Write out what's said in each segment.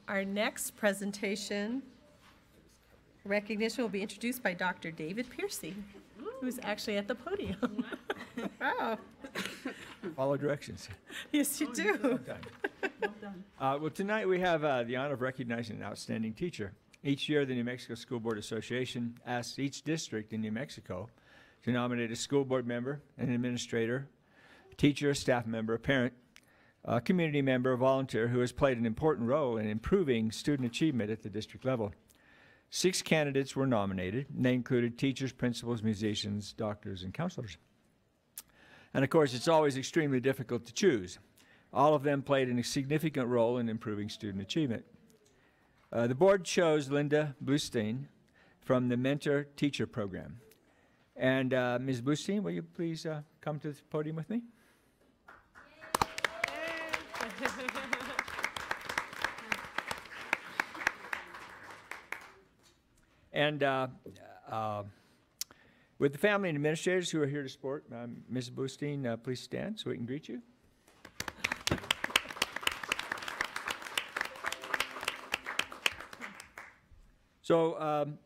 our next presentation recognition will be introduced by Dr. David Piercy, who's actually at the podium. Wow. Follow directions. Yes, you do. Well done. Well, tonight we have the honor of recognizing an outstanding teacher. Each year, the New Mexico School Board Association asks each district in New Mexico to nominate a school board member, an administrator, a teacher, a staff member, a parent, a community member, a volunteer who has played an important role in improving student achievement at the district level. 6 candidates were nominated, and they included teachers, principals, musicians, doctors, and counselors. And of course, it's always extremely difficult to choose. All of them played a significant role in improving student achievement. The board chose Linda Bluestein from the Mentor Teacher Program. And Ms. Bluestein, will you please come to the podium with me? And with the family and administrators who are here to support Ms. Bluestein, please stand so we can greet you. So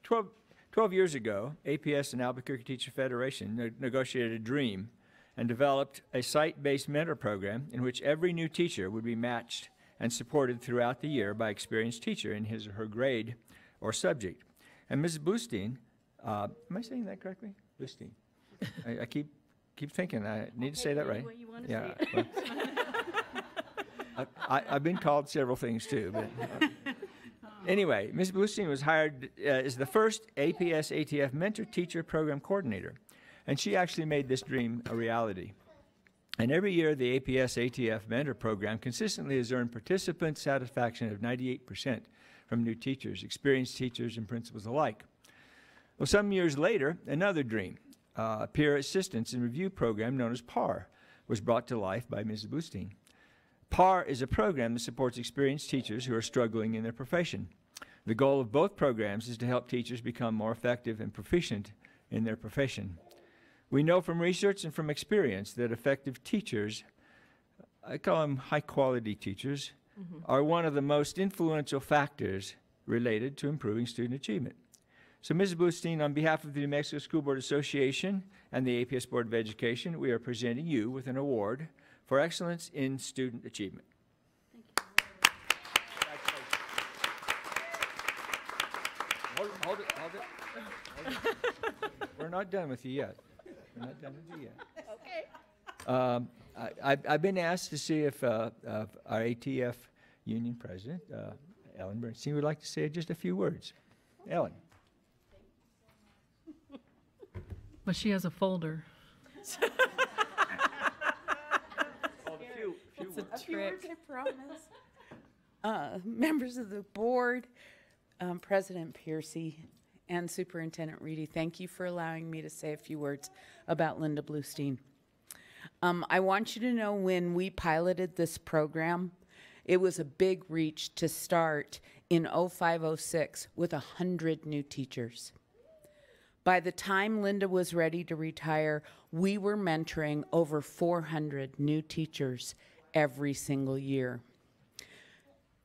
12 years ago, APS and Albuquerque Teacher Federation negotiated a dream and developed a site-based mentor program in which every new teacher would be matched and supported throughout the year by an experienced teacher in his or her grade or subject. And Mrs. Bluestein, am I saying that correctly? Bluestein. I keep thinking I need to say that right. What you want to Yeah. say. Well, I've been called several things too, but anyway, Ms. Bluestein was hired as the first APS ATF Mentor Teacher Program Coordinator, and she actually made this dream a reality. And every year, the APS ATF Mentor Program consistently has earned participant satisfaction of 98% from new teachers, experienced teachers, and principals alike. Well, some years later, another dream, a peer assistance and review program known as PAR, was brought to life by Ms. Bluestein. PAR is a program that supports experienced teachers who are struggling in their profession. The goal of both programs is to help teachers become more effective and proficient in their profession. We know from research and from experience that effective teachers, I call them high-quality teachers, are one of the most influential factors related to improving student achievement. So, Ms. Bluestein, on behalf of the New Mexico School Board Association and the APS Board of Education, we are presenting you with an award for excellence in student achievement. Hold it. We're not done with you yet. We're not done with you yet. Okay. I've been asked to see if our ATF Union President, Ellen Bernstein, would like to say just a few words. Ellen. Well, she has a folder. A few words, I promise. Members of the board, President Piercy, and Superintendent Reedy, thank you for allowing me to say a few words about Linda Bluestein. I want you to know when we piloted this program, it was a big reach to start in 05-06 with 100 new teachers. By the time Linda was ready to retire, we were mentoring over 400 new teachers every single year.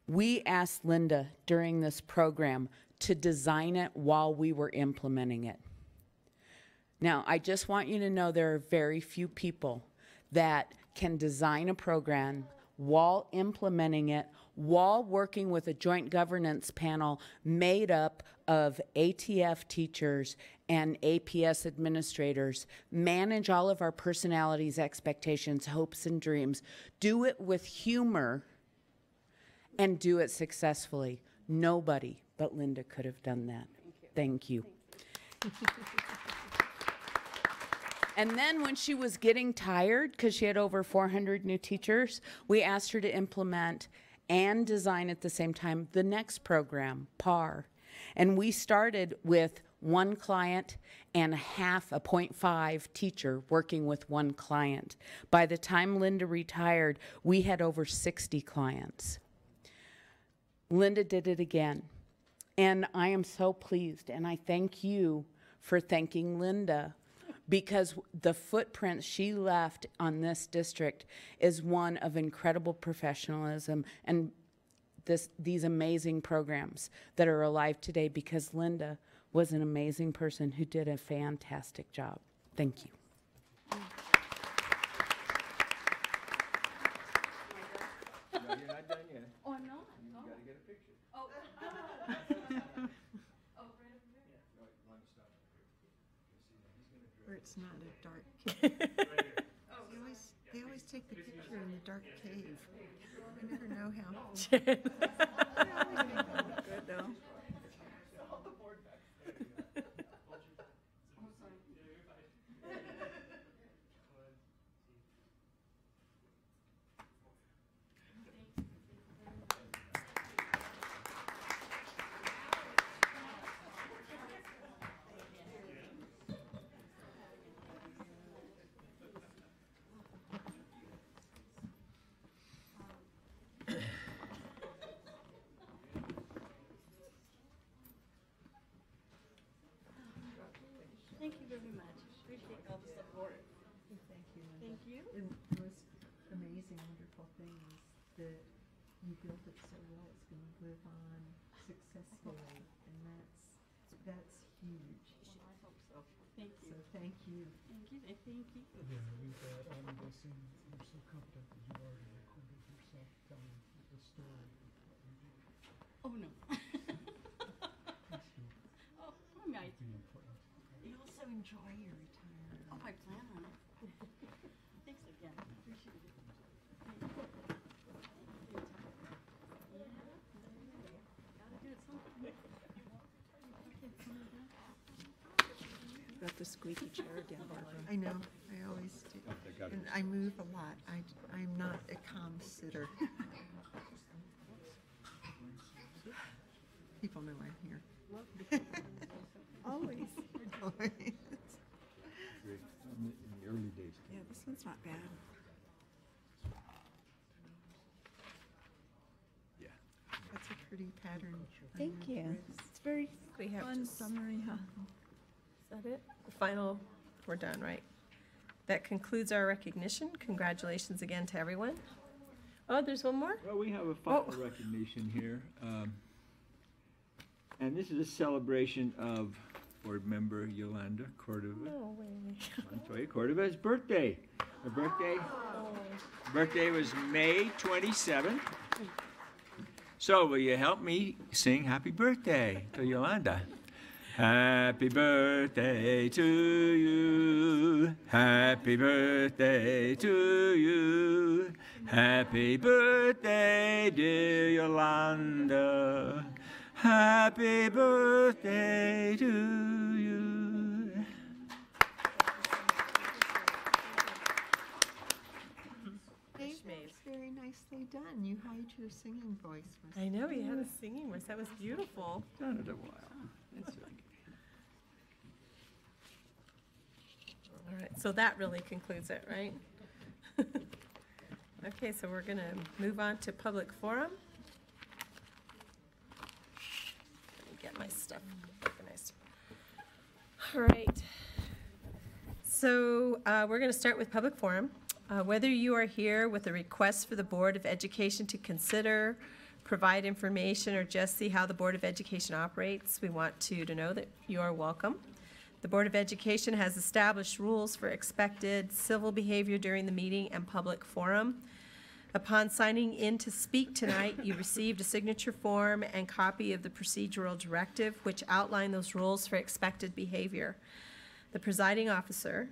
We asked Linda during this program to design it while we were implementing it. Now, I just want you to know there are very few people that can design a program while implementing it, while working with a joint governance panel made up of ATF teachers and APS administrators, manage all of our personalities, expectations, hopes, and dreams, do it with humor, and do it successfully. Nobody but Linda could have done that. Thank you. And then when she was getting tired, because she had over 400 new teachers, we asked her to implement and design at the same time the next program, PAR. And we started with one client and a 0.5 teacher working with one client. By the time Linda retired, we had over 60 clients. Linda did it again. And I am so pleased, and I thank you for thanking Linda, because the footprint she left on this district is one of incredible professionalism and these amazing programs that are alive today, because Linda was an amazing person who did a fantastic job. Thank you. No, you're not done yet. Oh, I'm not. You gotta get a picture. Oh. Where it's not a dark cave. They always take the picture in the dark cave. I never know how. They always make them look good, though. Thank you very much. Appreciate all the support. Thank you, Linda. Thank you. And the most amazing, wonderful thing is that you built it so well, it's going to live on successfully, and that's huge. I hope so. Thank So you. thank you. Thank you. Thank you. Yeah, we've already listened. You're so competent that you've already recorded yourself telling the story of what you do. Oh, no. Please do. Oh, I might. It'd be important. You also enjoy your retirement. Oh, I plan on it. Thanks again. Appreciate it. Gotta do it sometime. Got the squeaky chair again, Barbara. I know, I always do. And I move a lot. I'm not a calm sitter. People know I'm here. Always. Always. In the early days. Yeah, this one's not bad. Yeah. That's a pretty pattern. on Thank your you. wrist. It's very We have fun just- summary, huh? Is that it? The final, we're done, right? That concludes our recognition. Congratulations again to everyone. Oh, there's one more? Well, we have a final Oh. recognition here. And this is a celebration of board member Yolanda Cordova, No way. Montoya Cordova's birthday. Her birthday was May 27th. So will you help me sing happy birthday to Yolanda? Happy birthday to you. Happy birthday to you. Happy birthday, dear Yolanda. Happy birthday to you. Dave, that was very nicely done. You hide your singing voice. I know, he had a singing voice. That was beautiful. Done it a while. That's okay. All right, so that really concludes it, right? Okay, so we're going to move on to public forum. Let me get my stuff organized. All right. So we're going to start with public forum. Whether you are here with a request for the Board of Education to consider, provide information, or just see how the Board of Education operates, we want you to know that you are welcome. The Board of Education has established rules for expected civil behavior during the meeting and public forum. Upon signing in to speak tonight, you received a signature form and copy of the procedural directive, which outline those rules for expected behavior. The presiding officer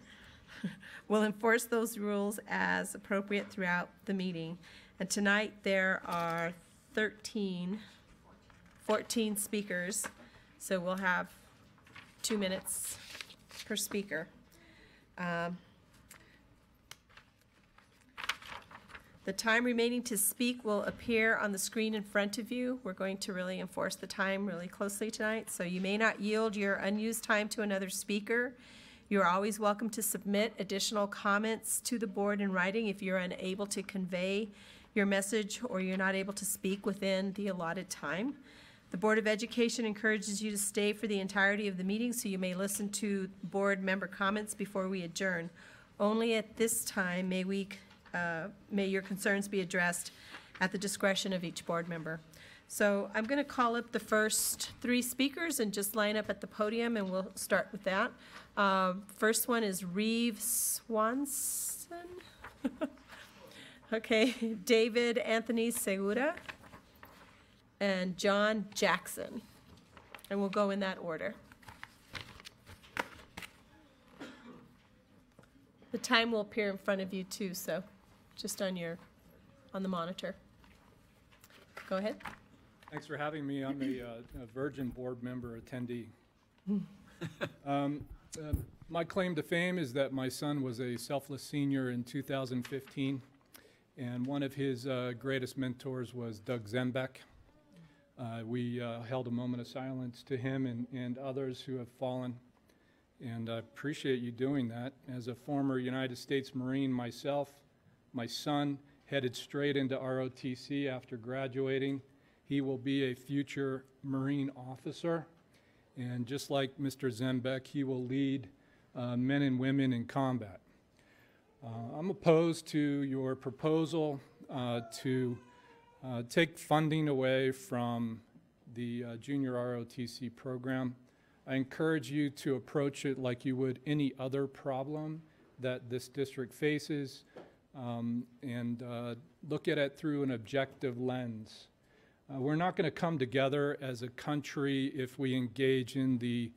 will enforce those rules as appropriate throughout the meeting. And tonight, there are 14 speakers, so we'll have 2 minutes per speaker. The time remaining to speak will appear on the screen in front of you. We're going to really enforce the time really closely tonight, so you may not yield your unused time to another speaker. You're always welcome to submit additional comments to the board in writing if you're unable to convey your message or you're not able to speak within the allotted time. The Board of Education encourages you to stay for the entirety of the meeting so you may listen to board member comments before we adjourn. Only at this time may your concerns be addressed at the discretion of each board member. So I'm going to call up the first three speakers and just line up at the podium, and we'll start with that. First one is Reeve Swanson. Okay, David Anthony Segura and John Jackson. And we'll go in that order. The time will appear in front of you too, so just on the monitor. Go ahead. Thanks for having me. I'm a Virgin board member attendee. My claim to fame is that my son was a selfless senior in 2015, and one of his greatest mentors was Doug Zembeck. We held a moment of silence to him and others who have fallen, and I appreciate you doing that. As a former United States Marine myself, my son headed straight into ROTC after graduating. He will be a future Marine officer, and just like Mr. Zembeck, he will lead men and women in combat. I'm opposed to your proposal to take funding away from the junior ROTC program. I encourage you to approach it like you would any other problem that this district faces, and look at it through an objective lens. We're not going to come together as a country if we engage in the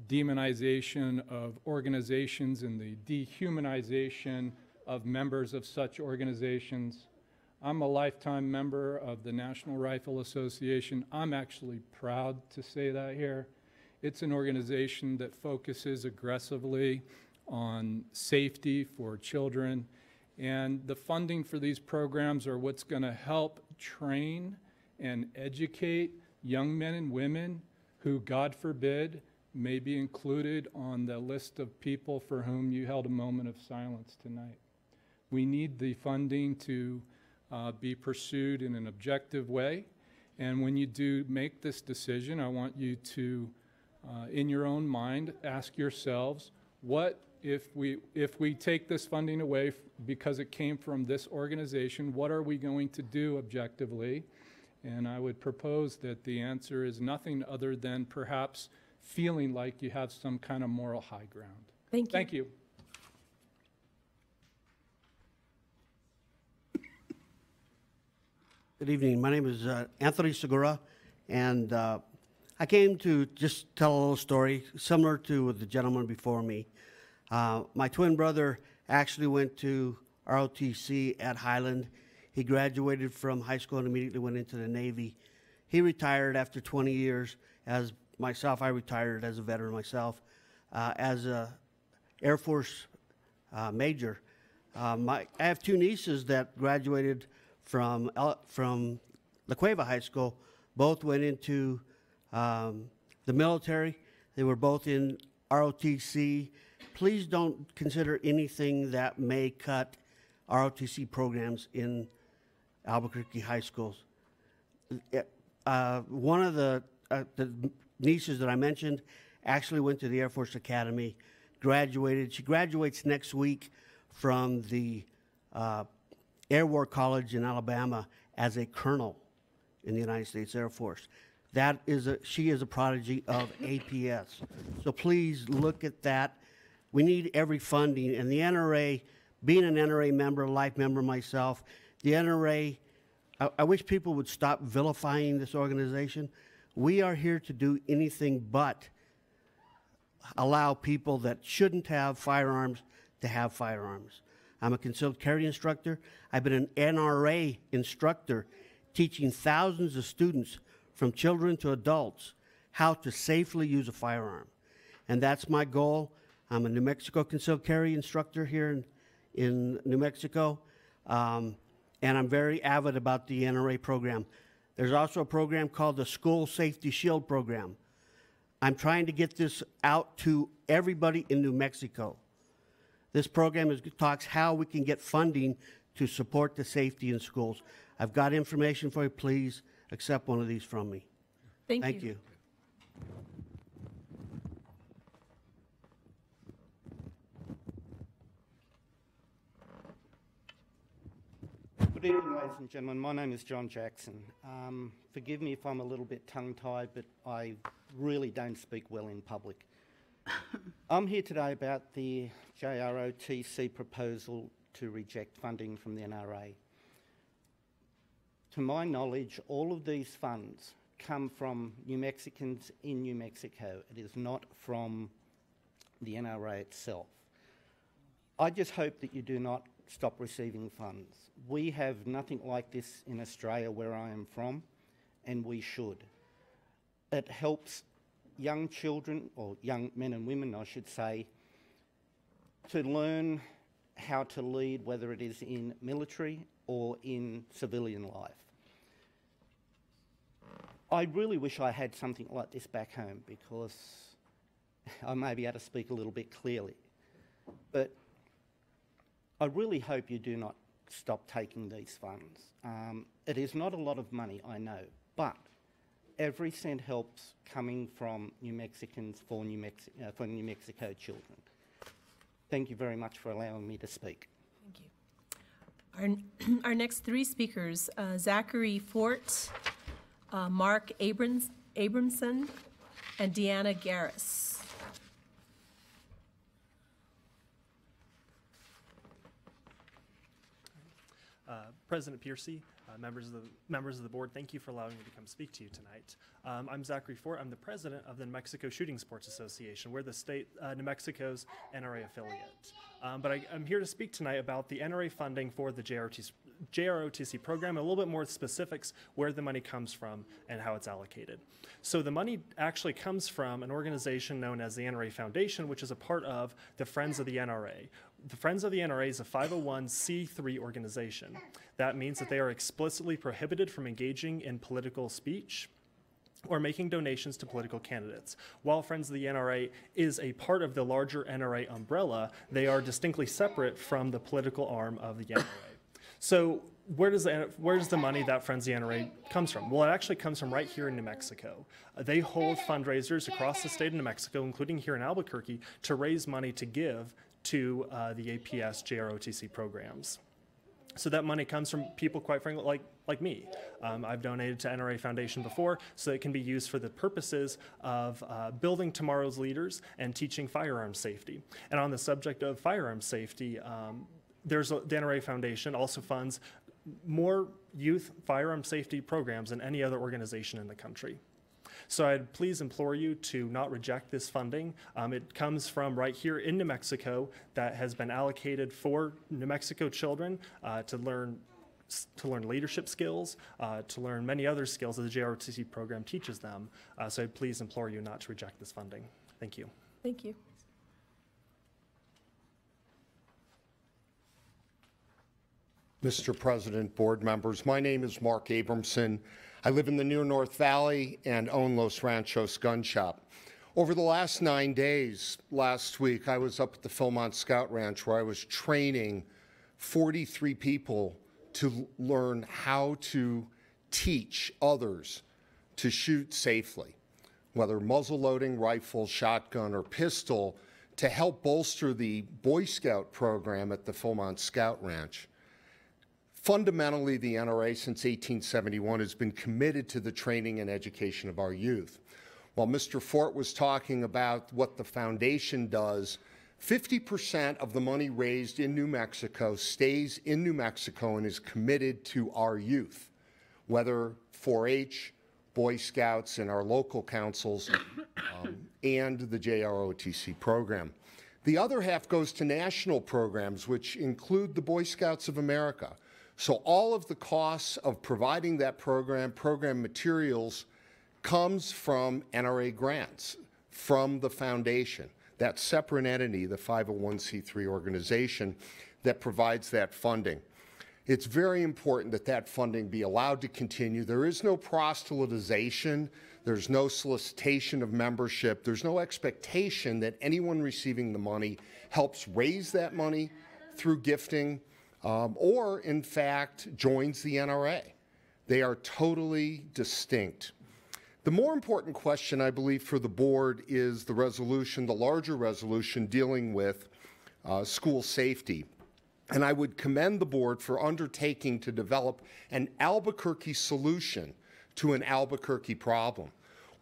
demonization of organizations and the dehumanization of members of such organizations. I'm a lifetime member of the National Rifle Association. I'm actually proud to say that here. It's an organization that focuses aggressively on safety for children, and the funding for these programs are what's going to help train and educate young men and women who, God forbid, may be included on the list of people for whom you held a moment of silence tonight. We need the funding to be pursued in an objective way, and when you do make this decision, I want you to, in your own mind, ask yourselves, what if we take this funding away because it came from this organization, what are we going to do objectively? And I would propose that the answer is nothing other than perhaps feeling like you have some kind of moral high ground. Thank you. Thank you. Good evening. My name is Anthony Segura, and I came to just tell a little story similar to the gentleman before me. My twin brother actually went to ROTC at Highland. He graduated from high school and immediately went into the Navy. He retired after 20 years. As myself, I retired as a veteran myself. As a Air Force major, I have two nieces that graduated from La Cueva High School. Both went into the military. They were both in ROTC. Please don't consider anything that may cut ROTC programs in Albuquerque high schools. One of the nieces that I mentioned actually went to the Air Force Academy, graduated. She graduates next week from the Air War College in Alabama as a colonel in the United States Air Force. She is a prodigy of APS. So please look at that. We need every funding, and the NRA, being an NRA member, a life member myself, the NRA, I wish people would stop vilifying this organization. We are here to do anything but allow people that shouldn't have firearms to have firearms. I'm a concealed carry instructor. I've been an NRA instructor teaching thousands of students from children to adults how to safely use a firearm. And that's my goal. I'm a New Mexico concealed carry instructor here in New Mexico. And I'm very avid about the NRA program. There's also a program called the School Safety Shield Program. I'm trying to get this out to everybody in New Mexico. This program talks how we can get funding to support the safety in schools. I've got information for you. Please accept one of these from me. Thank you. Good evening, ladies and gentlemen. My name is John Jackson. Forgive me if I'm a little bit tongue-tied, but I really don't speak well in public. I'm here today about the JROTC proposal to reject funding from the NRA. To my knowledge, all of these funds come from New Mexicans in New Mexico. It is not from the NRA itself. I just hope that you do not stop receiving funds. We have nothing like this in Australia where I am from, and we should. It helps young children, or young men and women I should say, to learn how to lead, whether it is in military or in civilian life. I really wish I had something like this back home, because I may be able to speak a little bit clearly. But I really hope you do not stop taking these funds. It is not a lot of money, I know, but every cent helps coming from New Mexicans for New Mexico children. Thank you very much for allowing me to speak. Thank you. Our next three speakers, Zachary Fort, Mark Abramson, and Deanna Garris. President Piercy, members of the board, thank you for allowing me to come speak to you tonight. I'm Zachary Fort. I'm the president of the New Mexico Shooting Sports Association. We're the state New Mexico's NRA affiliate. But I'm here to speak tonight about the NRA funding for the JROTC program, and a little bit more specifics where the money comes from and how it's allocated. So the money actually comes from an organization known as the NRA Foundation, which is a part of the Friends of the NRA. The Friends of the NRA is a 501c3 organization. That means that they are explicitly prohibited from engaging in political speech or making donations to political candidates. While Friends of the NRA is a part of the larger NRA umbrella, they are distinctly separate from the political arm of the NRA. So where does the money that Friends of the NRA comes from? Well, it actually comes from right here in New Mexico. They hold fundraisers across the state of New Mexico, including here in Albuquerque, to raise money to give to the APS JROTC programs. So that money comes from people, quite frankly, like me. I've donated to NRA Foundation before, so it can be used for the purposes of building tomorrow's leaders and teaching firearm safety. And on the subject of firearm safety, the NRA Foundation also funds more youth firearm safety programs than any other organization in the country. So I'd please implore you to not reject this funding. It comes from right here in New Mexico that has been allocated for New Mexico children to learn leadership skills, to learn many other skills that the JROTC program teaches them. So I'd please implore you not to reject this funding. Thank you. Thank you. Mr. President, board members, my name is Mark Abramson. I live in the Near North Valley and own Los Ranchos Gun Shop. Over the last 9 days, last week, I was up at the Philmont Scout Ranch where I was training 43 people to learn how to teach others to shoot safely, whether muzzle loading, rifle, shotgun, or pistol, to help bolster the Boy Scout program at the Philmont Scout Ranch. Fundamentally, the NRA since 1871 has been committed to the training and education of our youth. While Mr. Fort was talking about what the foundation does, 50% of the money raised in New Mexico stays in New Mexico and is committed to our youth, whether 4-H, Boy Scouts, and our local councils, and the JROTC program. The other half goes to national programs, which include the Boy Scouts of America. So all of the costs of providing that program materials, comes from NRA grants, from the foundation, that separate entity, the 501c3 organization that provides that funding. It's very important that that funding be allowed to continue. There is no proselytization. There's no solicitation of membership. There's no expectation that anyone receiving the money helps raise that money through gifting, or in fact joins the NRA. They are totally distinct. The more important question, I believe, for the board is the resolution, the larger resolution dealing with school safety. And I would commend the board for undertaking to develop an Albuquerque solution to an Albuquerque problem.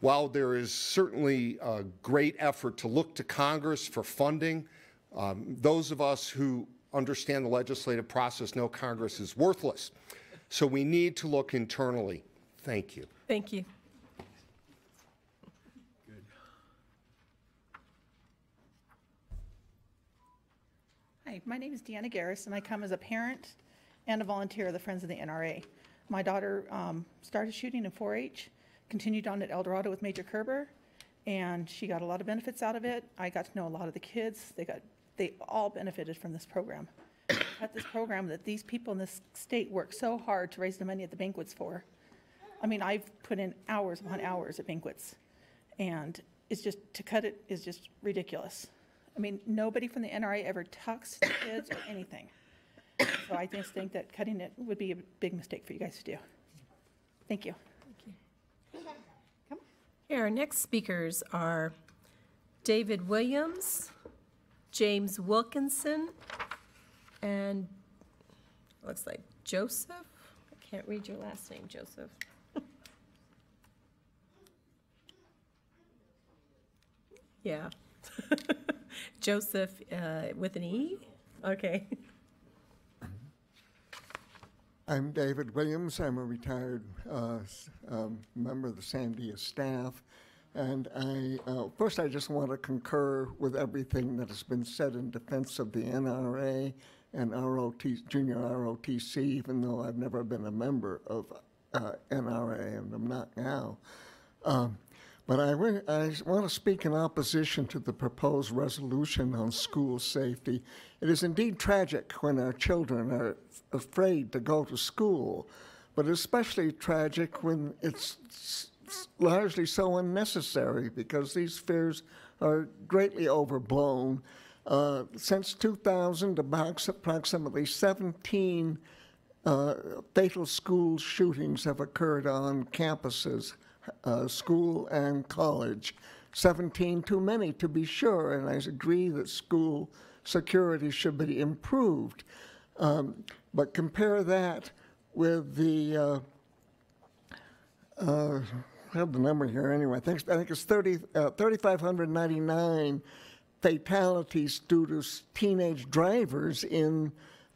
While there is certainly a great effort to look to Congress for funding, those of us who understand the legislative process know Congress is worthless. So we need to look internally. Thank you. Thank you. Hi, my name is Deanna Garris, and I come as a parent and a volunteer of the Friends of the NRA. My daughter started shooting in 4-H, continued on at El Dorado with Major Kerber, and she got a lot of benefits out of it. I got to know a lot of the kids. They all benefited from this program. At this program that these people in this state work so hard to raise the money at the banquets for. I mean, I've put in hours upon hours at banquets, and it's just, to cut it is just ridiculous. I mean, nobody from the NRA ever talks to kids or anything. So I just think that cutting it would be a big mistake for you guys to do. Thank you. Here, our next speakers are David Williams, James Wilkinson, and looks like Joseph. I can't read your last name, Joseph. Yeah. Joseph with an E? Okay. I'm David Williams. I'm a retired member of the Sandia staff. And first I just want to concur with everything that has been said in defense of the NRA and junior ROTC, even though I've never been a member of NRA, and I'm not now. But I want to speak in opposition to the proposed resolution on school safety. It is indeed tragic when our children are afraid to go to school, but especially tragic when it's largely so unnecessary, because these fears are greatly overblown. Since 2000, approximately 17 fatal school shootings have occurred on campuses, school and college. 17 too many, to be sure, and I agree that school security should be improved. But compare that with the, I have the number here anyway, I think it's 3,599 fatalities due to teenage drivers in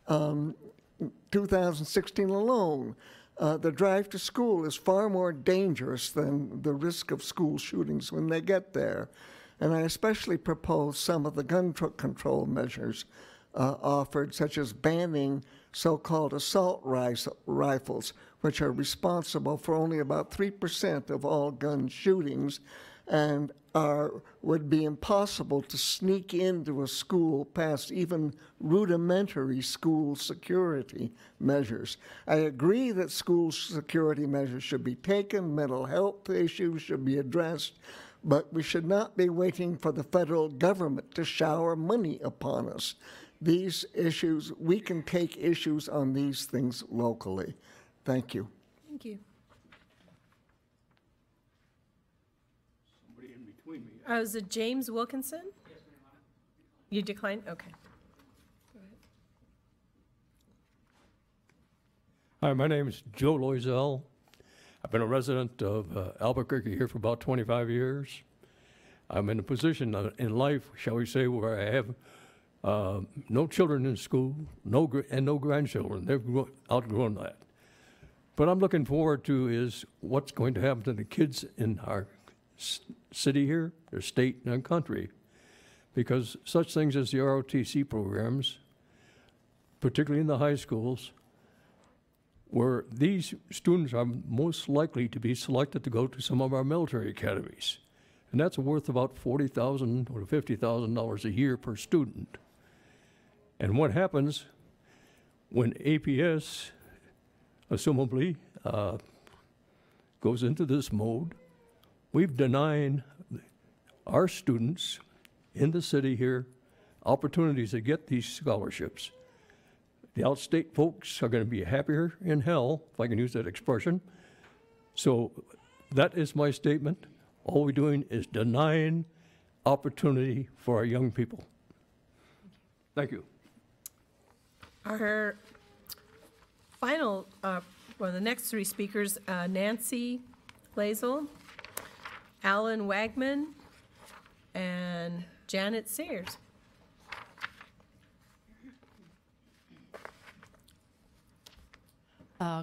2016 alone. The drive to school is far more dangerous than the risk of school shootings when they get there. And I especially propose some of the gun control measures offered, such as banning so-called assault rifles, which are responsible for only about 3% of all gun shootings and would be impossible to sneak into a school past even rudimentary school security measures. I agree that school security measures should be taken, mental health issues should be addressed, but we should not be waiting for the federal government to shower money upon us. These issues, we can take issues on these things locally. Thank you. Thank you. Somebody in between me. Is it James Wilkinson? Yes, ma'am. You declined? Okay. Go ahead. Hi, my name is Joe Loisel. I've been a resident of Albuquerque here for about 25 years. I'm in a position in life, shall we say, where I have no children in school, no grandchildren. They've outgrown that. What I'm looking forward to is what's going to happen to the kids in our city here, their state, and our country. Because such things as the ROTC programs, particularly in the high schools, where these students are most likely to be selected to go to some of our military academies. And that's worth about $40,000 or $50,000 a year per student. And what happens when APS, assumably, goes into this mode, we've denied our students in the city here opportunities to get these scholarships. The outstate folks are going to be happier in hell, if I can use that expression. So that is my statement. All we're doing is denying opportunity for our young people. Thank you. Our final, Well, the next three speakers, Nancy Blazel, Alan Wagman, and Janet Sayers.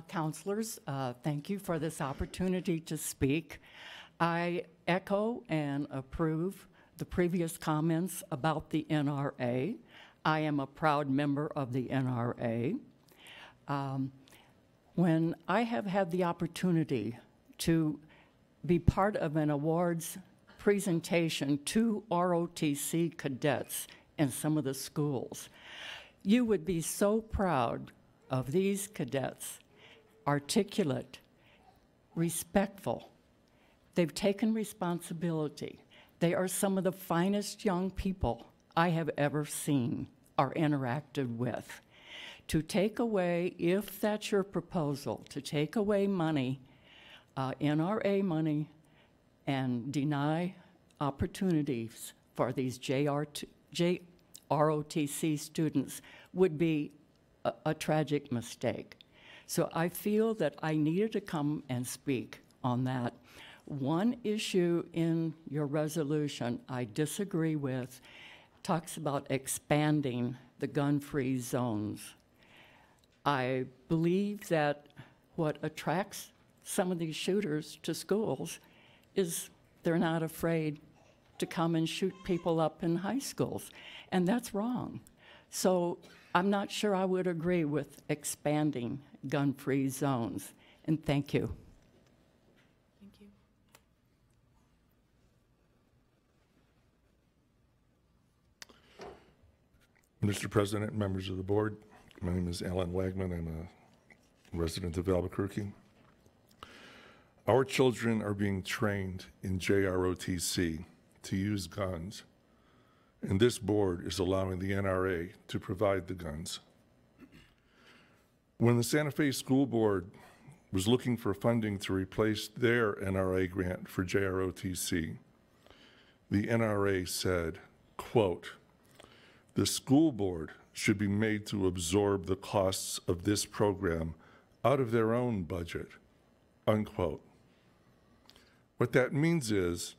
Counselors, thank you for this opportunity to speak. I echo and approve the previous comments about the NRA. I am a proud member of the NRA. When I have had the opportunity to be part of an awards presentation to ROTC cadets in some of the schools, you would be so proud of these cadets. Articulate, respectful. They've taken responsibility. They are some of the finest young people I have ever seen or interacted with. To take away, if that's your proposal, to take away money, NRA money, and deny opportunities for these ROTC students would be a tragic mistake. So I feel that I needed to come and speak on that. One issue in your resolution I disagree with talks about expanding the gun-free zones. I believe that what attracts some of these shooters to schools is they're not afraid to come and shoot people up in high schools, and that's wrong. So I'm not sure I would agree with expanding gun-free zones, and thank you. Thank you. Mr. President, members of the board, my name is Alan Wagman. I'm a resident of Albuquerque. Our children are being trained in JROTC to use guns, and this board is allowing the NRA to provide the guns. When the Santa Fe School Board was looking for funding to replace their NRA grant for JROTC, the NRA said, quote, "The school board should be made to absorb the costs of this program out of their own budget," unquote. What that means is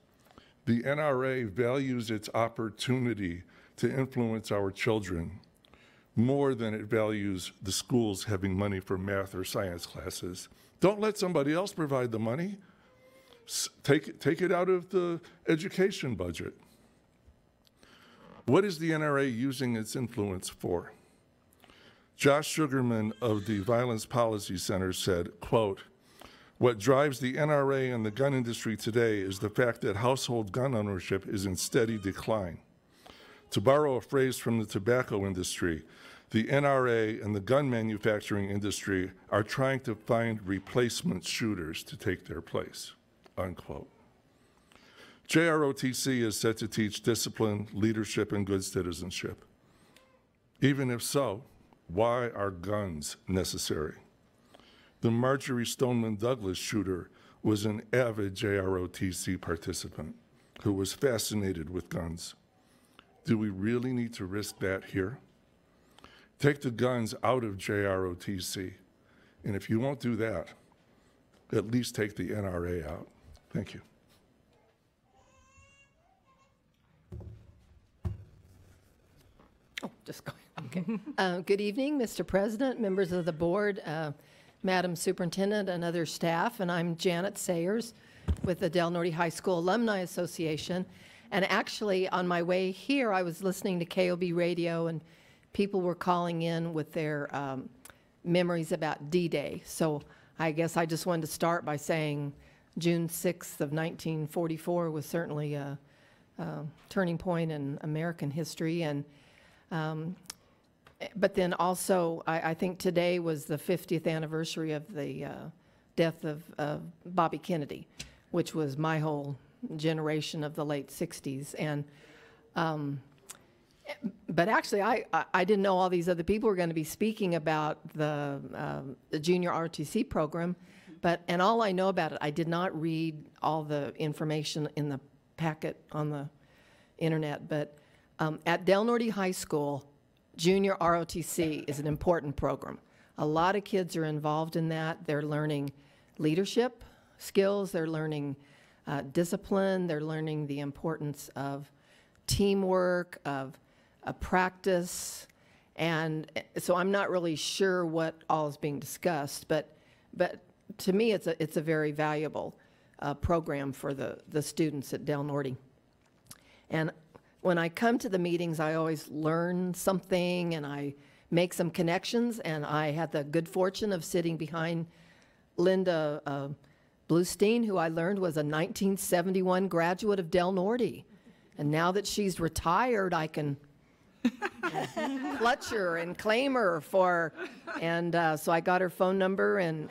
the NRA values its opportunity to influence our children more than it values the schools having money for math or science classes. Don't let somebody else provide the money. Take it out of the education budget. What is the NRA using its influence for? Josh Sugarman of the Violence Policy Center said, quote, "What drives the NRA and the gun industry today is the fact that household gun ownership is in steady decline. To borrow a phrase from the tobacco industry, the NRA and the gun manufacturing industry are trying to find replacement shooters to take their place," unquote. JROTC is set to teach discipline, leadership, and good citizenship. Even if so, why are guns necessary? The Marjorie Stoneman Douglas shooter was an avid JROTC participant who was fascinated with guns. Do we really need to risk that here? Take the guns out of JROTC, and if you won't do that, at least take the NRA out. Thank you. Oh, just going. Okay. Good evening, Mr. President, members of the board, Madam Superintendent, and other staff. And I'm Janet Sayers with the Del Norte High School Alumni Association. And actually, on my way here, I was listening to KOB radio, and people were calling in with their memories about D-Day. So I guess I just wanted to start by saying June 6th of 1944 was certainly a turning point in American history. And but then also, I think today was the 50th anniversary of the death of Bobby Kennedy, which was my whole generation of the late 60s. And but actually, I didn't know all these other people were going to be speaking about the junior ROTC program, and all I know about it, I did not read all the information in the packet on the internet, but at Del Norte High School, junior ROTC is an important program. A lot of kids are involved in that. They're learning leadership skills, they're learning discipline, they're learning the importance of teamwork, of a practice. And so I'm not really sure what all is being discussed, but to me it's a very valuable program for the students at Del Norte. And when I come to the meetings, I always learn something and I make some connections, and I had the good fortune of sitting behind Linda Bluestein, who I learned was a 1971 graduate of Del Norte. And now that she's retired, I can clutch her and claim her for, and so I got her phone number, and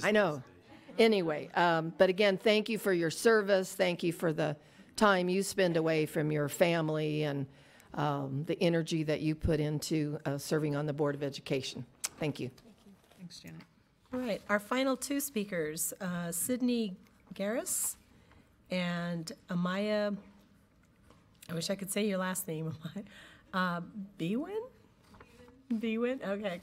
I know. Anyway, but again, thank you for your service. Thank you for the time you spend away from your family and the energy that you put into serving on the Board of Education. Thank you. Thanks, Janet. All right, our final two speakers, Sydney Garris and Amaya, I wish I could say your last name, Amaya, Bewin? Bewin? Okay.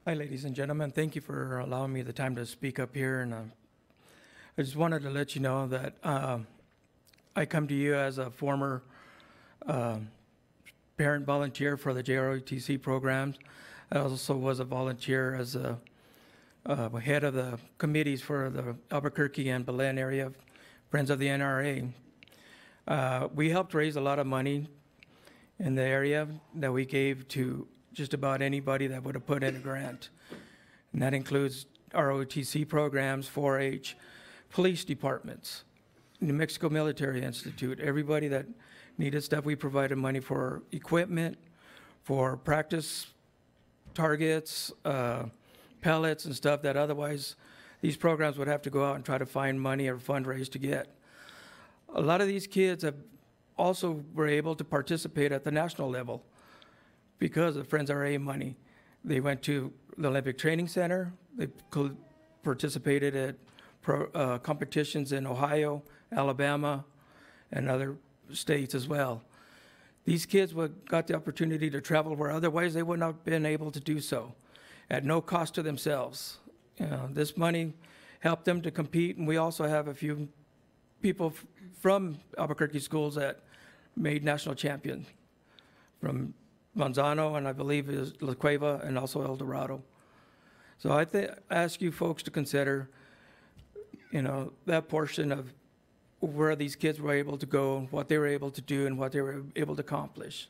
Hi, ladies and gentlemen. Thank you for allowing me the time to speak up here. And I just wanted to let you know that I come to you as a former parent volunteer for the JROTC programs. I also was a volunteer as a head of the committees for the Albuquerque and Belen area Friends of the NRA. We helped raise a lot of money in the area that we gave to just about anybody that would have put in a grant. And that includes ROTC programs, 4-H, police departments, New Mexico Military Institute, everybody that needed stuff. We provided money for equipment, for practice targets, pellets and stuff that otherwise these programs would have to go out and try to find money or fundraise to get. A lot of these kids have also were able to participate at the national level because of Friends RA money. They went to the Olympic Training Center. They participated at competitions in Ohio, Alabama, and other states as well. These kids got the opportunity to travel where otherwise they would not have been able to do so at no cost to themselves. This money helped them to compete, and we also have a few people from Albuquerque schools that made national champion from Manzano, and I believe is La Cueva, and also El Dorado. So I ask you folks to consider, that portion of where these kids were able to go, what they were able to do, and what they were able to accomplish.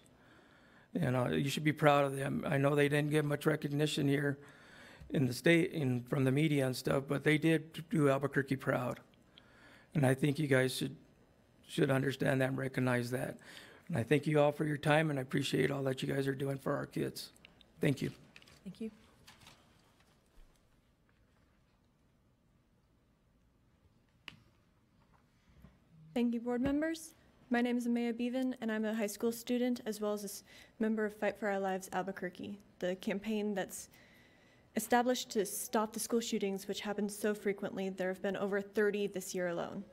You should be proud of them. I know they didn't get much recognition here in the state from the media and stuff, but they did do Albuquerque proud. And I think you guys should understand that and recognize that. And I thank you all for your time, and I appreciate all that you guys are doing for our kids. Thank you. Thank you. Thank you, board members. My name is Amaya Bevan, and I'm a high school student as well as a member of Fight for Our Lives Albuquerque, the campaign that's established to stop the school shootings, which happen so frequently. There have been over 30 this year alone.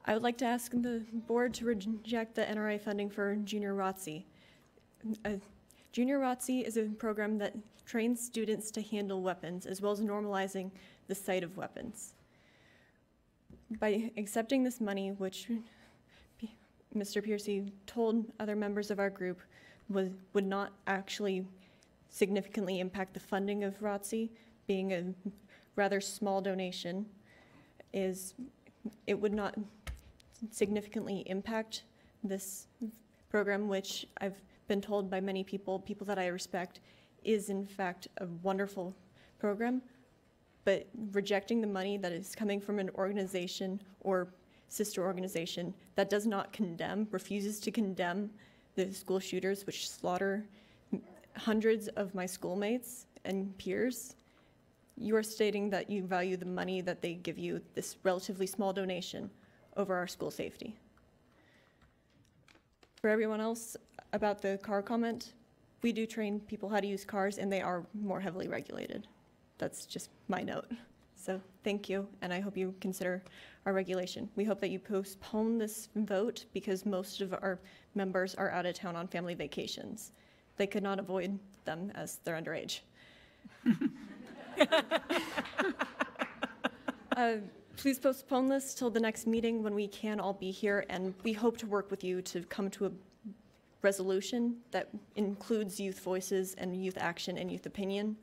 I would like to ask the board to reject the NRA funding for Junior ROTC. Junior ROTC is a program that trains students to handle weapons, as well as normalizing the sight of weapons. By accepting this money, which Mr. Piercy told other members of our group would not actually significantly impact the funding of ROTC, being a rather small donation, it would not significantly impact this program, which I've been told by many people that I respect, is in fact a wonderful program. But rejecting the money that is coming from an organization or sister organization that does not condemn, refuses to condemn the school shooters which slaughter hundreds of my schoolmates and peers, you are stating that you value the money that they give you, this relatively small donation, over our school safety. For everyone else, about the car comment, we do train people how to use cars, and they are more heavily regulated. That's just my note. So thank you. thank you, and I hope you consider our regulation. We hope that you postpone this vote because most of our members are out of town on family vacations. They could not avoid them as they're underage. Please postpone this till the next meeting when we can all be here, and we hope to work with you to come to a resolution that includes youth voices and youth action and youth opinion,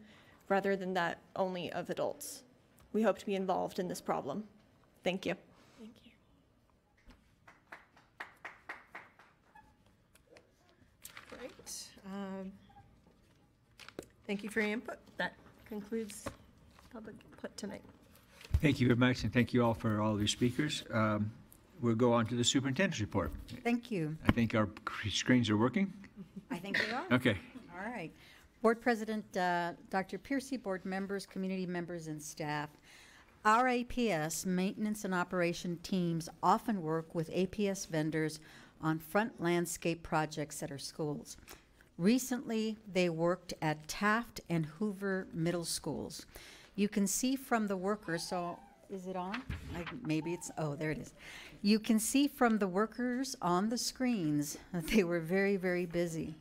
rather than that only of adults. We hope to be involved in this problem. Thank you. Thank you. Great. Thank you for your input. That concludes public input tonight. Thank you very much, and thank you all for all of your speakers. We'll go on to the superintendent's report. Thank you. I think our screens are working. I think they are. Okay. All right. Board President Dr. Piercy, board members, community members, and staff. Our APS maintenance and operation teams often work with APS vendors on front landscape projects at our schools. Recently, they worked at Taft and Hoover middle schools. You can see from the workers, so is it on? Maybe it's, oh, there it is. You can see from the workers on the screens that they were very, very busy.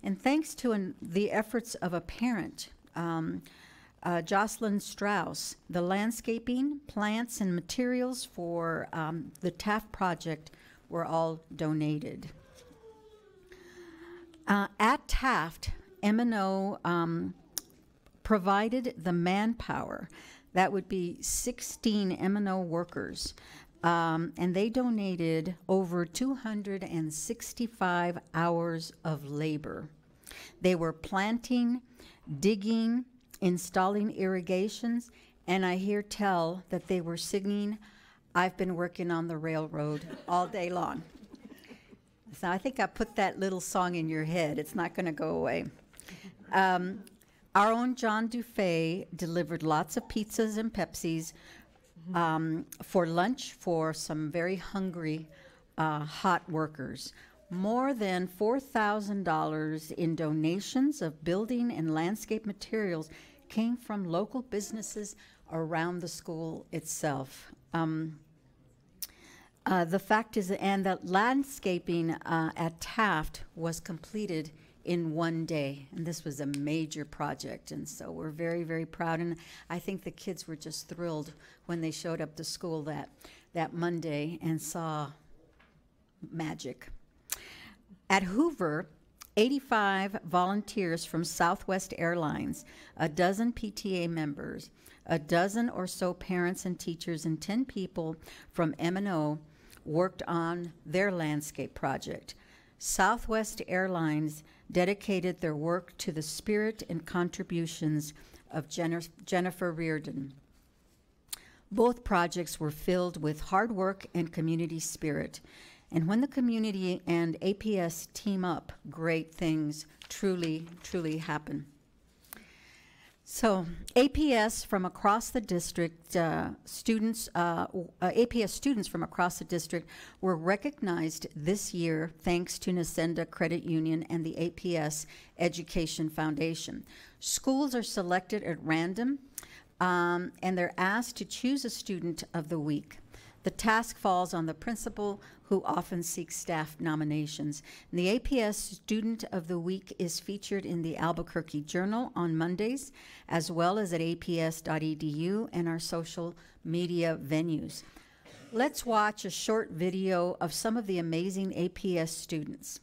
And thanks to the efforts of a parent, Jocelyn Strauss, the landscaping, plants, and materials for the Taft project were all donated. At Taft, M&O provided the manpower. That would be 16 M&O workers, and they donated over 265 hours of labor. They were planting, digging, installing irrigations, and I hear tell that they were singing, "I've been working on the railroad all day long." So I think I put that little song in your head. It's not going to go away. Our own John Dufay delivered lots of pizzas and Pepsis for lunch for some very hungry, hot workers. More than $4,000 in donations of building and landscape materials came from local businesses around the school itself. The fact is, and that landscaping at Taft was completed in one day, and this was a major project, and so we're very, very proud, and I think the kids were just thrilled when they showed up to school that Monday and saw magic. At Hoover, 85 volunteers from Southwest Airlines, a dozen PTA members, a dozen or so parents and teachers, and 10 people from M&O worked on their landscape project. Southwest Airlines dedicated their work to the spirit and contributions of Jennifer Reardon. Both projects were filled with hard work and community spirit. And when the community and APS team up, great things truly, truly happen. So APS from across the district, APS students from across the district were recognized this year thanks to Nasenda Credit Union and the APS Education Foundation. Schools are selected at random, and they're asked to choose a student of the week. The task falls on the principal, who often seeks staff nominations. And the APS Student of the Week is featured in the Albuquerque Journal on Mondays, as well as at aps.edu and our social media venues. Let's watch a short video of some of the amazing APS students.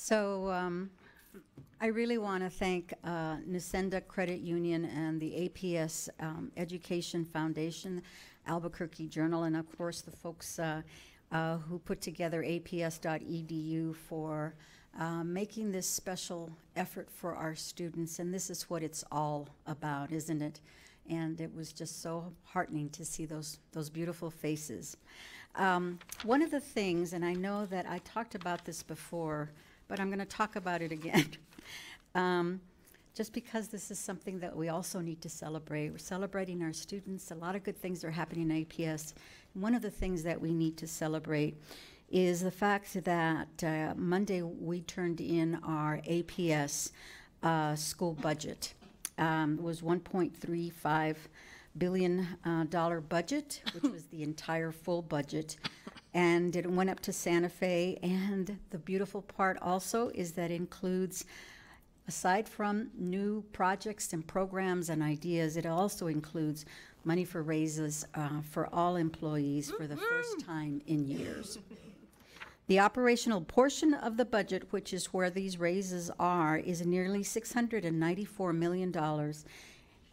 So I really want to thank Nusenda Credit Union and the APS Education Foundation, Albuquerque Journal, and of course the folks who put together aps.edu for making this special effort for our students. And this is what it's all about, isn't it? And it was just so heartening to see those beautiful faces. One of the things, and I know that I talked about this before, but I'm going to talk about it again, just because this is something that we also need to celebrate. We're celebrating our students. A lot of good things are happening in APS. And one of the things that we need to celebrate is the fact that Monday we turned in our APS school budget. It was $1.35 billion budget, which was the entire full budget. And it went up to Santa Fe. And the beautiful part also is that it includes, aside from new projects and programs and ideas, it also includes money for raises for all employees for the first time in years. The operational portion of the budget, which is where these raises are, is nearly $694 million.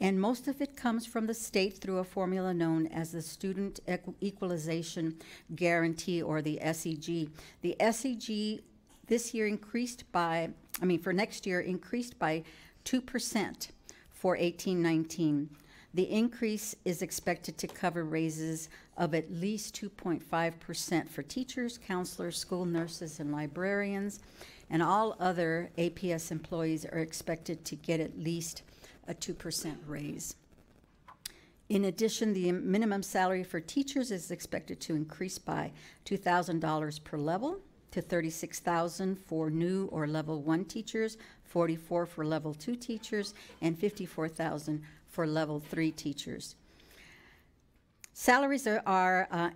And most of it comes from the state through a formula known as the Student Equalization Guarantee, or the SEG. The SEG this year for next year increased by 2% for 18-19. The increase is expected to cover raises of at least 2.5% for teachers, counselors, school nurses, and librarians, and all other APS employees are expected to get at least a 2% raise. In addition, the minimum salary for teachers is expected to increase by $2,000 per level to $36,000 for new or level 1 teachers, $44,000 for level 2 teachers, and $54,000 for level 3 teachers. Salaries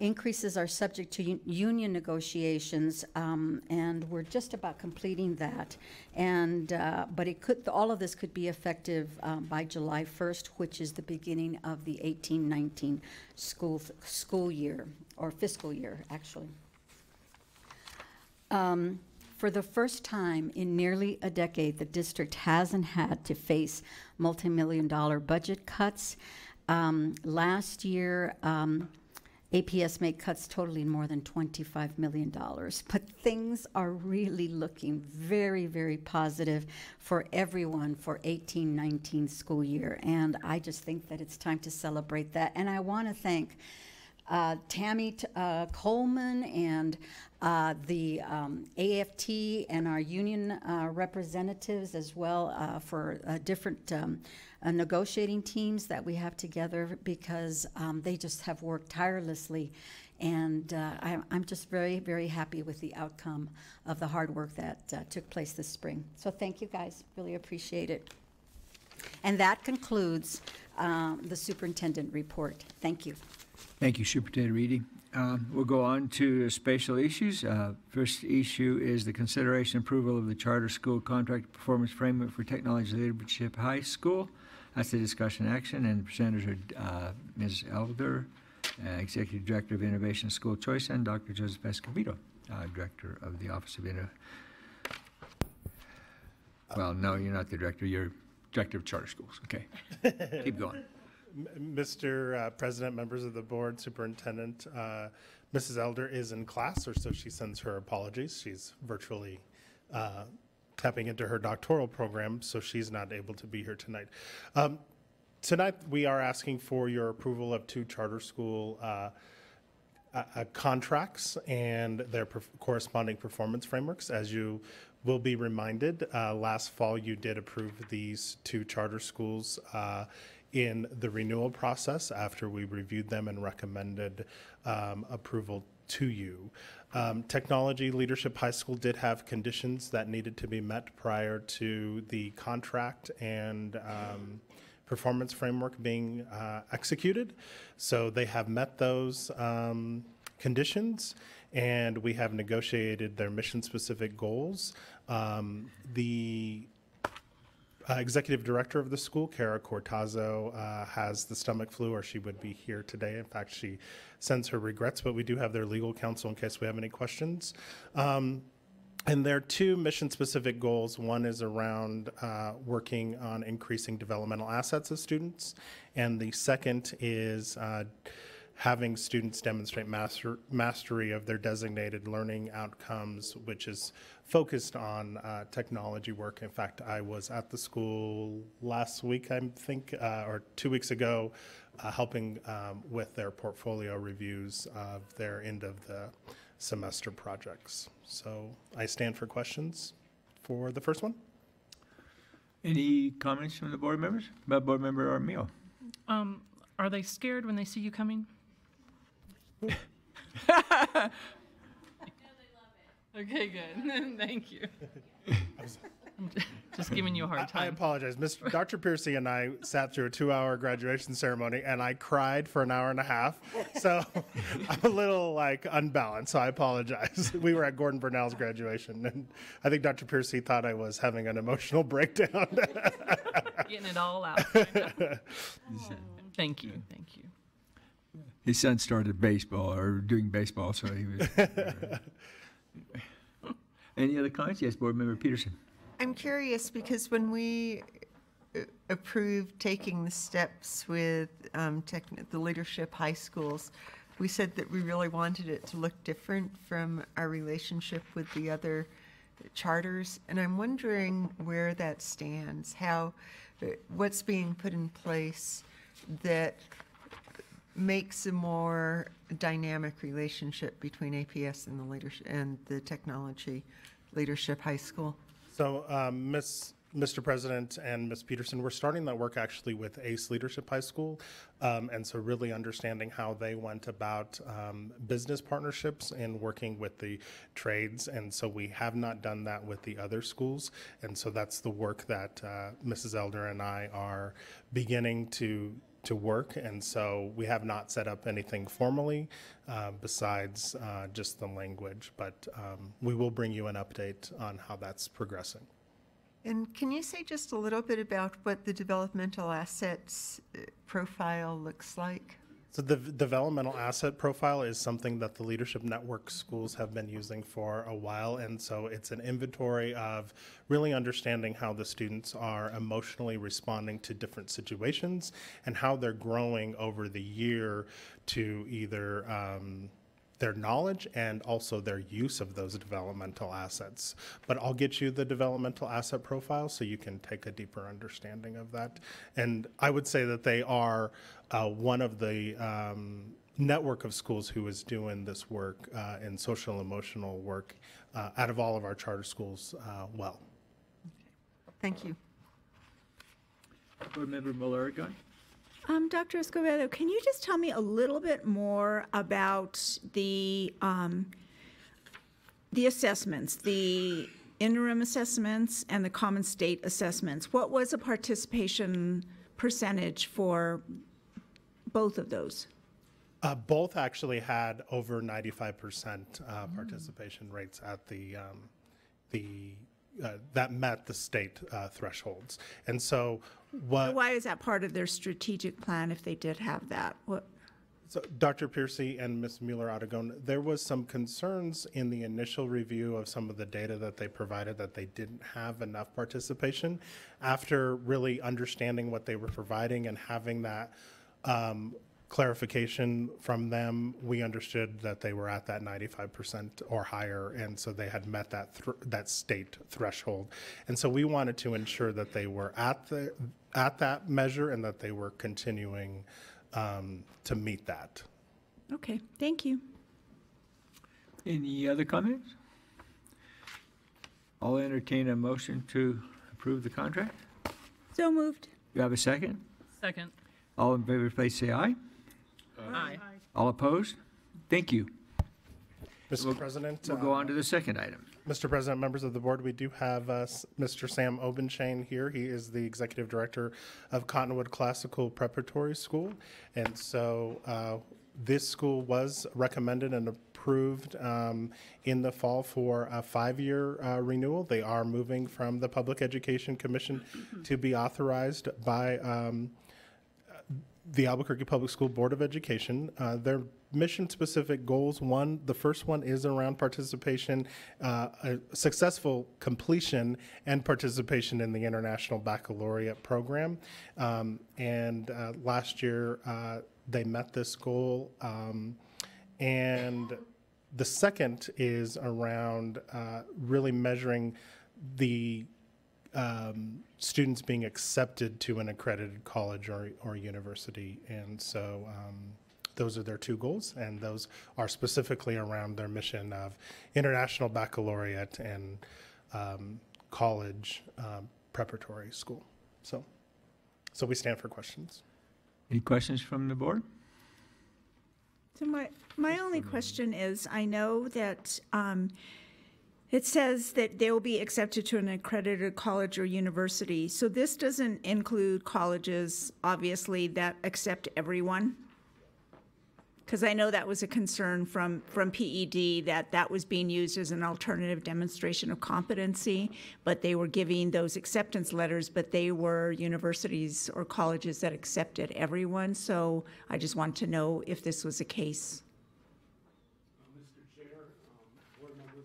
increases are subject to union negotiations, and we're just about completing that. And but all of this could be effective by July 1st, which is the beginning of the 18-19 school year, or fiscal year, actually. For the first time in nearly a decade, the district hasn't had to face multi-million-dollar budget cuts. Last year, APS made cuts totaling more than $25 million. But things are really looking very, very positive for everyone for 18-19 school year. And I just think that it's time to celebrate that. And I want to thank Tammy Coleman and the AFT and our union representatives as well for different negotiating teams that we have together, because they just have worked tirelessly. And I'm just very, very happy with the outcome of the hard work that took place this spring. So thank you guys, really appreciate it. And that concludes the superintendent report. Thank you. Thank you, Superintendent Reedy. We'll go on to spatial issues. First issue is the consideration and approval of the charter school contract performance framework for technology leadership high school. That's the discussion action, and the presenters are Ms. Elder, Executive Director of Innovation and School Choice, and Dr. Joseph Escobedo, Director of the Office of Well, no, you're not the director. You're Director of Charter Schools. Okay. Keep going. Mr. President, members of the board, superintendent, Mrs. Elder is in class, or so she sends her apologies. She's virtually tapping into her doctoral program, so she's not able to be here tonight. Tonight, we are asking for your approval of 2 charter school contracts and their corresponding performance frameworks. As you will be reminded, last fall you did approve these 2 charter schools in the renewal process after we reviewed them and recommended approval to you. Technology Leadership High School did have conditions that needed to be met prior to the contract and performance framework being executed. So they have met those conditions, and we have negotiated their mission-specific goals. The Executive Director of the school, Kara Cortazzo, has the stomach flu, or she would be here today. In fact, she sends her regrets, but we do have their legal counsel in case we have any questions. And there are two mission-specific goals. One is around working on increasing developmental assets of students, and the second is having students demonstrate mastery of their designated learning outcomes, which is focused on technology work. In fact, I was at the school last week, I think, or 2 weeks ago, helping with their portfolio reviews of their end of the semester projects. So I stand for questions for the first one. Any comments from the board members? About Board Member Armijo? Are they scared when they see you coming? Okay, good. Thank you. I'm just giving you a hard time. I apologize. Dr. Piercy and I sat through a 2-hour graduation ceremony, and I cried for an hour and a half. So I'm a little unbalanced, so I apologize. We were at Gordon Burnell's graduation, and I think Dr. Piercy thought I was having an emotional breakdown. Getting it all out. Thank you. Thank you. His son started baseball, or doing baseball, so he was... Any other comments? Yes, Board Member Peterson. I'm curious because when we approved taking the steps with the leadership high schools, we said that we really wanted it to look different from our relationship with the other charters. And I'm wondering where that stands, what's being put in place that makes a more dynamic relationship between APS and the leadership and the technology leadership high school. So, Mr. President and Ms. Peterson, we're starting that work actually with ACE Leadership High School, and so really understanding how they went about business partnerships and working with the trades, and so we have not done that with the other schools, and so that's the work that Mrs. Elder and I are beginning to work, and so we have not set up anything formally besides just the language, but we will bring you an update on how that's progressing. And can you say just a little bit about what the developmental assets profile looks like? So the developmental asset profile is something that the Leadership Network schools have been using for a while, and so it's an inventory of really understanding how the students are emotionally responding to different situations and how they're growing over the year to either their knowledge and also their use of those developmental assets. But I'll get you the developmental asset profile so you can take a deeper understanding of that. And I would say that they are one of the network of schools who is doing this work in social emotional work out of all of our charter schools well. Thank you. Board Member Muller-Aragon. Dr. Escobedo, can you just tell me a little bit more about the assessments, the interim assessments and the common state assessments? What was the participation percentage for both of those? Both actually had over 95% participation rates at that met the state thresholds. And so why is that part of their strategic plan if they did have that? So Dr. Piercy and Ms. Muller-Aragon, there was some concerns in the initial review of some of the data that they provided that they didn't have enough participation. After really understanding what they were providing and having that clarification from them, we understood that they were at that 95% or higher, and so they had met that state threshold. And so we wanted to ensure that they were at that measure and that they were continuing to meet that. Okay, thank you. Any other comments? I'll entertain a motion to approve the contract. So moved. You have a second? Second. All in favor, please say aye. Aye. All opposed? Thank you. Mr. President, we'll go on to the second item. Mr. President, members of the board, we do have Mr. Sam Obenchain here. He is the executive director of Cottonwood Classical Preparatory School. And so this school was recommended and approved in the fall for a 5-year renewal. They are moving from the Public Education Commission to be authorized by the Albuquerque Public School Board of Education, their mission-specific goals. The first one is around participation, a successful completion and participation in the International Baccalaureate program. And last year, they met this goal. And the second is around really measuring the students being accepted to an accredited college or university. And so those are their two goals, and those are specifically around their mission of International Baccalaureate and college preparatory school. So we stand for questions. Any questions from the board? So my only question is, I know that it says that they will be accepted to an accredited college or university. So this doesn't include colleges, obviously, that accept everyone? Because I know that was a concern from PED, that was being used as an alternative demonstration of competency, but they were giving those acceptance letters, but they were universities or colleges that accepted everyone. So I just want to know if this was a case. Mr. Chair, board members,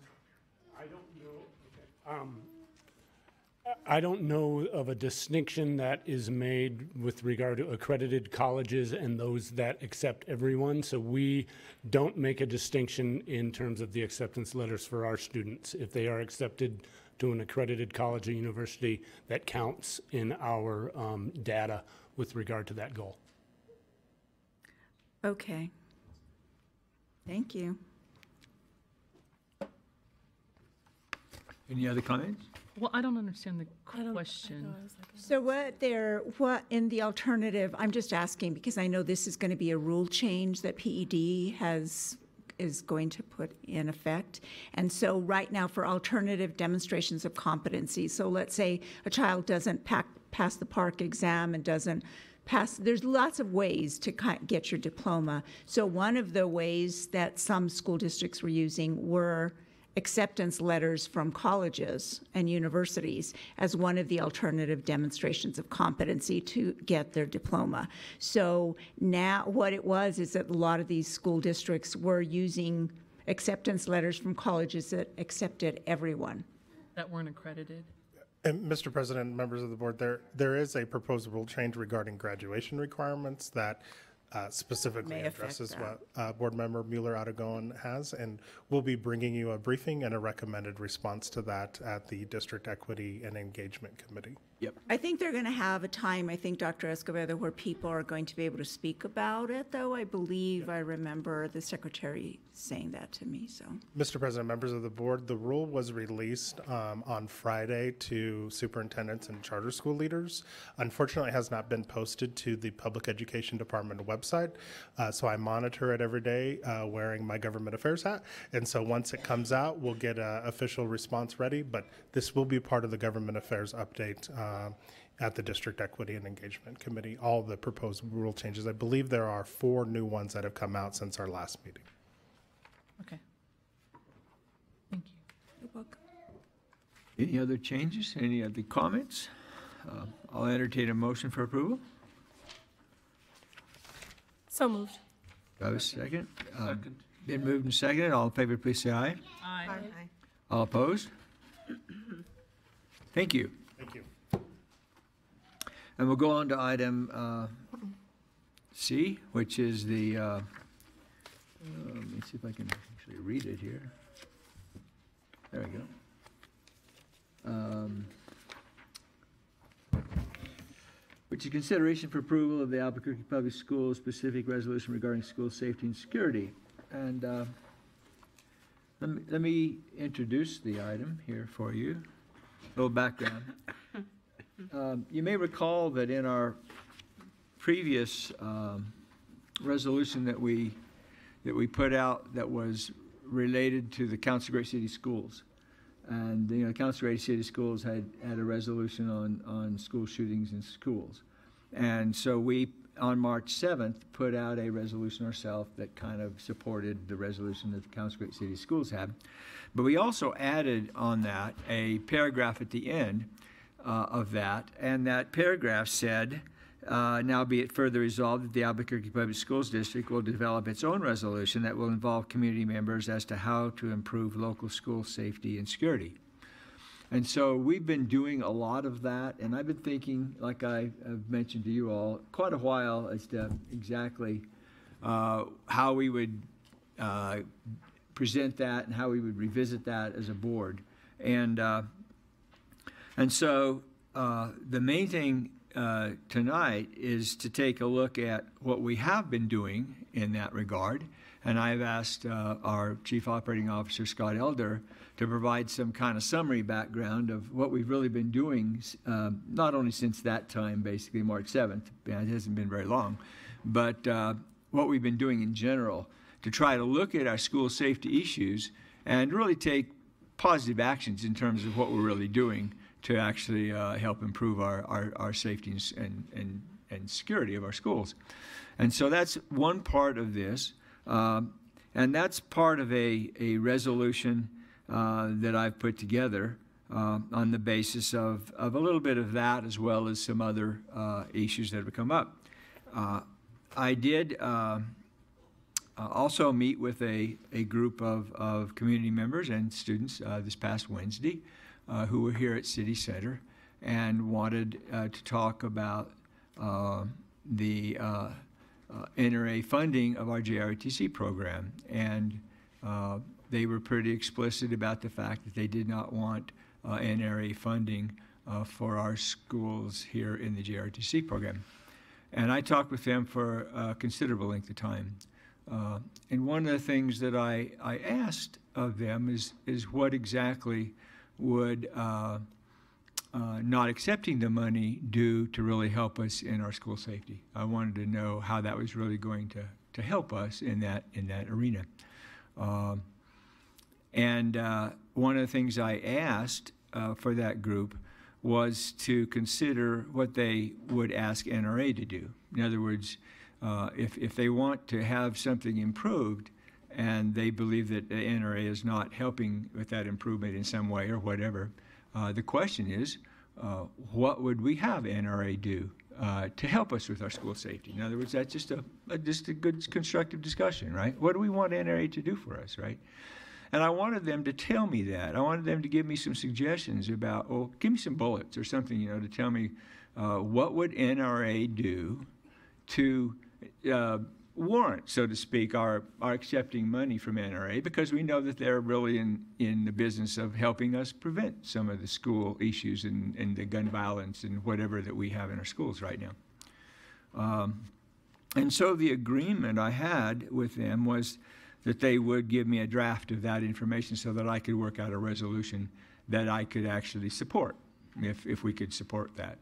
I don't know of a distinction that is made with regard to accredited colleges and those that accept everyone. So we don't make a distinction in terms of the acceptance letters for our students. If they are accepted to an accredited college or university, that counts in our data with regard to that goal. Okay. Thank you. Any other comments? Well, I don't understand the question. So what in the alternative, I'm just asking because I know this is going to be a rule change that PED is going to put in effect. And so right now for alternative demonstrations of competency, so let's say a child doesn't pass the PARCC exam and doesn't pass, there's lots of ways to get your diploma. So one of the ways that some school districts were using were acceptance letters from colleges and universities as one of the alternative demonstrations of competency to get their diploma. So now what it was is that a lot of these school districts were using acceptance letters from colleges that accepted everyone. That weren't accredited? And Mr. President, members of the board, there is a proposed rule change regarding graduation requirements that specifically addresses what Board Member Mueller-Aragon has, and we'll be bringing you a briefing and a recommended response to that at the District Equity and Engagement Committee. Yep. I think they're going to have a time, I think, Dr. Escobedo, where people are going to be able to speak about it, though. I believe I remember the secretary saying that to me, so. Mr. President, members of the board, the rule was released on Friday to superintendents and charter school leaders. Unfortunately, it has not been posted to the Public Education Department website, so I monitor it every day wearing my government affairs hat, and so once it comes out, we'll get an official response ready, but this will be part of the government affairs update at the District Equity and Engagement Committee, all the proposed rule changes. I believe there are 4 new ones that have come out since our last meeting. Okay. Thank you. You're welcome. Any other changes? Any other comments? I'll entertain a motion for approval. So moved. Do I have a second? Second. Been moved and seconded. All in favor, please say aye. Aye. Aye. All opposed? Thank you. Thank you. And we'll go on to item C, which is the, let me see if I can actually read it here. There we go. Which is consideration for approval of the Albuquerque Public Schools specific resolution regarding school safety and security. And let me introduce the item here for you. A little background. You may recall that in our previous resolution that we put out that was related to the Council Great City Schools, and the Council Great City Schools had a resolution on school shootings in schools, and so we on March 7th put out a resolution ourselves that kind of supported the resolution that the Council Great City Schools had, but we also added on that a paragraph at the end of that, and that paragraph said Now be it further resolved that the Albuquerque Public Schools District will develop its own resolution that will involve community members as to how to improve local school safety and security. And so we've been doing a lot of that, and I've been thinking, like I have mentioned to you all, quite a while as to exactly how we would present that and how we would revisit that as a board. And so the main thing tonight is to take a look at what we have been doing in that regard. And I've asked our Chief Operating Officer, Scott Elder, to provide some kind of summary background of what we've really been doing, not only since that time, basically March 7th, it hasn't been very long, but what we've been doing in general to try to look at our school safety issues and really take positive actions in terms of what we're really doing to actually help improve our safety and security of our schools. And so that's one part of this. And that's part of a resolution that I've put together on the basis of a little bit of that as well as some other issues that have come up. I did also meet with a group of community members and students this past Wednesday who were here at City Center and wanted to talk about the NRA funding of our JROTC program. And they were pretty explicit about the fact that they did not want NRA funding for our schools here in the JROTC program. And I talked with them for a considerable length of time. And one of the things that I asked of them is what exactly would not accepting the money do to really help us in our school safety. I wanted to know how that was really going to help us in that arena. And one of the things I asked for that group was to consider what they would ask NRA to do. In other words, if they want to have something improved and they believe that the NRA is not helping with that improvement in some way or whatever, the question is, what would we have NRA do to help us with our school safety? In other words, that's just a good constructive discussion, right? What do we want NRA to do for us, right? And I wanted them to tell me that. I wanted them to give me some suggestions about, well, give me some bullets or something, you know, to tell me what would NRA do to warrant, so to speak, our accepting money from NRA, because we know that they're really in the business of helping us prevent some of the school issues and the gun violence and whatever that we have in our schools right now. And so the agreement I had with them was that they would give me a draft of that information so that I could work out a resolution that I could actually support, if we could support that.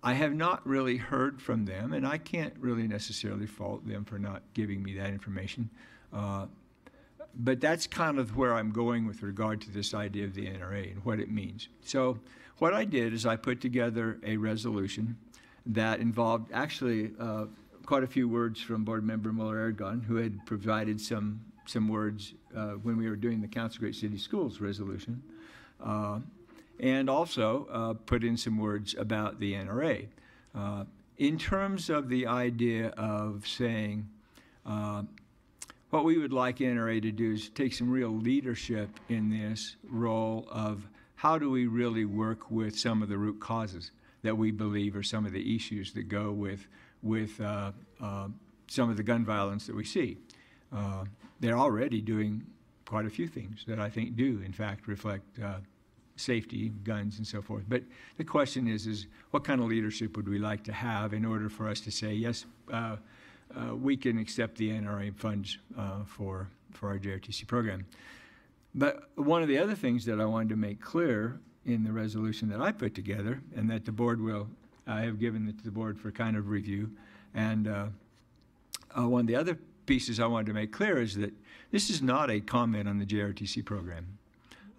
I have not really heard from them, and I can't really necessarily fault them for not giving me that information. But that's kind of where I'm going with regard to this idea of the NRA and what it means. So what I did is I put together a resolution that involved actually quite a few words from Board Member Muller-Aragon, who had provided some words when we were doing the Council of Great City Schools resolution. And also put in some words about the NRA. In terms of the idea of saying what we would like NRA to do is take some real leadership in this role of how do we really work with some of the root causes that we believe are some of the issues that go with some of the gun violence that we see. They're already doing quite a few things that I think do, in fact, reflect safety, guns, and so forth. But the question is what kind of leadership would we like to have in order for us to say, yes, we can accept the NRA funds for our JROTC program. But one of the other things that I wanted to make clear in the resolution that I put together, and that the board I have given it to the board for kind of review, and one of the other pieces I wanted to make clear is that this is not a comment on the JROTC program.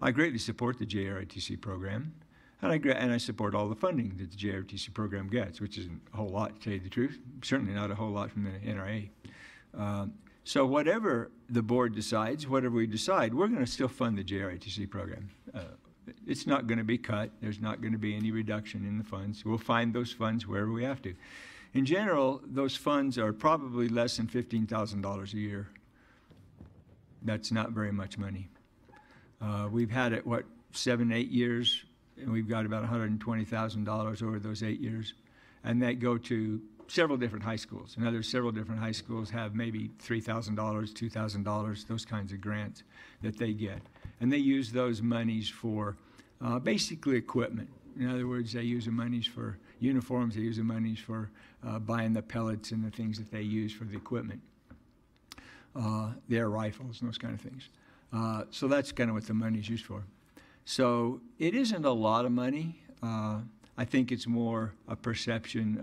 I greatly support the JROTC program, and I support all the funding that the JROTC program gets, which isn't a whole lot, to tell you the truth. Certainly not a whole lot from the NRA. So whatever the board decides, whatever we decide, we're going to still fund the JROTC program. it's not going to be cut. There's not going to be any reduction in the funds. We'll find those funds wherever we have to. In general, those funds are probably less than $15,000 a year. That's not very much money. We've had it, 7, 8 years, and we've got about $120,000 over those 8 years. And that go to several different high schools. And several different high schools have maybe $3,000, $2,000, those kinds of grants that they get. And they use those monies for basically equipment. In other words, they use the monies for uniforms, they use the monies for buying the pellets and the things that they use for the equipment, their rifles and those kind of things. So that's kind of what the money's used for. So it isn't a lot of money. I think it's more a perception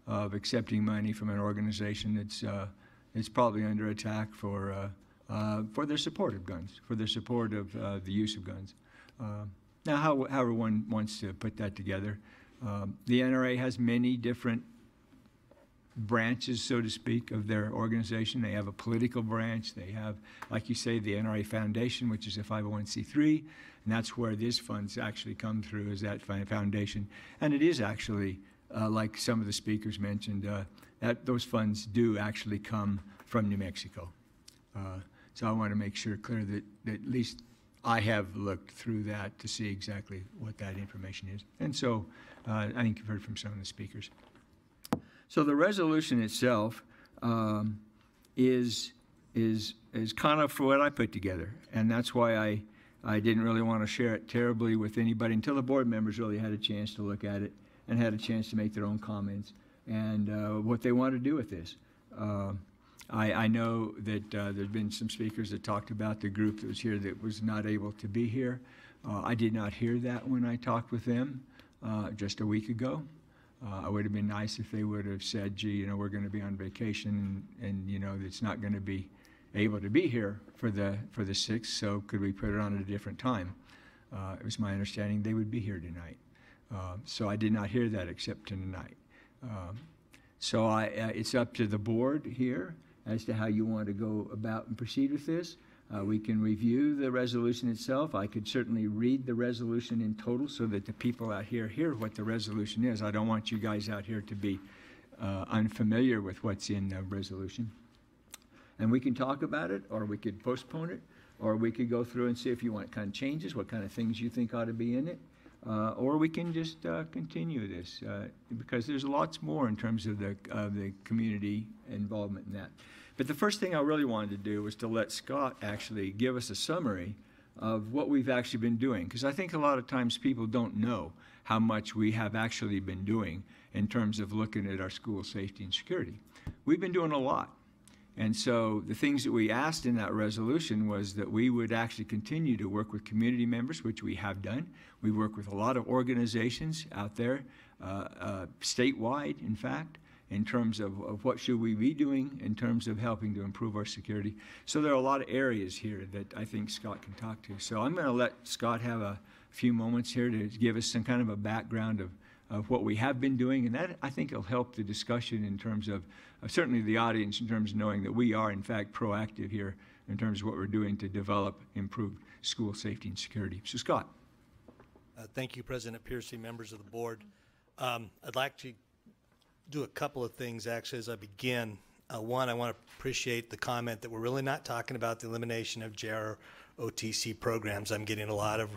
of accepting money from an organization that's probably under attack for their support of guns, for their support of the use of guns. Now, however one wants to put that together, the NRA has many different branches, so to speak, of their organization. They have a political branch. They have, like you say, the NRA Foundation, which is a 501c3, and that's where these funds actually come through, is that foundation. And it is actually, like some of the speakers mentioned, that those funds do actually come from New Mexico. So I want to make sure clear that at least I have looked through that to see exactly what that information is. And so I think you've heard from some of the speakers. So the resolution itself is kind of for what I put together, and that's why I didn't really want to share it terribly with anybody until the board members really had a chance to look at it and had a chance to make their own comments and what they want to do with this. I know that there's been some speakers that talked about the group that was here that was not able to be here. I did not hear that when I talked with them just a week ago. It would have been nice if they would have said, gee, you know, we're going to be on vacation and you know, it's not going to be able to be here for the 6th, so could we put it on at a different time? It was my understanding they would be here tonight. So I did not hear that except tonight. So it's up to the board here as to how you want to go about and proceed with this. We can review the resolution itself. I could certainly read the resolution in total so that the people out here hear what the resolution is. I don't want you guys out here to be unfamiliar with what's in the resolution. And we can talk about it, or we could postpone it, or we could go through and see if you want kind of changes, what kind of things you think ought to be in it. Or we can just continue this because there's lots more in terms of the community involvement in that. But the first thing I really wanted to do was to let Scott actually give us a summary of what we've actually been doing, because I think a lot of times people don't know how much we have actually been doing in terms of looking at our school safety and security. We've been doing a lot. And so the things that we asked in that resolution was that we would actually continue to work with community members, which we have done. We work with a lot of organizations out there, statewide, in fact, in terms of what should we be doing in terms of helping to improve our security. So there are a lot of areas here that I think Scott can talk to. So I'm going to let Scott have a few moments here to give us some kind of a background of what we have been doing, and that I think will help the discussion in terms of certainly the audience in terms of knowing that we are in fact proactive here in terms of what we're doing to develop improved school safety and security. So Scott. Thank you, President Piercy, members of the board. I'd like to do a couple of things actually as I begin. One, I want to appreciate the comment that we're really not talking about the elimination of JROTC programs. I'm getting a lot of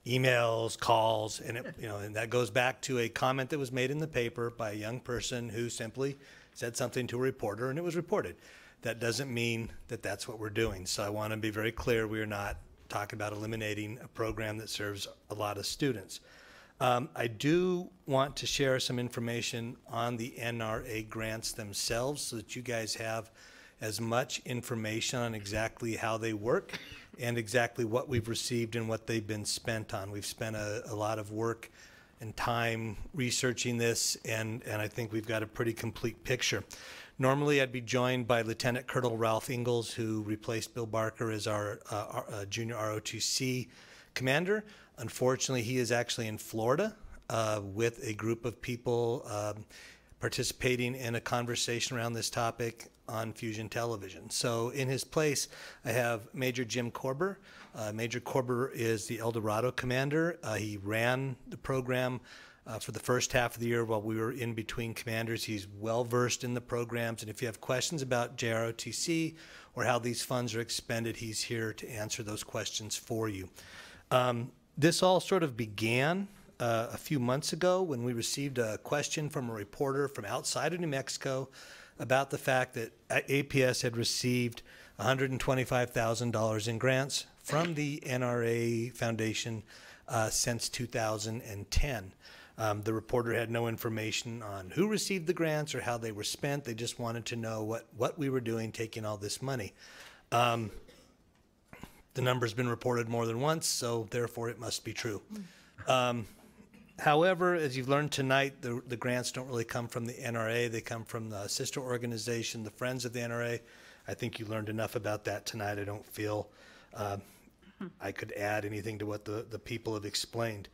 emails, calls, and and that goes back to a comment that was made in the paper by a young person who simply said something to a reporter, and it was reported. That doesn't mean that that's what we're doing. So I want to be very clear: we are not talking about eliminating a program that serves a lot of students. I do want to share some information on the NRA grants themselves so that you guys have as much information on exactly how they work and exactly what we've received and what they've been spent on. We've spent a lot of work and time researching this, and I think we've got a pretty complete picture. Normally, I'd be joined by Lieutenant Colonel Ralph Ingalls, who replaced Bill Barker as our junior ROTC commander. Unfortunately, he is actually in Florida with a group of people participating in a conversation around this topic on Fusion Television. So in his place, I have Major Jim Korber. Major Korber is the El Dorado commander. He ran the program for the first half of the year while we were in between commanders. He's well versed in the programs, and if you have questions about JROTC or how these funds are expended, he's here to answer those questions for you. This all sort of began a few months ago when we received a question from a reporter from outside of New Mexico about the fact that APS had received $125,000 in grants from the NRA Foundation since 2010. The reporter had no information on who received the grants or how they were spent. They just wanted to know what we were doing taking all this money. The number's been reported more than once, so therefore it must be true. However, as you've learned tonight, the grants don't really come from the NRA. They come from the sister organization, the Friends of the NRA. I think you learned enough about that tonight. I don't feel I could add anything to what the people have explained.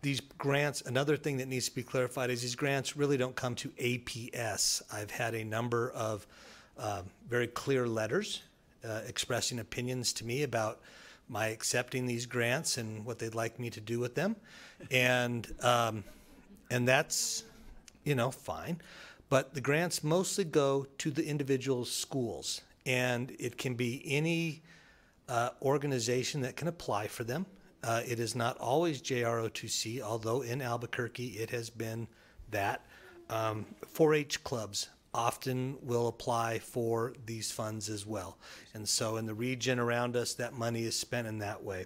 These grants, another thing that needs to be clarified is these grants really don't come to APS. I've had a number of very clear letters expressing opinions to me about my accepting these grants and what they'd like me to do with them. And that's, you know, fine. But the grants mostly go to the individual schools, and it can be any organization that can apply for them. It is not always JROTC, although in Albuquerque it has been that. 4-H clubs often will apply for these funds as well. And so in the region around us, that money is spent in that way.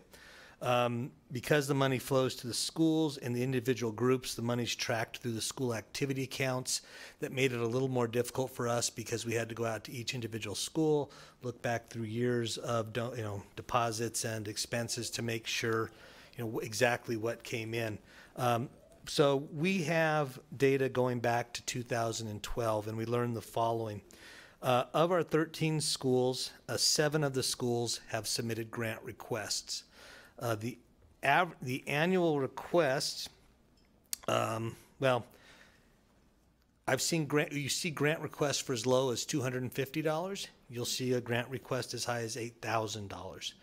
Because the money flows to the schools and the individual groups, the money's tracked through the school activity accounts. That made it a little more difficult for us because we had to go out to each individual school, look back through years of deposits and expenses to make sure exactly what came in. So we have data going back to 2012, and we learned the following. Of our 13 schools, 7 of the schools have submitted grant requests. The annual requests, well, I've seen you see grant requests for as low as $250. You'll see a grant request as high as $8,000.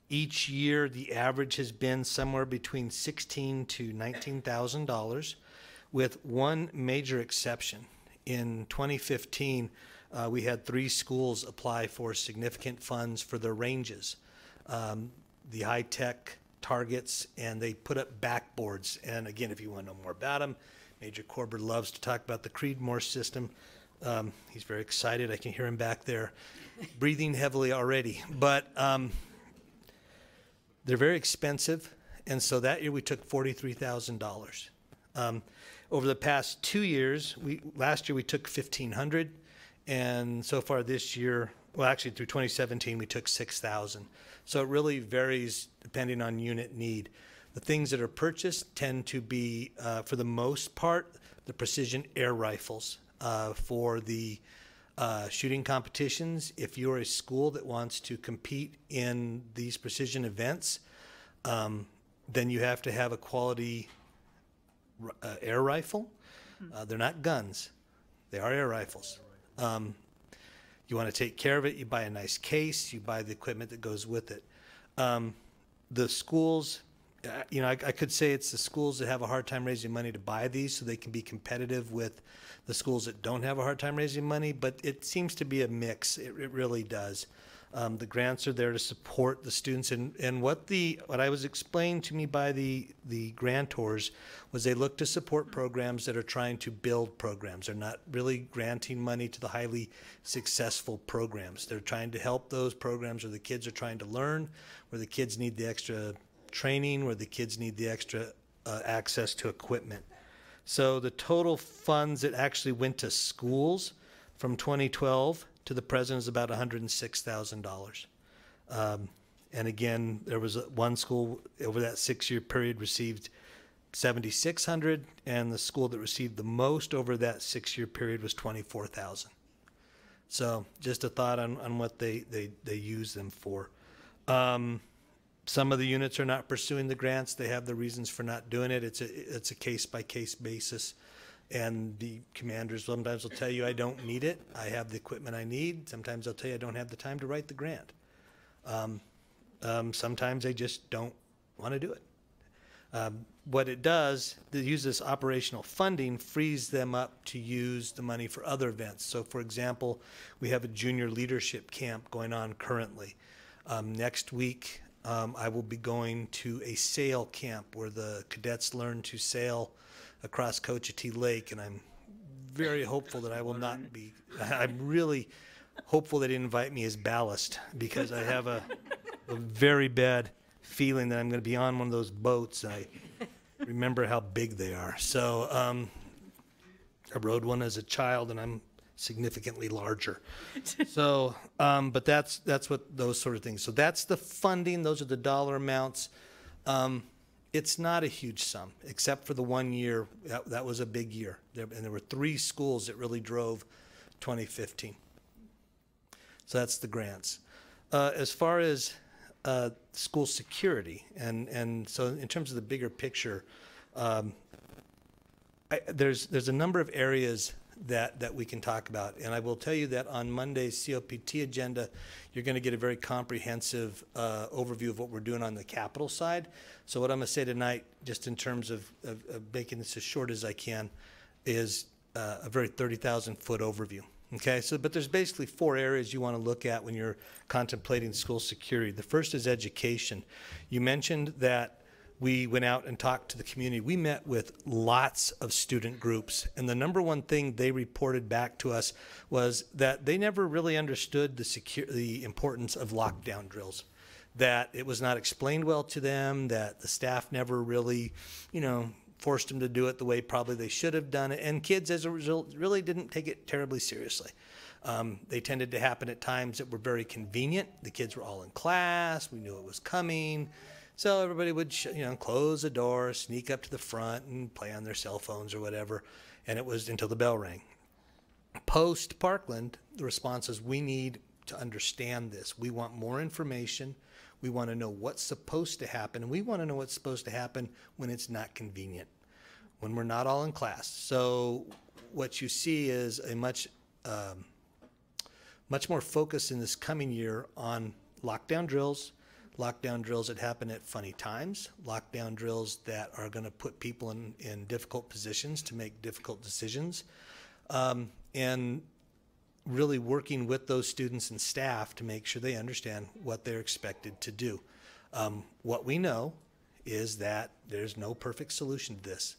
Each year, the average has been somewhere between $16,000 to $19,000, with one major exception. In 2015, we had 3 schools apply for significant funds for their ranges. The high-tech targets, and they put up backboards. And again, if you want to know more about them, Major Korber loves to talk about the Creedmoor system. He's very excited. I can hear him back there breathing heavily already. But they're very expensive, and so that year we took $43,000. Over the past 2 years, last year we took $1,500, and so far this year, well, actually through 2017, we took $6,000. So it really varies depending on unit need. The things that are purchased tend to be, for the most part, the precision air rifles for the shooting competitions. If you're a school that wants to compete in these precision events, then you have to have a quality air rifle. They're not guns. They are air rifles. You want to take care of it, you buy a nice case, you buy the equipment that goes with it. The schools, I could say it's the schools that have a hard time raising money to buy these so they can be competitive with the schools that don't have a hard time raising money, but it seems to be a mix. It really does. The grants are there to support the students, and what I was explained to me by the grantors was they look to support programs that are trying to build programs. They're not really granting money to the highly successful programs. They're trying to help those programs where the kids are trying to learn, where the kids need the extra training, where the kids need the extra access to equipment. So the total funds that actually went to schools from 2012 to the present is about $106,000. And again, there was one school over that 6-year period received $7,600, and the school that received the most over that 6-year period was $24,000. So just a thought on what they use them for. Some of the units are not pursuing the grants. They have the reasons for not doing it. It's a case-by-case basis. And the commanders sometimes will tell you, I don't need it. I have the equipment I need. Sometimes they'll tell you, I don't have the time to write the grant. Sometimes they just don't want to do it. What it does, to use this operational funding, frees them up to use the money for other events. So, for example, we have a junior leadership camp going on currently. Next week, I will be going to a sail camp where the cadets learn to sail across Cochiti Lake, and I'm very hopeful that I will not be. I'm really hopeful they didn't invite me as ballast, because I have a very bad feeling that I'm going to be on one of those boats. I remember how big they are. So I rode one as a child, and I'm significantly larger. So, but that's what those sort of things. So that's the funding. Those are the dollar amounts. It's not a huge sum, except for the 1 year. That was a big year. And there were 3 schools that really drove 2015. So that's the grants. As far as school security, and so in terms of the bigger picture, there's a number of areas that we can talk about. And I will tell you that on Monday's COPT agenda, you're going to get a very comprehensive overview of what we're doing on the capital side. So what I'm going to say tonight, just in terms of making this as short as I can, is a very 30,000-foot overview. Okay, so but there's basically 4 areas you want to look at when you're contemplating school security. The first is education. You mentioned that we went out and talked to the community. We met with lots of student groups, and the number one thing they reported back to us was that they never really understood the importance of lockdown drills, that it was not explained well to them, that the staff never really, forced them to do it the way probably they should have done it, and kids, as a result, really didn't take it terribly seriously. They tended to happen at times that were very convenient. The kids were all in class. We knew it was coming. So everybody would, close the door, sneak up to the front and play on their cell phones or whatever, and it was until the bell rang. Post Parkland, the response is, we need to understand this. We want more information. We want to know what's supposed to happen, and we want to know what's supposed to happen when it's not convenient, when we're not all in class. So what you see is a much more focus in this coming year on lockdown drills that happen at funny times, lockdown drills that are going to put people in difficult positions to make difficult decisions, and really working with those students and staff to make sure they understand what they're expected to do. What we know is that there's no perfect solution to this.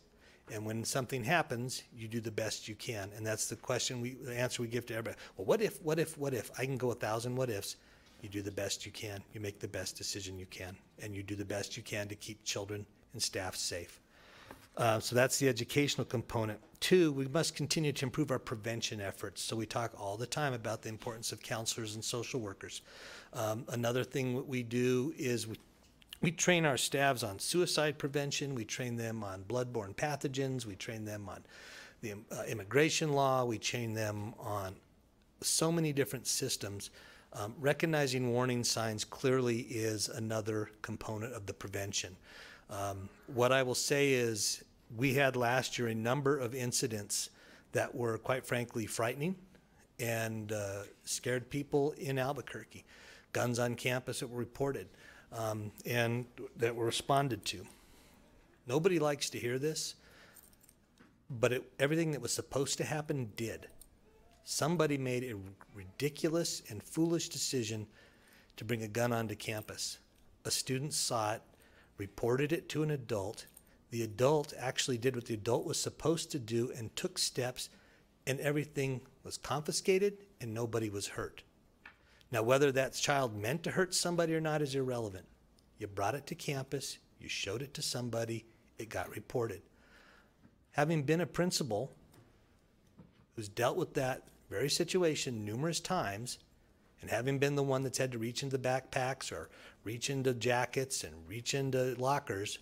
And when something happens, you do the best you can. And that's the the answer we give to everybody. Well, what if? I can go 1,000 what ifs. You do the best you can. You make the best decision you can. And you do the best you can to keep children and staff safe. So that's the educational component. 2, we must continue to improve our prevention efforts. So we talk all the time about the importance of counselors and social workers. Another thing that we do is we train our staffs on suicide prevention. We train them on bloodborne pathogens. We train them on the immigration law. We train them on so many different systems. Recognizing warning signs clearly is another component of the prevention. What I will say is we had last year a number of incidents that were, quite frankly, frightening and scared people in Albuquerque. Guns on campus that were reported and that were responded to. Nobody likes to hear this, but everything that was supposed to happen did. Somebody made a ridiculous and foolish decision to bring a gun onto campus. A student saw it, reported it to an adult. The adult actually did what the adult was supposed to do and took steps, and everything was confiscated and nobody was hurt. Now, whether that child meant to hurt somebody or not is irrelevant. You brought it to campus, you showed it to somebody, it got reported. Having been a principal who's dealt with that very situation numerous times, and having been the one that's had to reach into backpacks or reach into jackets and reach into lockers,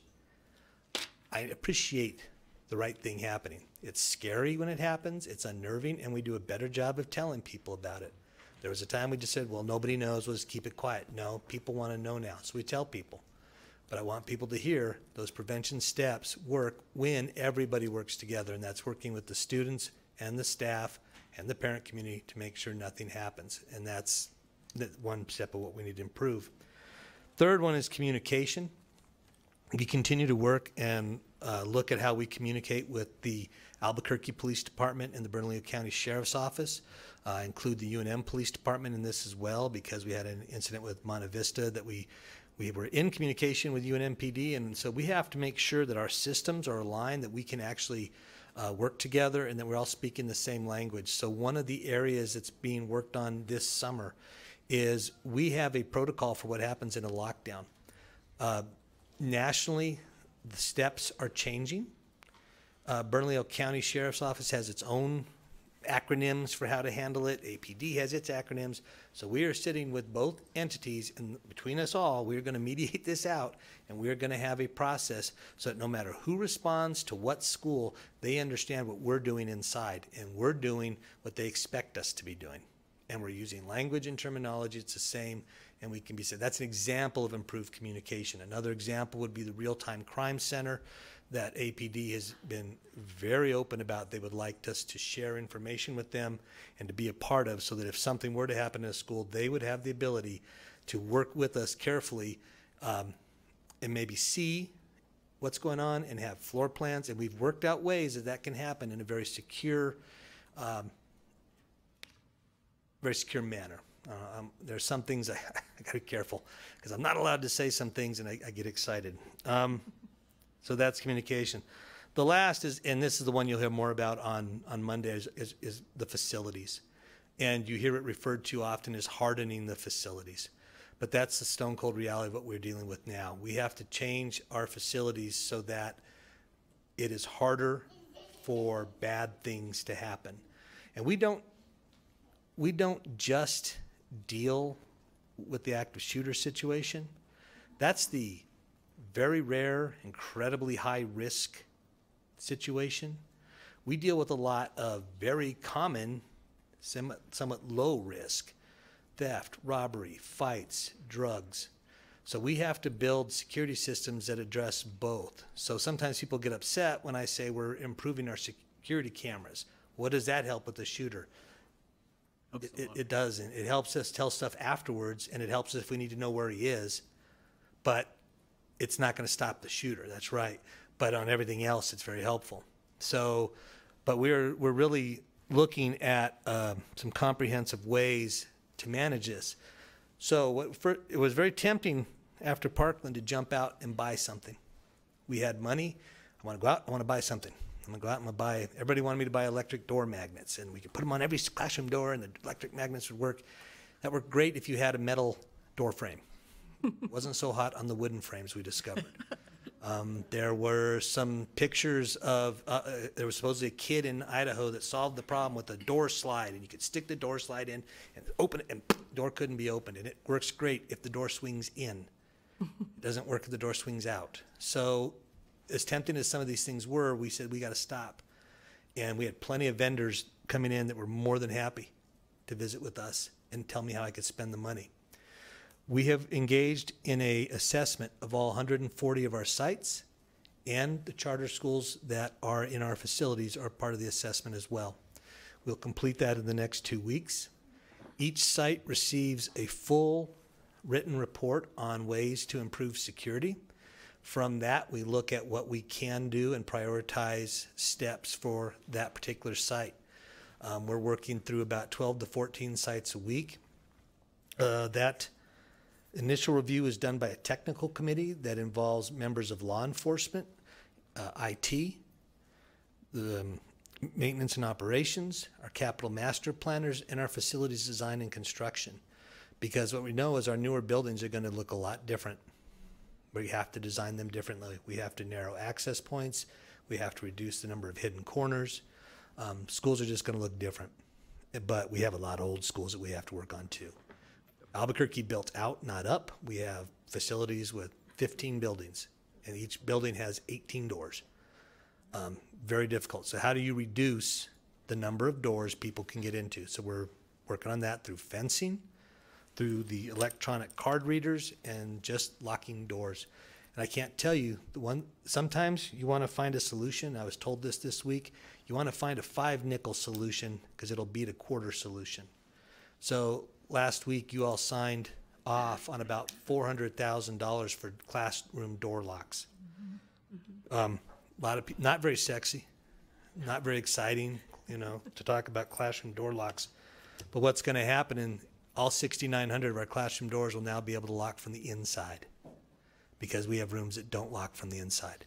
I appreciate the right thing happening. It's scary when it happens, it's unnerving, and we do a better job of telling people about it. There was a time we just said, well, nobody knows, we'll just keep it quiet. No, people want to know now, so we tell people. But I want people to hear those prevention steps work when everybody works together, and that's working with the students and the staff and the parent community to make sure nothing happens. And that's one step of what we need to improve. Third one is communication. We continue to work and look at how we communicate with the Albuquerque Police Department and the Bernalillo County Sheriff's Office. Include the UNM Police Department in this as well, because we had an incident with Monte Vista that we were in communication with UNMPD, and so we have to make sure that our systems are aligned, that we can actually work together, and that we're all speaking the same language. So one of the areas that's being worked on this summer is we have a protocol for what happens in a lockdown. Nationally, the steps are changing. Bernalillo County Sheriff's Office has its own acronyms for how to handle it. APD has its acronyms. So we are sitting with both entities, and between us all, we're going to mediate this out, and we're going to have a process so that no matter who responds to what school, they understand what we're doing inside, and we're doing what they expect us to be doing. And we're using language and terminology, it's the same, and we can be said. That's an example of improved communication. Another example would be the Real-Time Crime Center that APD has been very open about. They would like us to share information with them and to be a part of, so that if something were to happen in a school, they would have the ability to work with us carefully and maybe see what's going on and have floor plans. And we've worked out ways that that can happen in a very secure manner. There's some things I got to be careful, because I'm not allowed to say some things and I get excited. So that's communication. The last is, and this is the one you'll hear more about on Monday, is the facilities. And you hear it referred to often as hardening the facilities. But that's the stone cold reality of what we're dealing with now. We have to change our facilities so that it is harder for bad things to happen. And we don't just deal with the active shooter situation. That's the very rare, incredibly high risk situation. We deal with a lot of very common, somewhat low risk: theft, robbery, fights, drugs. So we have to build security systems that address both. So sometimes people get upset when I say we're improving our security cameras. What does that help with the shooter? It doesn't. It helps us tell stuff afterwards, and it helps us if we need to know where he is. But it's not going to stop the shooter. That's right. But on everything else, it's very helpful. So, but we're really looking at some comprehensive ways to manage this. So it was very tempting after Parkland to jump out and buy something. We had money. I want to go out. I want to buy something. I'm going to go out and I'm going to buy, everybody wanted me to buy electric door magnets, and we could put them on every classroom door and the electric magnets would work. That worked great if you had a metal door frame. It wasn't so hot on the wooden frames, we discovered. There were some pictures of, there was supposedly a kid in Idaho that solved the problem with a door slide, and you could stick the door slide in and open it, and the door couldn't be opened. And it works great if the door swings in. It doesn't work if the door swings out. So as tempting as some of these things were, we said we got to stop. And we had plenty of vendors coming in that were more than happy to visit with us and tell me how I could spend the money. We have engaged in an assessment of all 140 of our sites, and the charter schools that are in our facilities are part of the assessment as well. We'll complete that in the next 2 weeks. Each site receives a full written report on ways to improve security. From that, we look at what we can do and prioritize steps for that particular site. We're working through about 12 to 14 sites a week. That initial review is done by a technical committee that involves members of law enforcement, IT, the maintenance and operations, our capital master planners, and our facilities design and construction. Because what we know is our newer buildings are going to look a lot different. We have to design them differently. We have to narrow access points. We have to reduce the number of hidden corners. Schools are just going to look different. But we have a lot of old schools that we have to work on too. Albuquerque built out, not up. We have facilities with 15 buildings, and each building has 18 doors. Very difficult. So how do you reduce the number of doors people can get into? So we're working on that through fencing, through the electronic card readers, and just locking doors. And I can't tell you, sometimes you want to find a solution. I was told this week. You want to find a 5-nickel solution because it'll beat a quarter solution. So last week you all signed off on about $400,000 for classroom door locks. A lot of people, not very sexy, not very exciting, to talk about classroom door locks. But what's going to happen in all 6,900 of our classroom doors will now be able to lock from the inside because we have rooms that don't lock from the inside.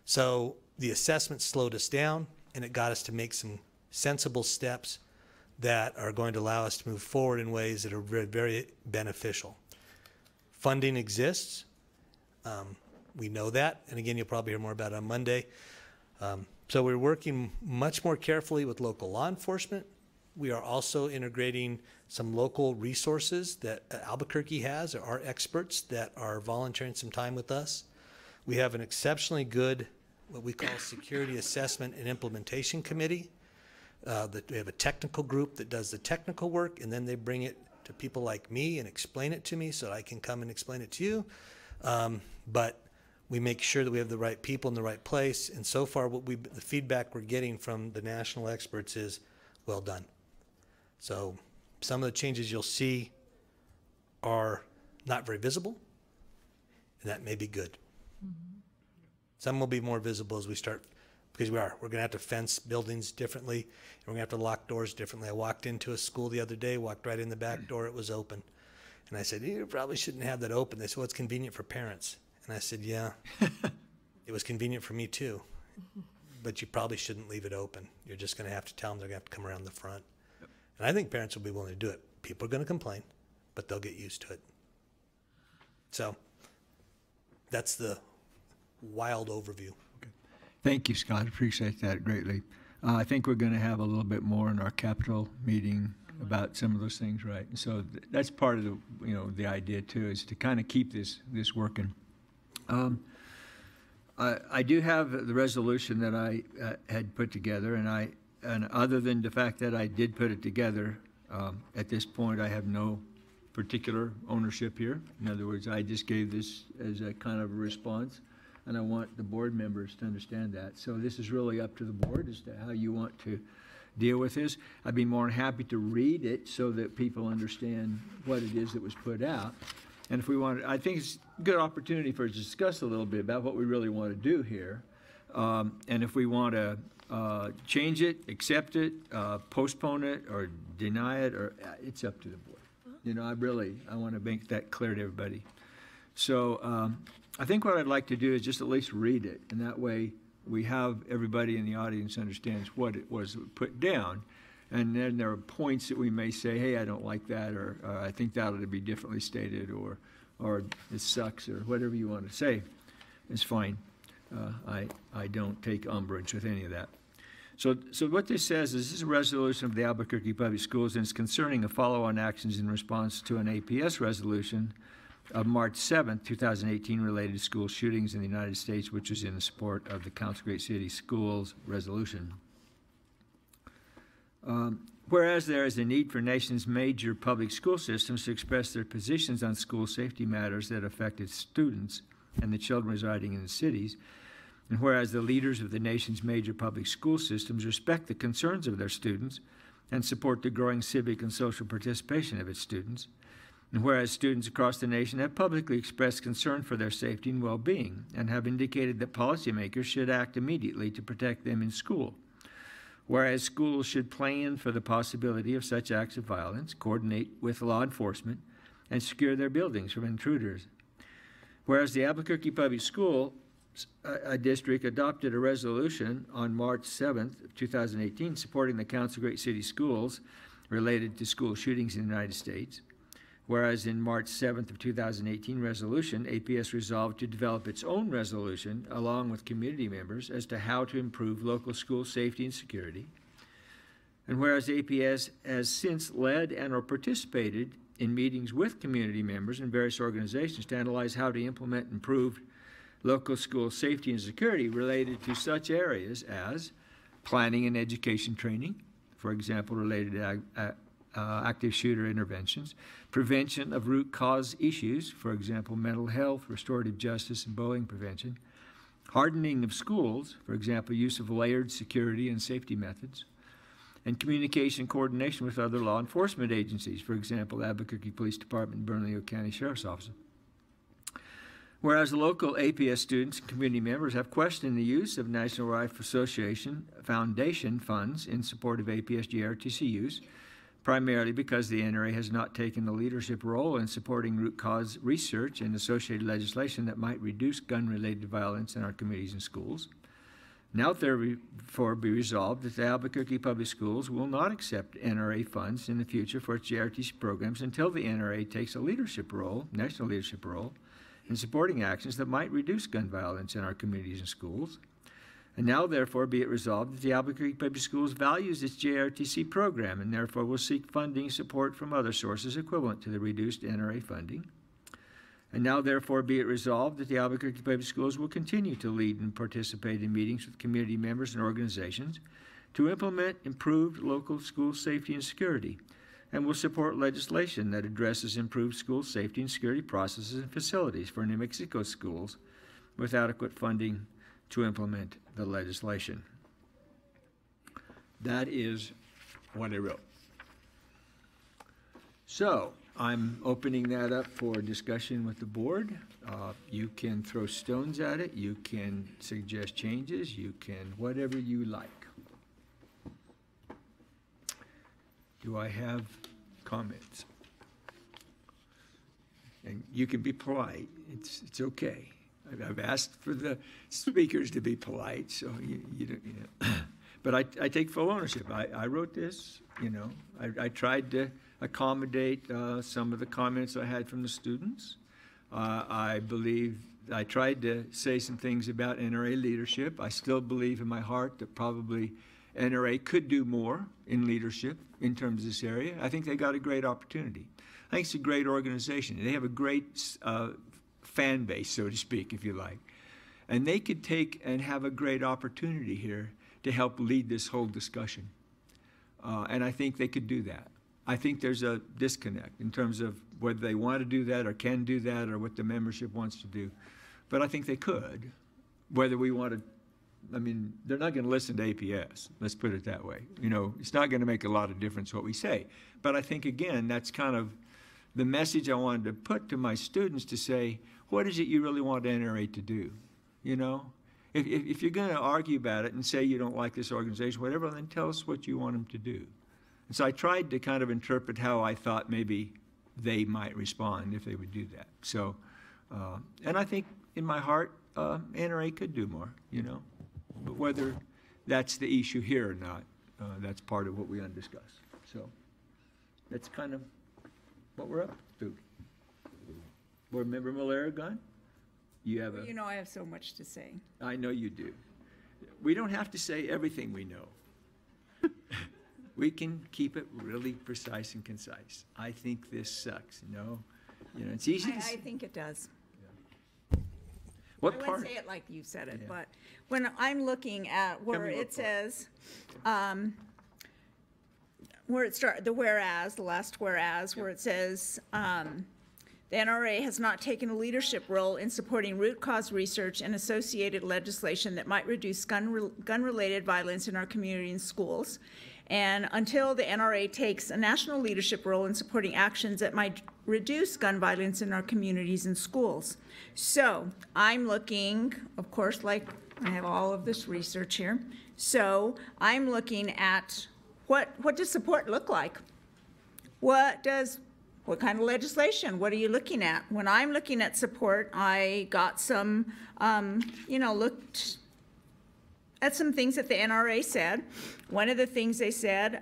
So the assessment slowed us down, and it got us to make some sensible steps that are going to allow us to move forward in ways that are very, very beneficial. Funding exists. We know that. And again, you'll probably hear more about it on Monday. So we're working much more carefully with local law enforcement. We are also integrating some local resources that Albuquerque has, or our experts that are volunteering some time with us. We have an exceptionally good, what we call security assessment and implementation committee. We have a technical group that does the technical work, and then they bring it to people like me and explain it to me so that I can come and explain it to you. But we make sure that we have the right people in the right place. And so far, the feedback we're getting from the national experts is, well done. So some of the changes you'll see are not very visible, and that may be good. Some will be more visible as we start, because we're going to have to fence buildings differently, and we're going to have to lock doors differently. I walked into a school the other day, walked right in the back door, it was open. And I said, you probably shouldn't have that open. They said, well, it's convenient for parents. And I said, yeah, it was convenient for me too, but you probably shouldn't leave it open. You're just going to have to tell them they're going to have to come around the front. And I think parents will be willing to do it. People are going to complain, but they'll get used to it. So that's the wild overview. Okay. Thank you, Scott. Appreciate that greatly. I think we're going to have a little bit more in our capital meeting about some of those things, right? And so that's part of the, the idea too, is to kind of keep this working. I do have the resolution that I had put together, and other than the fact that I did put it together, at this point I have no particular ownership here. In other words, I just gave this as a kind of a response, and I want the board members to understand that. So this is really up to the board as to how you want to deal with this. I'd be more than happy to read it so that people understand what it is that was put out. And if we want to, I think it's a good opportunity for us to discuss a little bit about what we really want to do here. And if we want to change it, accept it, postpone it, or deny it, or it's up to the board. I want to make that clear to everybody. So I think what I'd like to do is just at least read it, and that way we have everybody in the audience understands what it was put down. And then there are points that we may say, hey, I don't like that, or I think that ought to be differently stated, or it sucks, or whatever you want to say. It's fine. I don't take umbrage with any of that. So what this says is, this is a resolution of the Albuquerque Public Schools, and it's concerning a follow-on actions in response to an APS resolution of March 7th, 2018, related to school shootings in the United States, which is in the support of the Council Great City Schools resolution. Whereas there is a need for nation's major public school systems to express their positions on school safety matters that affect its students and the children residing in the cities, and whereas the leaders of the nation's major public school systems respect the concerns of their students and support the growing civic and social participation of its students, and whereas students across the nation have publicly expressed concern for their safety and well-being and have indicated that policymakers should act immediately to protect them in school, whereas schools should plan for the possibility of such acts of violence, coordinate with law enforcement, and secure their buildings from intruders, whereas the Albuquerque Public School District adopted a resolution on March 7th, 2018, supporting the Council Great City Schools related to school shootings in the United States, whereas in March 7th of 2018 resolution, APS resolved to develop its own resolution along with community members as to how to improve local school safety and security. And whereas APS has since led and or participated in meetings with community members and various organizations to analyze how to implement improved local school safety and security related to such areas as planning and education training, for example, related to active shooter interventions, prevention of root cause issues, for example, mental health, restorative justice, and bullying prevention, hardening of schools, for example, use of layered security and safety methods, and communication coordination with other law enforcement agencies, for example, Albuquerque Police Department and Bernalillo County Sheriff's Office. Whereas local APS students and community members have questioned the use of National Rifle Association Foundation funds in support of APS JROTC use, primarily because the NRA has not taken the leadership role in supporting root cause research and associated legislation that might reduce gun-related violence in our communities and schools. Now therefore be resolved that the Albuquerque Public Schools will not accept NRA funds in the future for its JROTC programs until the NRA takes a leadership role, national leadership role, in supporting actions that might reduce gun violence in our communities and schools. And now, therefore, be it resolved that the Albuquerque Public Schools values its JROTC program and therefore will seek funding support from other sources equivalent to the reduced NRA funding. And now, therefore, be it resolved that the Albuquerque Public Schools will continue to lead and participate in meetings with community members and organizations to implement improved local school safety and security, and will support legislation that addresses improved school safety and security processes and facilities for New Mexico schools with adequate funding to implement the legislation. That is what I wrote. So I'm opening that up for discussion with the board. You can throw stones at it. You can suggest changes. You can whatever you like. Do I have comments? And you can be polite. It's okay. I've asked for the speakers to be polite, so you know. But I take full ownership. I wrote this. You know, I tried to accommodate some of the comments I had from the students. I believe I tried to say some things about NRA leadership. I still believe in my heart that probably NRA could do more in leadership in terms of this area. I think they got a great opportunity. I think it's a great organization. They have a great fan base, so to speak, if you like. And they could take and have a great opportunity here to help lead this whole discussion. And I think they could do that. I think there's a disconnect in terms of whether they want to do that or can do that or what the membership wants to do. But I think they could. Whether we want to, I mean, they're not going to listen to APS. Let's put it that way. You know, it's not going to make a lot of difference what we say. But I think, again, that's kind of the message I wanted to put to my students to say, what is it you really want NRA to do? You know, if you're going to argue about it and say you don't like this organization, whatever, then tell us what you want them to do. And so I tried to kind of interpret how I thought maybe they might respond if they would do that. So, and I think in my heart, NRA could do more, you know. But whether that's the issue here or not, that's part of what we undiscussed. So that's kind of what we're up to. Board Member Malera-Gunn, you have You know I have so much to say. I know you do. We don't have to say everything we know. We can keep it really precise and concise. I think this sucks, you know, it's easy to I think it does. What I part? wouldn't say it like you said it, but when I'm looking at where it says, where it starts, the last whereas, where it says, the NRA has not taken a leadership role in supporting root cause research and associated legislation that might reduce gun-related violence in our community and schools. And until the NRA takes a national leadership role in supporting actions that might reduce gun violence in our communities and schools. So I'm looking, of course, like I have all of this research here. So I'm looking at what does support look like? What kind of legislation? What are you looking at? When I'm looking at support, I got some, looked at some things that the NRA said. One of the things they said,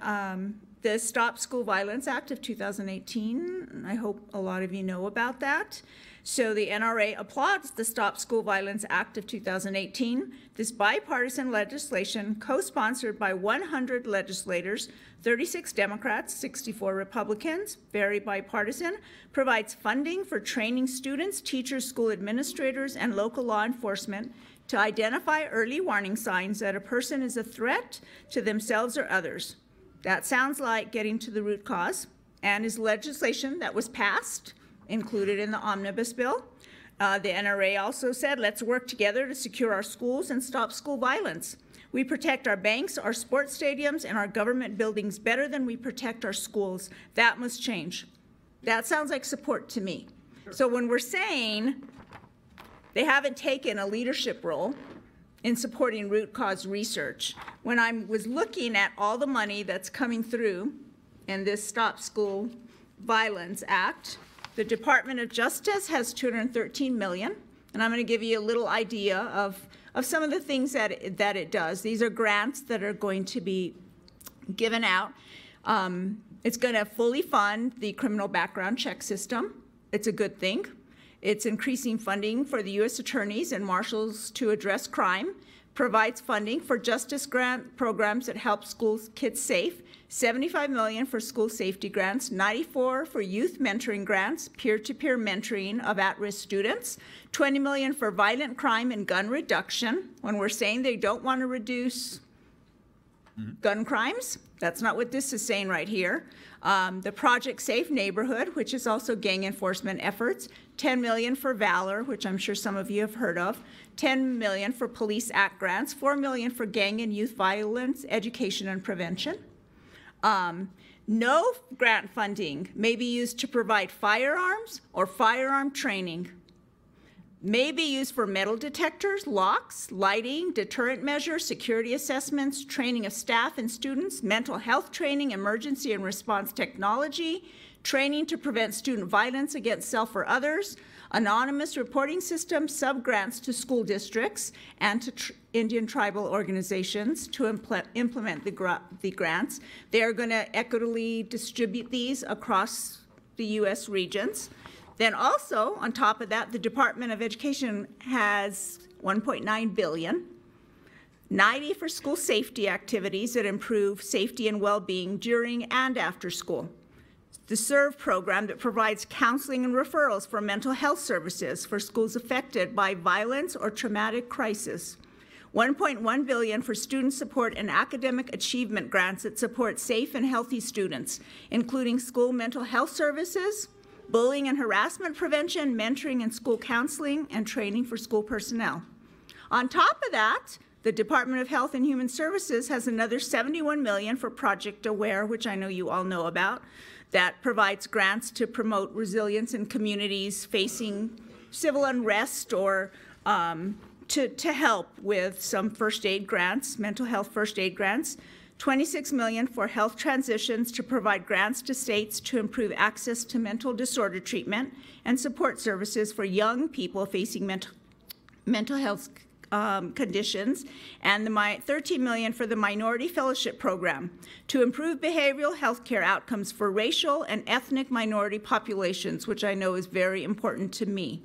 the Stop School Violence Act of 2018, I hope a lot of you know about that. So the NRA applauds the Stop School Violence Act of 2018. This bipartisan legislation, co-sponsored by 100 legislators, 36 Democrats, 64 Republicans, very bipartisan, provides funding for training students, teachers, school administrators, and local law enforcement to identify early warning signs that a person is a threat to themselves or others. That sounds like getting to the root cause and is legislation that was passed, included in the omnibus bill. The NRA also said, let's work together to secure our schools and stop school violence. We protect our banks, our sports stadiums, and our government buildings better than we protect our schools. That must change. That sounds like support to me. So when we're saying they haven't taken a leadership role in supporting root cause research, when I was looking at all the money that's coming through in this Stop School Violence Act, the Department of Justice has $213 million, and I'm going to give you a little idea of some of the things that it does. These are grants that are going to be given out. It's going to fully fund the criminal background check system. It's a good thing. It's increasing funding for the U.S. attorneys and marshals to address crime, provides funding for justice grant programs that help school kids safe, $75 million for school safety grants, $94 for youth mentoring grants, peer-to-peer mentoring of at-risk students, $20 million for violent crime and gun reduction. When we're saying they don't want to reduce gun crimes, that's not what this is saying right here. The Project Safe Neighborhood, which is also gang enforcement efforts, $10 million for Valor, which I'm sure some of you have heard of, $10 million for Police Act grants, $4 million for gang and youth violence education and prevention. No grant funding may be used to provide firearms or firearm training. May be used for metal detectors, locks, lighting, deterrent measures, security assessments, training of staff and students, mental health training, emergency and response technology, training to prevent student violence against self or others, anonymous reporting system, sub-grants to school districts and to Indian tribal organizations to implement the grants. They are going to equitably distribute these across the U.S. regions. Then also, on top of that, the Department of Education has $1.9 billion, $90 for school safety activities that improve safety and well-being during and after school. The SERVE program that provides counseling and referrals for mental health services for schools affected by violence or traumatic crisis. $1.1 billion for student support and academic achievement grants that support safe and healthy students, including school mental health services, bullying and harassment prevention, mentoring and school counseling, and training for school personnel. On top of that, the Department of Health and Human Services has another $71 million for Project Aware, which I know you all know about, that provides grants to promote resilience in communities facing civil unrest or to help with some first aid grants, mental health first aid grants. $26 million for health transitions to provide grants to states to improve access to mental disorder treatment and support services for young people facing mental health conditions, and the $13 million for the Minority Fellowship Program to improve behavioral health care outcomes for racial and ethnic minority populations, which I know is very important to me.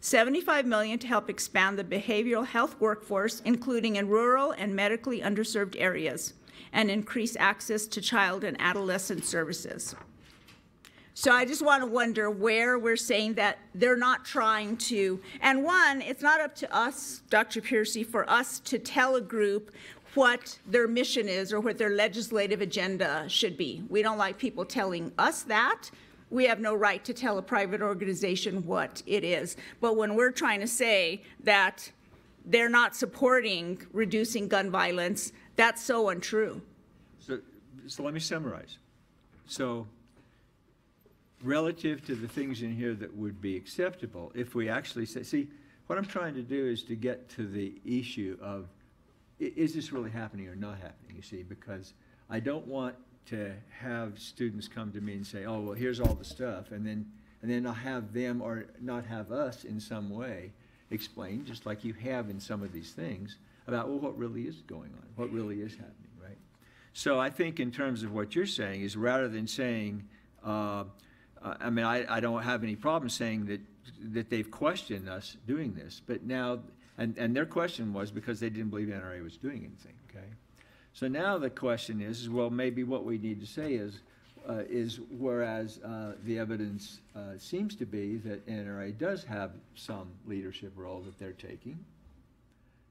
$75 million to help expand the behavioral health workforce, including in rural and medically underserved areas, and increase access to child and adolescent services. So I just want to wonder where we're saying that they're not trying to, and one, it's not up to us, Dr. Piercy, for us to tell a group what their mission is or what their legislative agenda should be. We don't like people telling us that. We have no right to tell a private organization what it is. But when we're trying to say that they're not supporting reducing gun violence, that's so untrue. So let me summarize. So relative to the things in here that would be acceptable, if we actually say, see, what I'm trying to do is to get to the issue of, is this really happening or not happening, you see, because I don't want to have students come to me and say, oh, well, here's all the stuff, and then I'll have them or not have us in some way explain, just like you have in some of these things, about, well, what really is going on, what really is happening, right? So I think in terms of what you're saying is rather than saying, I mean, I don't have any problem saying that they've questioned us doing this, but now, and their question was because they didn't believe NRA was doing anything, okay? So now the question is well, maybe what we need to say is whereas the evidence seems to be that NRA does have some leadership role that they're taking,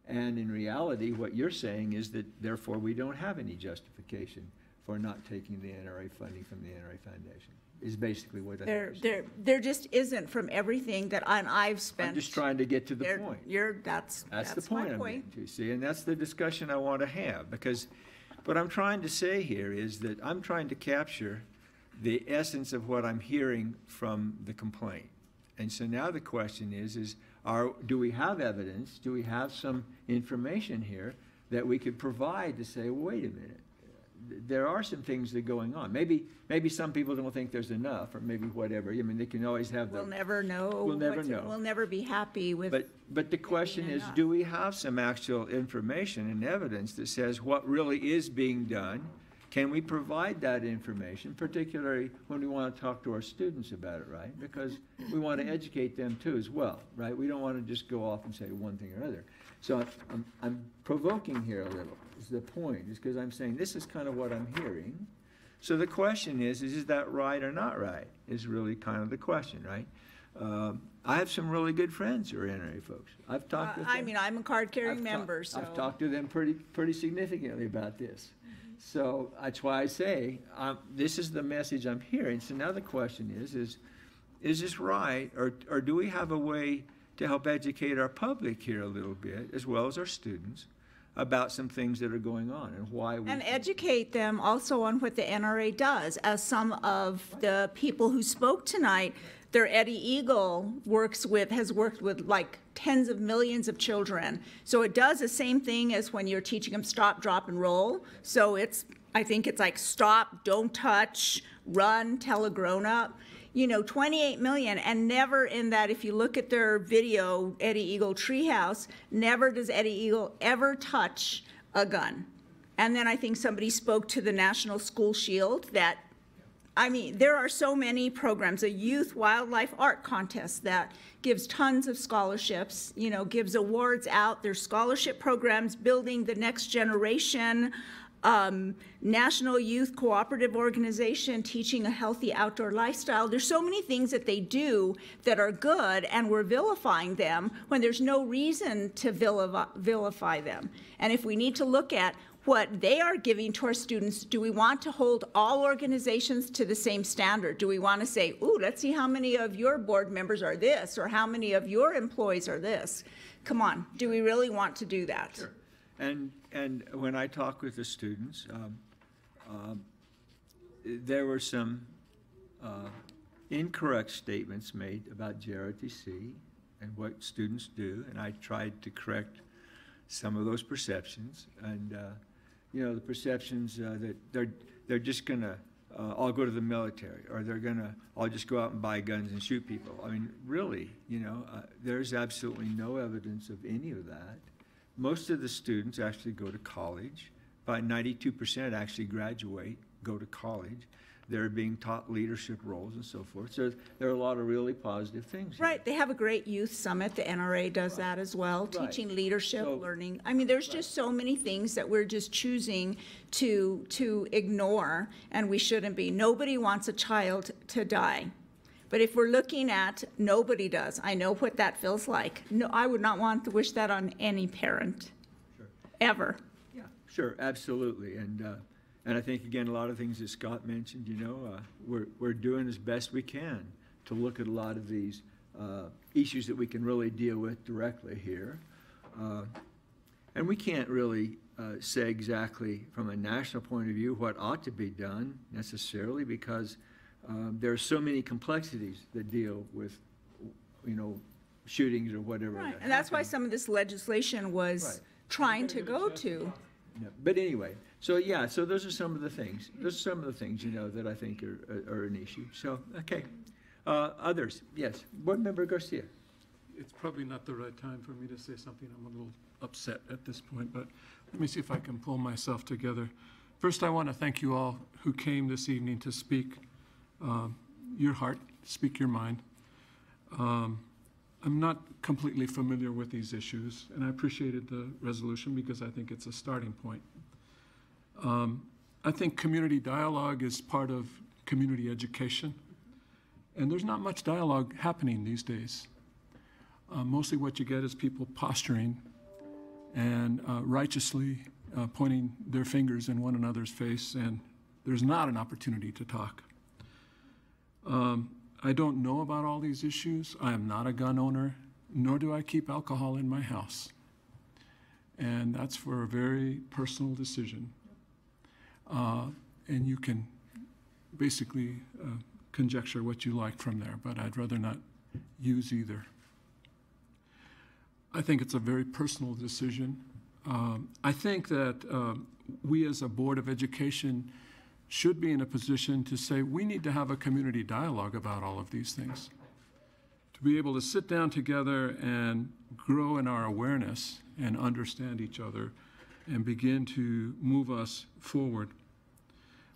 and in reality, what you're saying is that therefore we don't have any justification for not taking the NRA funding from the NRA Foundation, is basically what I think. There just isn't from everything that I've spent. I'm just trying to get to the point. That's the point my I'm point. getting to, see, and that's the discussion I want to have, because what I'm trying to say here is that I'm trying to capture the essence of what I'm hearing from the complaint. And so now the question is do we have evidence, do we have some information here that we could provide to say, well, wait a minute, there are some things that are going on. Maybe some people don't think there's enough, or maybe whatever. I mean, they can always have We'll never know. We'll never know. We'll never be happy with. But the question is, do we have some actual information and evidence that says what really is being done? Can we provide that information, particularly when we want to talk to our students about it, right? Because we want to educate them too as well, right? We don't want to just go off and say one thing or another. So I'm provoking here a little, is the point, is because I'm saying this is kind of what I'm hearing. So the question is that right or not right, is really kind of the question, right? I have some really good friends who are NRA folks. I've talked with them. I mean, I'm a card-carrying member, so. I've talked to them pretty significantly about this. So that's why I say this is the message I'm hearing. So now the question is this right, or do we have a way to help educate our public here a little bit, as well as our students, about some things that are going on and why we... And educate them also on what the NRA does. As some of the people who spoke tonight, their Eddie Eagle has worked with like tens of millions of children. So it does the same thing as when you're teaching them stop, drop, and roll. So I think it's like stop, don't touch, run, tell a grown-up. 28 million, and never in that, if you look at their video, Eddie Eagle Treehouse, never does Eddie Eagle ever touch a gun. And then I think somebody spoke to the National School Shield that, there are so many programs, a youth wildlife art contest that gives tons of scholarships, gives awards out. There's scholarship programs building the next generation. National Youth Cooperative Organization teaching a healthy outdoor lifestyle. There's so many things that they do that are good, and we're vilifying them when there's no reason to vilify them. And if we need to look at what they are giving to our students, do we want to hold all organizations to the same standard? Do we want to say, ooh, let's see how many of your board members are this, or how many of your employees are this? Come on, do we really want to do that? Sure. And when I talk with the students, there were some incorrect statements made about JROTC and what students do, and I tried to correct some of those perceptions. And the perceptions that they're just going to all go to the military, or they're going to all just go out and buy guns and shoot people. I mean, really, there's absolutely no evidence of any of that. Most of the students actually go to college. About 92% actually graduate, go to college. They're being taught leadership roles and so forth. So there are a lot of really positive things here. Right. They have a great youth summit. The NRA does that as well, teaching leadership, learning. There's just so many things that we're just choosing to ignore, and we shouldn't be. Nobody wants a child to die. But if we're looking at nobody does, I know what that feels like. No, I would not want to wish that on any parent, ever. Yeah, sure, absolutely. And I think, again, a lot of things that Scott mentioned, we're doing as best we can to look at a lot of these issues that we can really deal with directly here. And we can't really say exactly from a national point of view what ought to be done necessarily, because there are so many complexities that deal with, shootings or whatever. Right, and that's why some of this legislation was trying to go to. Yeah. But anyway, so those are some of the things. Those are some of the things, that I think are an issue. So, okay. Others, yes. Board Member Garcia. It's probably not the right time for me to say something. I'm a little upset at this point, but let me see if I can pull myself together. First, I want to thank you all who came this evening to speak your heart, speak your mind. I'm not completely familiar with these issues, and I appreciated the resolution because I think it's a starting point. I think community dialogue is part of community education, and there's not much dialogue happening these days. Mostly what you get is people posturing and righteously pointing their fingers in one another's face and there's not an opportunity to talk. I don't know about all these issues. I am not a gun owner, nor do I keep alcohol in my house. And that's for a very personal decision. And you can basically conjecture what you like from there, but I'd rather not use either. I think it's a very personal decision. I think that we as a Board of Education should be in a position to say we need to have a community dialogue about all of these things. To be able to sit down together and grow in our awareness and understand each other and begin to move us forward.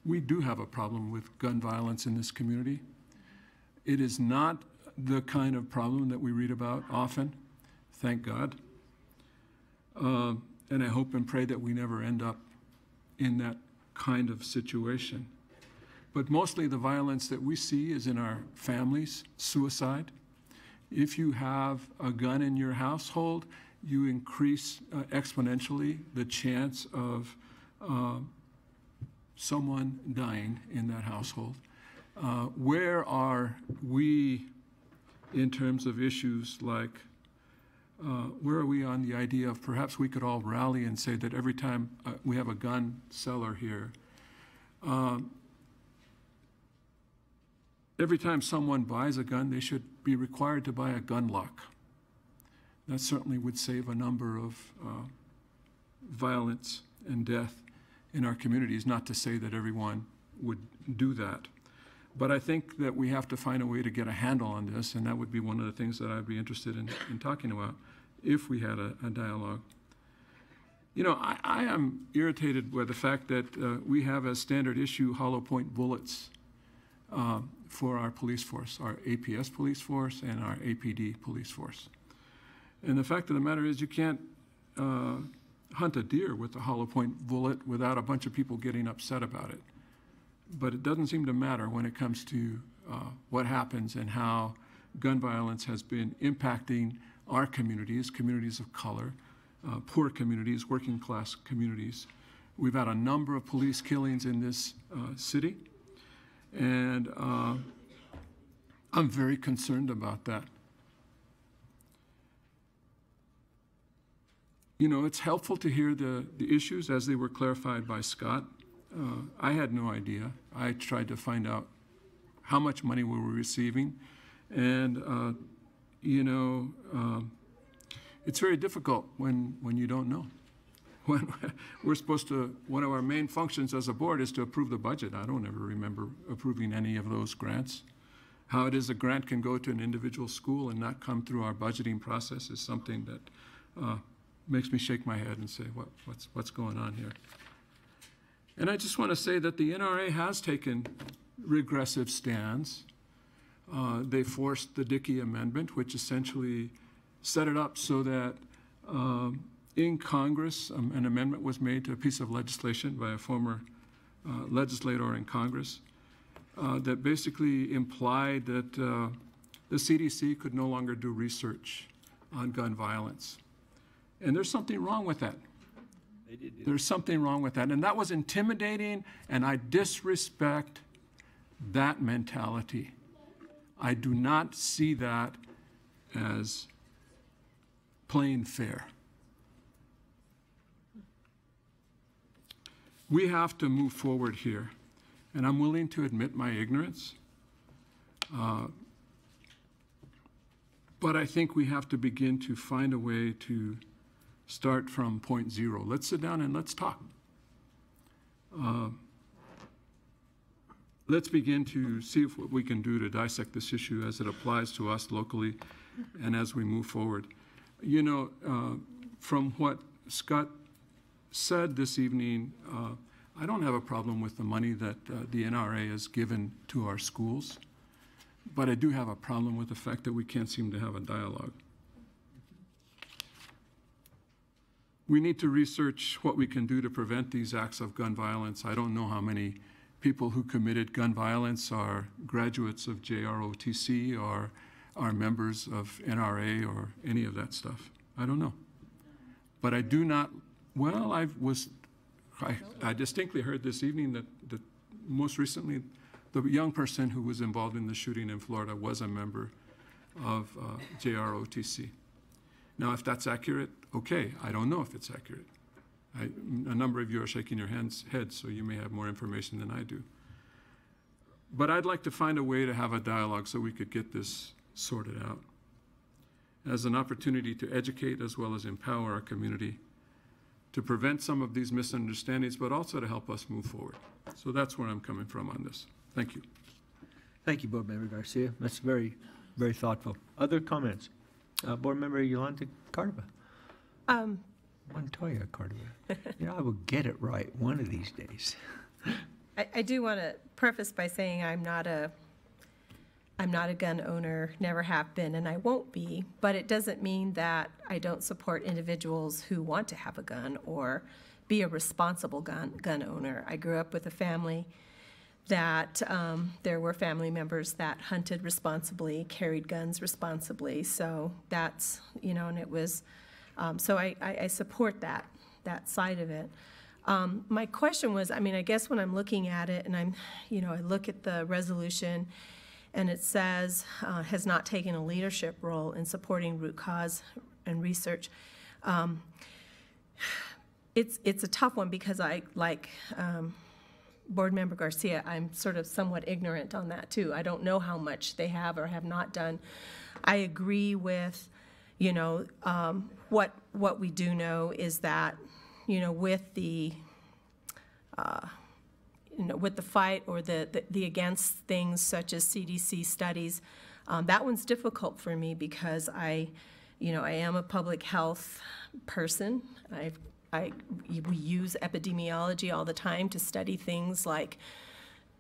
We do have a problem with gun violence in this community. It is not the kind of problem that we read about often, thank God. And I hope and pray that we never end up in that kind of situation. But mostly the violence that we see is in our families, suicide. If you have a gun in your household, you increase exponentially the chance of someone dying in that household. Where are we in terms of issues like, where are we on the idea of perhaps we could all rally and say that every time we have a gun seller here, every time someone buys a gun, they should be required to buy a gun lock. That certainly would save a number of violence and death in our communities, not to say that everyone would do that. But I think that we have to find a way to get a handle on this, and that would be one of the things that I'd be interested in talking about if we had a dialogue. You know, I am irritated by the fact that we have as standard issue hollow point bullets for our police force, our APS police force and our APD police force. And the fact of the matter is you can't hunt a deer with a hollow point bullet without a bunch of people getting upset about it. But it doesn't seem to matter when it comes to what happens and how gun violence has been impacting our communities, communities of color, poor communities, working class communities. We've had a number of police killings in this city, and I'm very concerned about that. You know, it's helpful to hear the issues as they were clarified by Scott. I had no idea. I tried to find out how much money we were receiving. And, you know, it's very difficult when you don't know. When we're supposed to, one of our main functions as a board is to approve the budget. I don't ever remember approving any of those grants. How it is a grant can go to an individual school and not come through our budgeting process is something that makes me shake my head and say, what's going on here? And I just want to say that the NRA has taken regressive stands. They forced the Dickey Amendment, which essentially set it up so that in Congress, an amendment was made to a piece of legislation by a former legislator in Congress that basically implied that the CDC could no longer do research on gun violence. And there's something wrong with that. There's something wrong with that. And that was intimidating, and I disrespect that mentality. I do not see that as plain fair. We have to move forward here, and I'm willing to admit my ignorance. But I think we have to begin to find a way to start from point zero. Let's sit down and let's talk. Let's begin to see what we can do to dissect this issue as it applies to us locally and as we move forward. You know, from what Scott said this evening, I don't have a problem with the money that the NRA has given to our schools, but I do have a problem with the fact that we can't seem to have a dialogue. We need to research what we can do to prevent these acts of gun violence. I don't know how many people who committed gun violence are graduates of JROTC or are members of NRA or any of that stuff. I don't know. But I do not, well, I distinctly heard this evening that most recently, the young person who was involved in the shooting in Florida was a member of JROTC. Now, if that's accurate, okay. I don't know if it's accurate. A number of you are shaking your heads, so you may have more information than I do. But I'd like to find a way to have a dialogue so we could get this sorted out as an opportunity to educate as well as empower our community to prevent some of these misunderstandings, but also to help us move forward. So that's where I'm coming from on this. Thank you. Thank you, Board Member Garcia. That's very, very thoughtful. Other comments? Board Member Yolanda Cordova. Montoya Cordova. You know, I will get it right one of these days. I do want to preface by saying I'm not a gun owner, never have been, and I won't be, but it doesn't mean that I don't support individuals who want to have a gun or be a responsible gun owner. I grew up with a family that there were family members that hunted responsibly, carried guns responsibly, so that's, you know, and it was, so I support that side of it. My question was, I mean, I guess when I'm looking at it and I'm, you know, I look at the resolution and it says has not taken a leadership role in supporting root cause and research. It's a tough one because I, like Board Member Garcia, I'm sort of somewhat ignorant on that too. I don't know how much they have or have not done. I agree with, you know, what we do know is that, you know, with the you know, with the fight or the against things such as CDC studies, that one's difficult for me because you know, I am a public health person. We use epidemiology all the time to study things like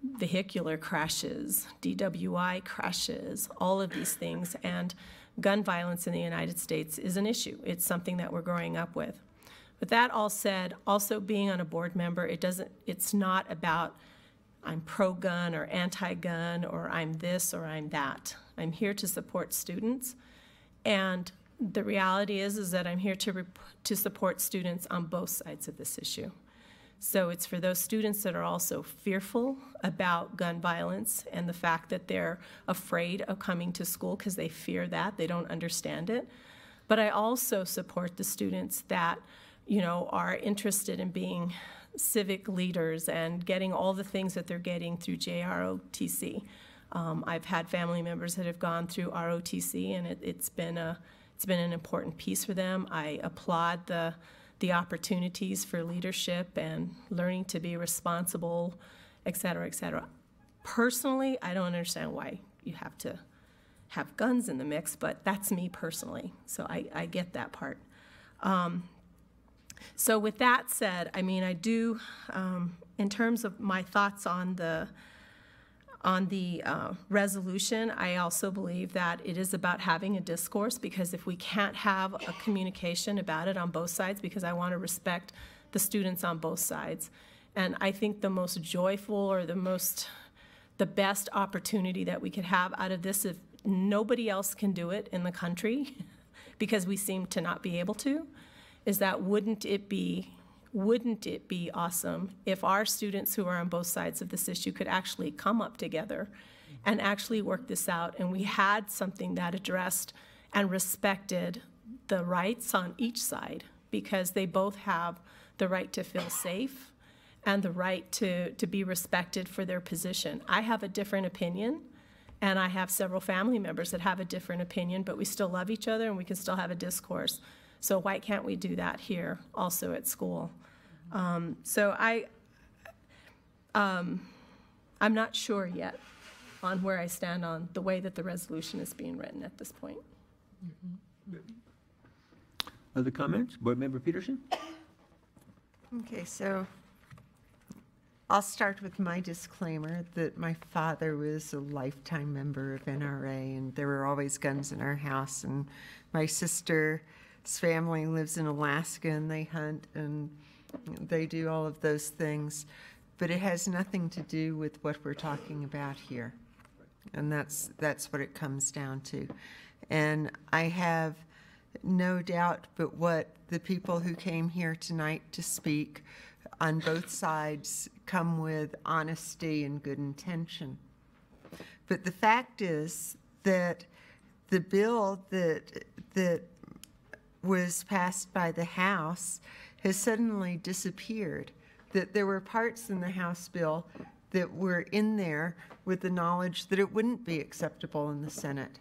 vehicular crashes, DWI crashes, all of these things, and gun violence in the United States is an issue. It's something that we're growing up with. With that all said, also being on a board member, it's not about I'm pro-gun or anti-gun or I'm this or I'm that. I'm here to support students, and the reality is that I'm here to support students on both sides of this issue. So it's for those students that are also fearful about gun violence and the fact that they're afraid of coming to school because they fear that, they don't understand it. But I also support the students that, you know, are interested in being civic leaders and getting all the things that they're getting through JROTC. I've had family members that have gone through ROTC, and it's been an important piece for them. I applaud the opportunities for leadership and learning to be responsible, et cetera, et cetera. Personally, I don't understand why you have to have guns in the mix, but that's me personally, so I get that part. So with that said, I mean, I do, in terms of my thoughts on the resolution, I also believe that it is about having a discourse, because if we can't have a communication about it on both sides, because I want to respect the students on both sides. And I think the most joyful or the best opportunity that we could have out of this, if nobody else can do it in the country, because we seem to not be able to, is that wouldn't it be awesome if our students who are on both sides of this issue could actually come up together and actually work this out, and we had something that addressed and respected the rights on each side, because they both have the right to feel safe and the right to be respected for their position. I have a different opinion, and I have several family members that have a different opinion, but we still love each other and we can still have a discourse. So why can't we do that here also at school? So I'm not sure yet on where I stand on the way that the resolution is being written at this point. Other comments? Board Member Peterson? Okay, so I'll start with my disclaimer that my father was a lifetime member of NRA, and there were always guns in our house, and my sister's family lives in Alaska, and they hunt, and they do all of those things, but it has nothing to do with what we're talking about here. And that's what it comes down to. And I have no doubt but what the people who came here tonight to speak on both sides come with honesty and good intention. But the fact is that the bill that was passed by the House has suddenly disappeared, that there were parts in the House bill that were in there with the knowledge that it wouldn't be acceptable in the Senate,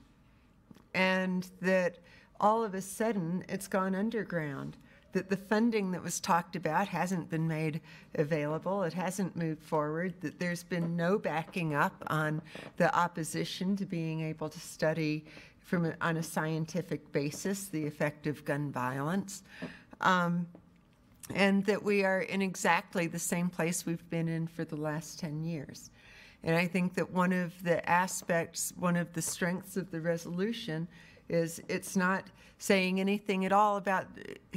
and that all of a sudden it's gone underground, that the funding that was talked about hasn't been made available, it hasn't moved forward, that there's been no backing up on the opposition to being able to study on a scientific basis the effect of gun violence, and that we are in exactly the same place we've been in for the last 10 years. And I think that one of the aspects, one of the strengths of the resolution is it's not saying anything at all about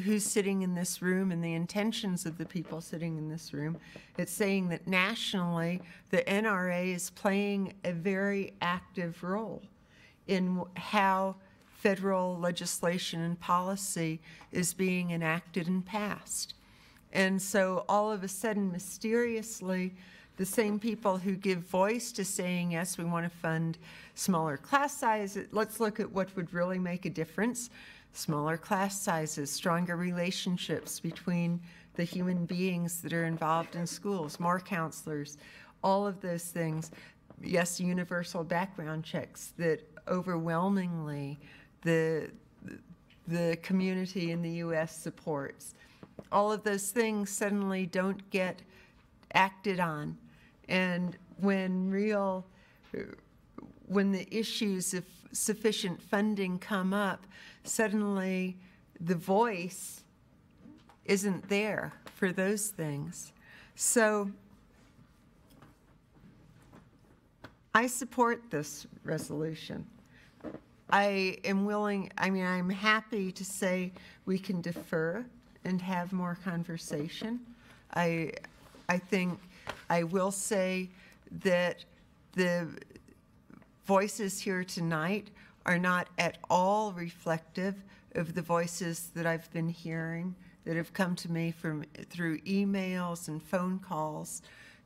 who's sitting in this room and the intentions of the people sitting in this room. It's saying that nationally, the NRA is playing a very active role in how federal legislation and policy is being enacted and passed. And so all of a sudden, mysteriously, the same people who give voice to saying, yes, we want to fund smaller class sizes, let's look at what would really make a difference. Smaller class sizes, stronger relationships between the human beings that are involved in schools, more counselors, all of those things. Yes, universal background checks that overwhelmingly the community in the U.S. supports. All of those things suddenly don't get acted on. And when the issues of sufficient funding come up, suddenly the voice isn't there for those things. So I support this resolution. I'm happy to say we can defer and have more conversation. I think I will say that the voices here tonight are not at all reflective of the voices that I've been hearing that have come to me through emails and phone calls.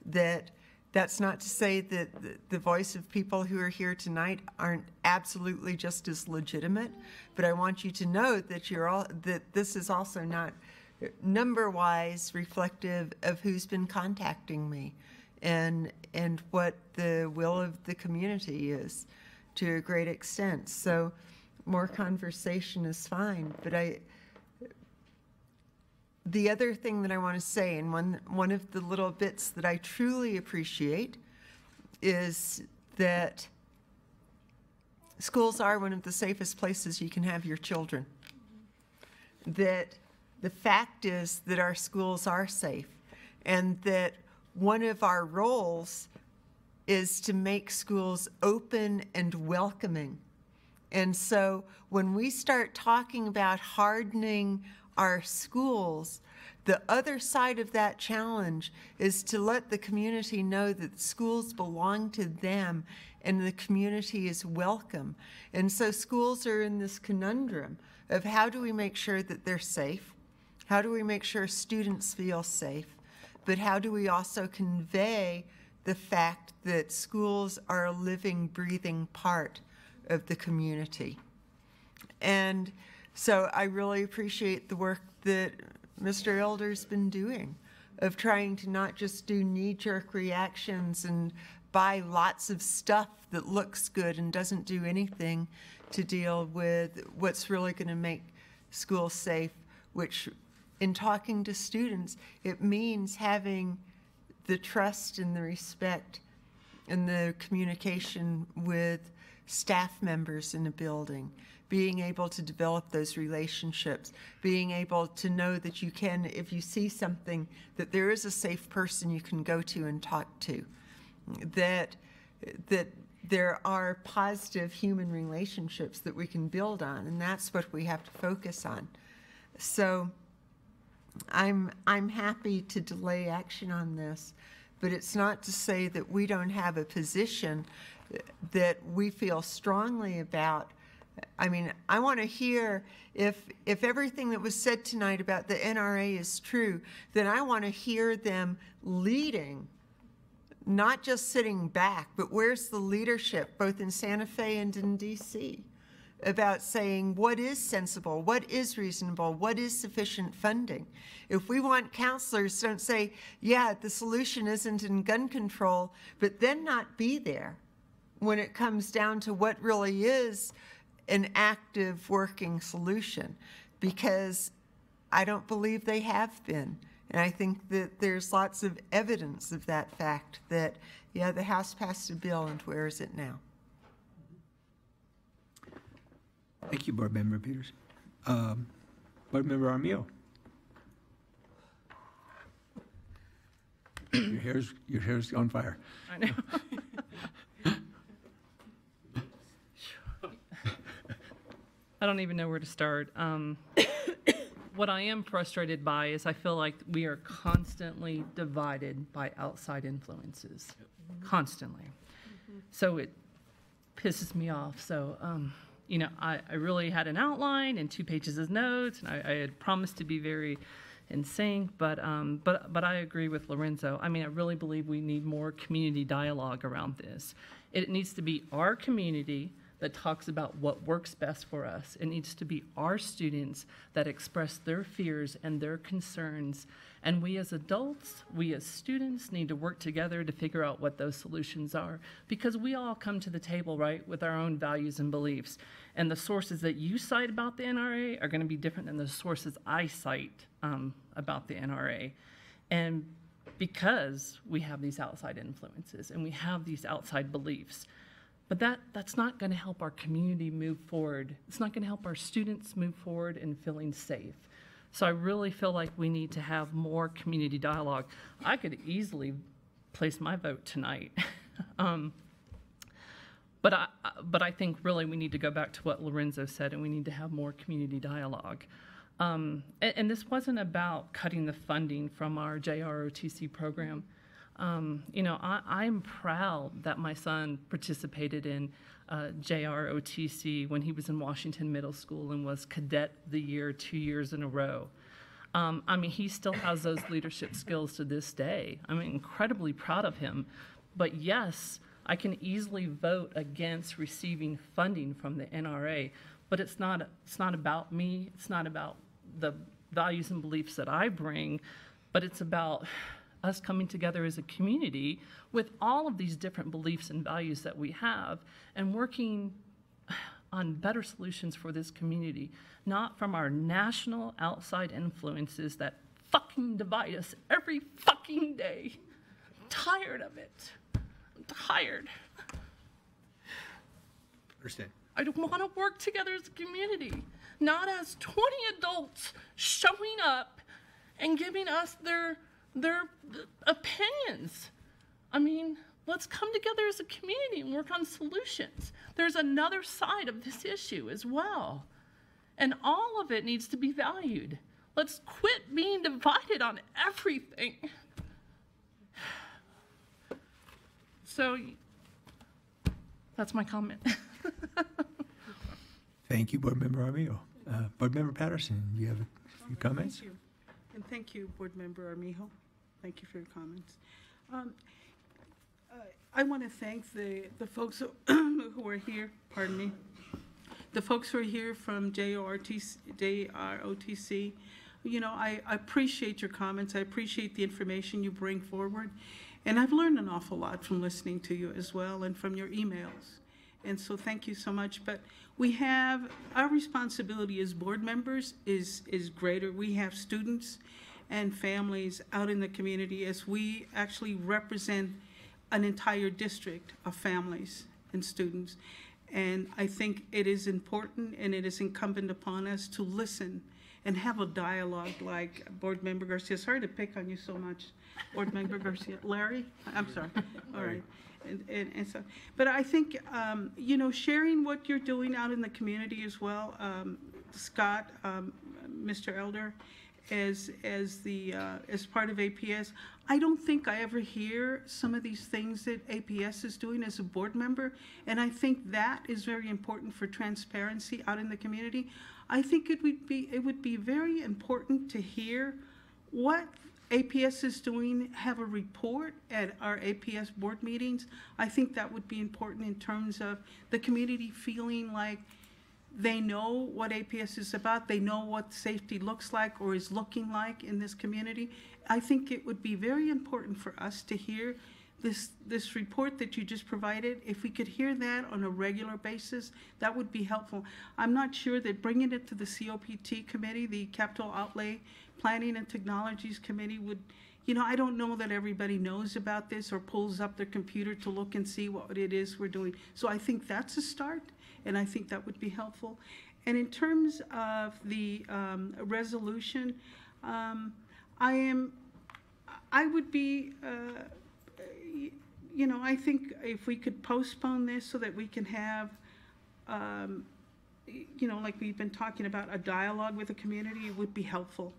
That's not to say that the voice of people who are here tonight aren't absolutely just as legitimate, but I want you to know that this is also not number-wise reflective of who's been contacting me and what the will of the community is to a great extent. So more conversation is fine, but the other thing that I want to say, and one of the little bits that I truly appreciate, is that schools are one of the safest places you can have your children. That the fact is that our schools are safe, and that one of our roles is to make schools open and welcoming. And so when we start talking about hardening our schools, the other side of that challenge is to let the community know that schools belong to them and the community is welcome. And so schools are in this conundrum of how do we make sure that they're safe? How do we make sure students feel safe? But how do we also convey the fact that schools are a living, breathing part of the community? And so I really appreciate the work that Mr. Elder's been doing of trying to not just do knee-jerk reactions and buy lots of stuff that looks good and doesn't do anything to deal with what's really going to make schools safe, which in talking to students, it means having the trust and the respect and the communication with staff members in a building, being able to develop those relationships, being able to know that you can, if you see something, that there is a safe person you can go to and talk to, that there are positive human relationships that we can build on, and that's what we have to focus on. So I'm happy to delay action on this, but it's not to say that we don't have a position that we feel strongly about I mean, I want to hear if everything that was said tonight about the NRA is true, then I want to hear them leading, not just sitting back, but where's the leadership, both in Santa Fe and in DC, about saying what is sensible, what is reasonable, what is sufficient funding. If we want counselors, don't say, yeah, the solution isn't in gun control, but then not be there when it comes down to what really is an active working solution, because I don't believe they have been. And I think that there's lots of evidence of that fact that, yeah, the House passed a bill, and where is it now? Thank you, Board Member Peters. Board Member Armijo. Your hair's on fire. I know. I don't even know where to start. What I am frustrated by is I feel like we are constantly divided by outside influences, constantly. So it pisses me off. So, you know, I really had an outline and 2 pages of notes, and I had promised to be very in sync, but I agree with Lorenzo. I mean, I really believe we need more community dialogue around this. It needs to be our community that talks about what works best for us. It needs to be our students that express their fears and their concerns. And we as adults, we as students need to work together to figure out what those solutions are, because we all come to the table, right, with our own values and beliefs. And the sources that you cite about the NRA are gonna be different than the sources I cite about the NRA. And because we have these outside influences and we have these outside beliefs, but that's not going to help our community move forward. It's not going to help our students move forward in feeling safe. So I really feel like we need to have more community dialogue. I could easily place my vote tonight. But I think really we need to go back to what Lorenzo said, and we need to have more community dialogue. And this wasn't about cutting the funding from our JROTC program. You know, I'm proud that my son participated in JROTC when he was in Washington Middle School and was Cadet of the Year 2 years in a row. I mean, he still has those leadership skills to this day. I'm incredibly proud of him. But yes, I can easily vote against receiving funding from the NRA, but it's not about me. It's not about the values and beliefs that I bring, but it's about us coming together as a community with all of these different beliefs and values that we have and working on better solutions for this community, not from our national outside influences that fucking divide us every fucking day. I'm tired of it. I'm tired. Understand. I want to work together as a community, not as 20 adults showing up and giving us their opinions. I mean, let's come together as a community and work on solutions. There's another side of this issue as well, and all of it needs to be valued. Let's quit being divided on everything. So that's my comment. Thank you, Board Member Armijo. Board Member Patterson, do you have a few comments? Thank you. And thank you, Board Member Armijo. Thank you for your comments. I want to thank the folks who are here, pardon me, the folks who are here from JROTC. You know, I appreciate your comments. I appreciate the information you bring forward. And I've learned an awful lot from listening to you as well and from your emails. And so thank you so much. But we have, our responsibility as board members is greater. We have students and families out in the community as we actually represent an entire district of families and students. And I think it is important and it is incumbent upon us to listen and have a dialogue like Board Member Garcia. Sorry to pick on you so much, Board Member Garcia. Larry? I'm sorry. All right. And so, but I think, you know, sharing what you're doing out in the community as well, Scott, Mr. Elder, as part of APS, I don't think I ever hear some of these things that APS is doing as a board member, and I think that is very important for transparency out in the community. I think it would be very important to hear what APS is doing, have a report at our APS board meetings. I think that would be important in terms of the community feeling like they know what APS is about, they know what safety looks like or is looking like in this community. I think it would be very important for us to hear this report that you just provided. If we could hear that on a regular basis, that would be helpful. I'm not sure that bringing it to the COPT committee, the Capital Outlay Planning and Technologies Committee would, I don't know that everybody knows about this or pulls up their computer to look and see what it is we're doing. So I think that's a start, and I think that would be helpful. And in terms of the resolution, I would be, I think if we could postpone this so that we can have, like we've been talking about, a dialogue with the community, it would be helpful.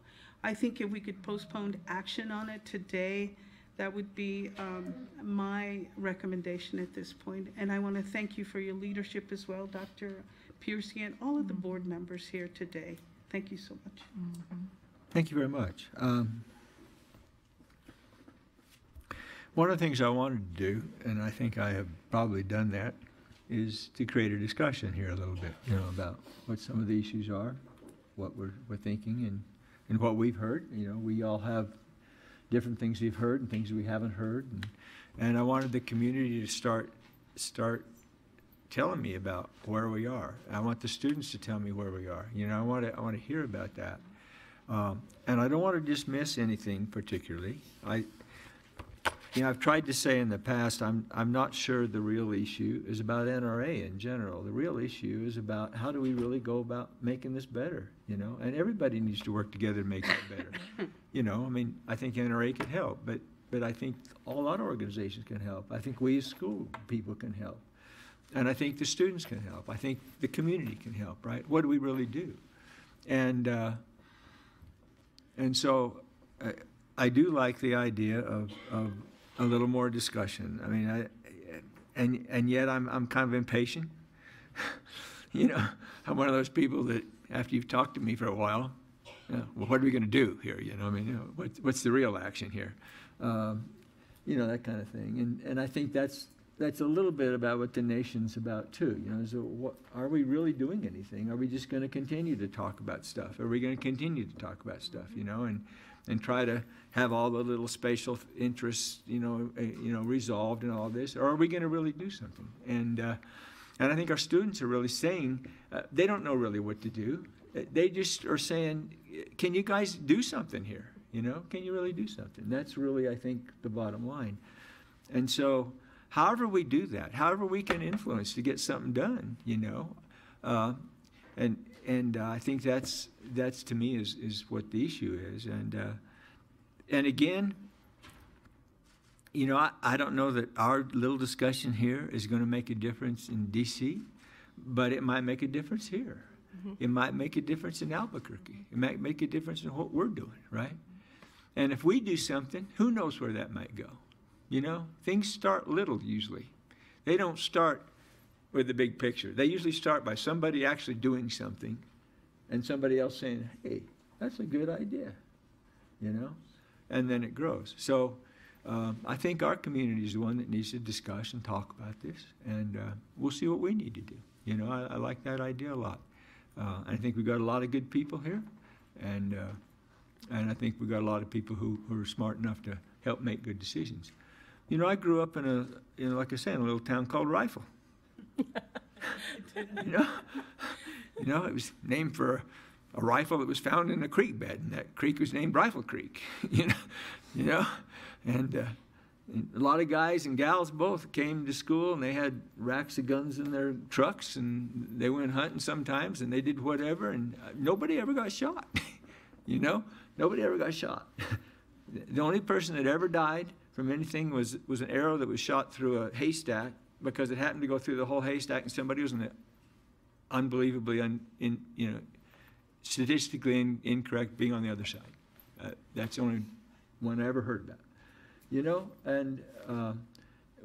I think if we could postpone action on it today, that would be my recommendation at this point. And I want to thank you for your leadership as well, Dr. Piercy, and all of the board members here today. Thank you so much. Thank you very much. One of the things I wanted to do, and I think I have probably done that, is to create a discussion here a little bit, about what some of the issues are, what we're thinking, and what we've heard. We all have different things we've heard and things we haven't heard, and I wanted the community to start telling me about where we are. I want the students to tell me where we are. I want to hear about that, and I don't want to dismiss anything particularly. I've tried to say in the past, I'm not sure the real issue is about NRA in general. The real issue is about how do we really go about making this better, and everybody needs to work together to make it better. I think NRA can help, but I think a lot of organizations can help. I think we as school people can help. And I think the students can help. I think the community can help, right? What do we really do? And so I do like the idea of a little more discussion. And yet I'm kind of impatient. I'm one of those people that after you've talked to me for a while, well, what are we going to do here? What's the real action here? That kind of thing. And I think that's a little bit about what the nation's about too. So are we really doing anything? Are we just going to continue to talk about stuff? Are we going to continue to talk about stuff? And try to have all the little spatial interests, resolved and all this, or are we going to really do something? And I think our students are really saying they don't know really what to do. They just are saying, "Can you guys do something here? Can you really do something?" That's really, I think, the bottom line. And so, however we do that, however we can influence to get something done, and I think that's to me is what the issue is. And again, I don't know that our little discussion here is going to make a difference in DC, but it might make a difference here. It might make a difference in Albuquerque. It might make a difference in what we're doing, right? And if we do something, who knows where that might go? Things start little usually. They don't start with the big picture. They usually start by somebody actually doing something and somebody else saying, "Hey, that's a good idea," and then it grows. So I think our community is the one that needs to discuss and talk about this, and we'll see what we need to do. I like that idea a lot. I think we've got a lot of good people here, and I think we've got a lot of people who are smart enough to help make good decisions. I grew up in like I say, in a little town called Rifle. It was named for a rifle that was found in a creek bed, and that creek was named Rifle Creek. And a lot of guys and gals both came to school, and they had racks of guns in their trucks, and they went hunting sometimes, and they did whatever, and nobody ever got shot. Nobody ever got shot. The only person that ever died from anything was an arrow that was shot through a haystack, because it happened to go through the whole haystack, and somebody was unbelievably, statistically incorrect being on the other side. That's the only one I ever heard about. you know, and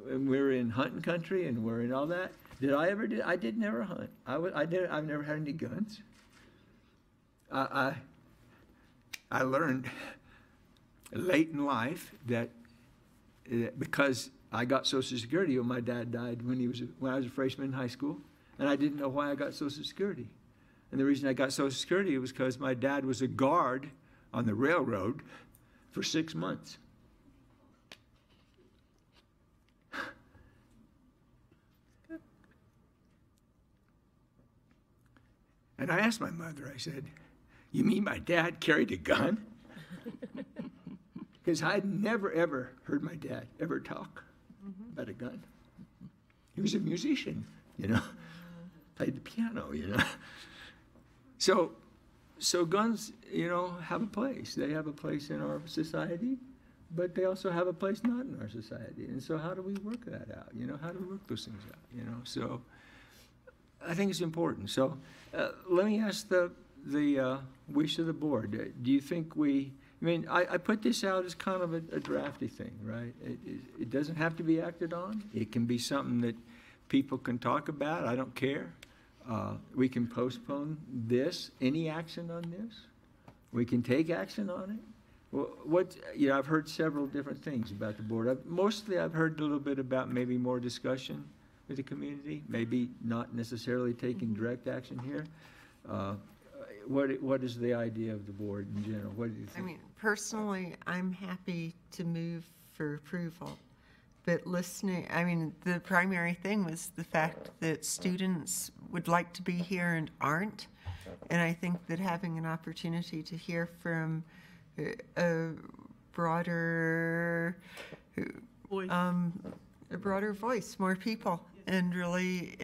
we're in hunting country and we're in all that. Did I ever do? I did never hunt. I've never had any guns. I learned late in life that because I got Social Security when my dad died when I was a freshman in high school, and I didn't know why I got Social Security. And the reason I got Social Security was because my dad was a guard on the railroad for 6 months. And I asked my mother, I said, "You mean my dad carried a gun?" Because I'd never, ever heard my dad ever talk about a gun. He was a musician, you know, played the piano, you know. So guns, you know, have a place. They have a place in our society, but they also have a place not in our society. And so how do we work that out? You know, how do we work those things out, you know? So I think it's important. So let me ask the wish of the board. Do you think I put this out as kind of a drafty thing, right? It doesn't have to be acted on. It can be something that people can talk about. I don't care. We can postpone any action on this. We can take action on it. Well, I've heard several different things about the board. Mostly I've heard a little bit about maybe more discussion with the community, maybe not necessarily taking direct action here. What is the idea of the board in general? What do you think? I mean, personally, I'm happy to move for approval. But listening, I mean, the primary thing was the fact that students would like to be here and aren't. And I think that having an opportunity to hear from a broader voice, more people, and really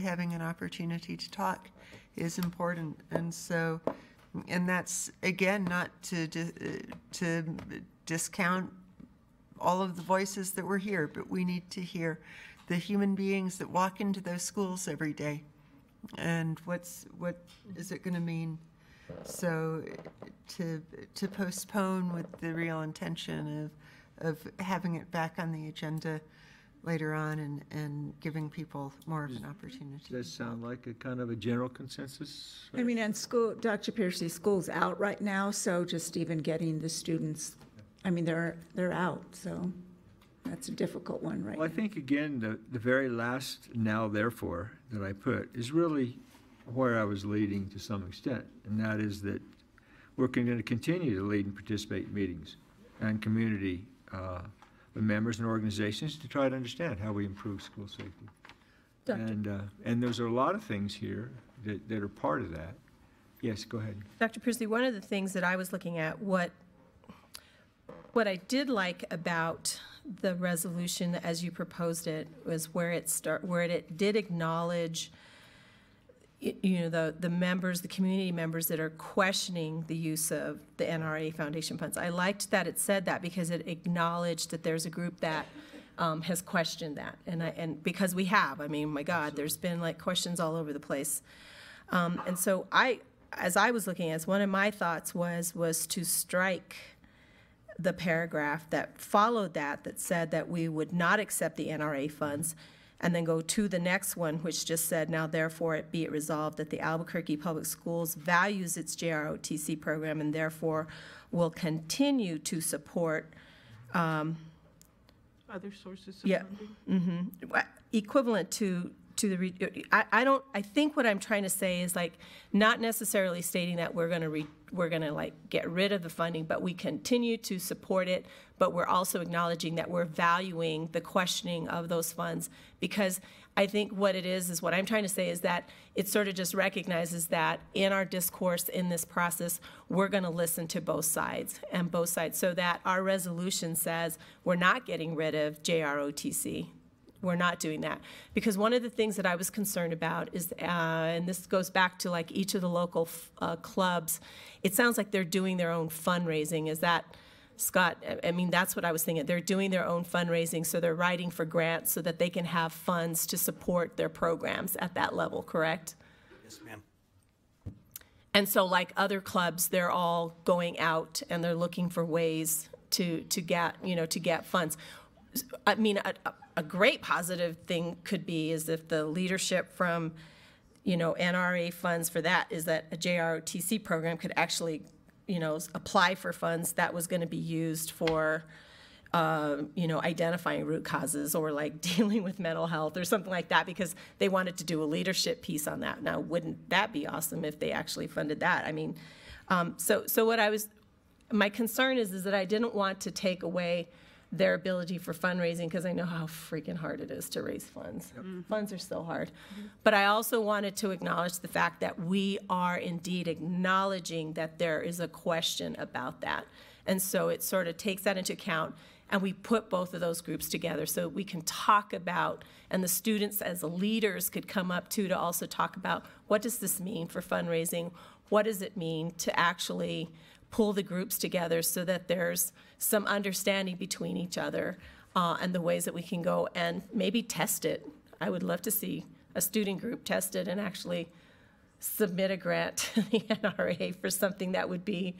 having an opportunity to talk is important. And so, and that's again not to discount all of the voices that were here, but we need to hear the human beings that walk into those schools every day, and what is it going to mean? So to postpone with the real intention of having it back on the agenda later on and giving people more of an opportunity. Does that sound like a kind of a general consensus? I mean, and Dr. Piercy, school's out right now, so just even getting the students, I mean, they're out, so that's a difficult one right now. Well, I think, again, the very last now therefore that I put is really where I was leading to some extent, and that is that we're going to continue to lead and participate in meetings and community with members and organizations to try to understand how we improve school safety. And there's a lot of things here that are part of that. Yes, go ahead. Dr. Piercy, one of the things that I was looking at, what I did like about the resolution as you proposed it was where it did acknowledge, you know, the members, the community members that are questioning the use of the NRA Foundation funds. I liked that it said that because it acknowledged that there's a group that has questioned that, and because we have, I mean, my God, there's been like questions all over the place, and so as I was looking at it, one of my thoughts was to strike the paragraph that followed that said that we would not accept the NRA funds, and then go to the next one, which just said, now therefore it be it resolved that the Albuquerque Public Schools values its JROTC program and therefore will continue to support other sources of funding? Equivalent to the I think what I'm trying to say is like not necessarily stating that we're gonna like get rid of the funding, but we continue to support it, but we're also acknowledging that we're valuing the questioning of those funds, because I think what it is what I'm trying to say is that it sort of just recognizes that in our discourse in this process, we're going to listen to both sides, so that our resolution says we're not getting rid of JROTC. We're not doing that. Because one of the things that I was concerned about is, and this goes back to like each of the local clubs, it sounds like they're doing their own fundraising. Is that, Scott? I mean, that's what I was thinking. They're doing their own fundraising, so they're writing for grants so that they can have funds to support their programs at that level, correct? Yes, ma'am. And so like other clubs, they're all going out and they're looking for ways to get, to get funds. I mean, a great positive thing could be is if the leadership from, NRA funds for that is that a JROTC program could actually, apply for funds that was going to be used for, identifying root causes or like dealing with mental health or something like that, because they wanted to do a leadership piece on that. Now, wouldn't that be awesome if they actually funded that? I mean, so my concern is that I didn't want to take away their ability for fundraising, because I know how freaking hard it is to raise funds. Funds are so hard. But I also wanted to acknowledge the fact that we are indeed acknowledging that there is a question about that. And so it sort of takes that into account, and we put both of those groups together so we can talk about, and the students as the leaders could come up too to also talk about, what does this mean for fundraising? What does it mean to actually pull the groups together so that there's some understanding between each other and the ways that we can go and maybe test it. I would love to see a student group test it and actually submit a grant to the NRA for something that would be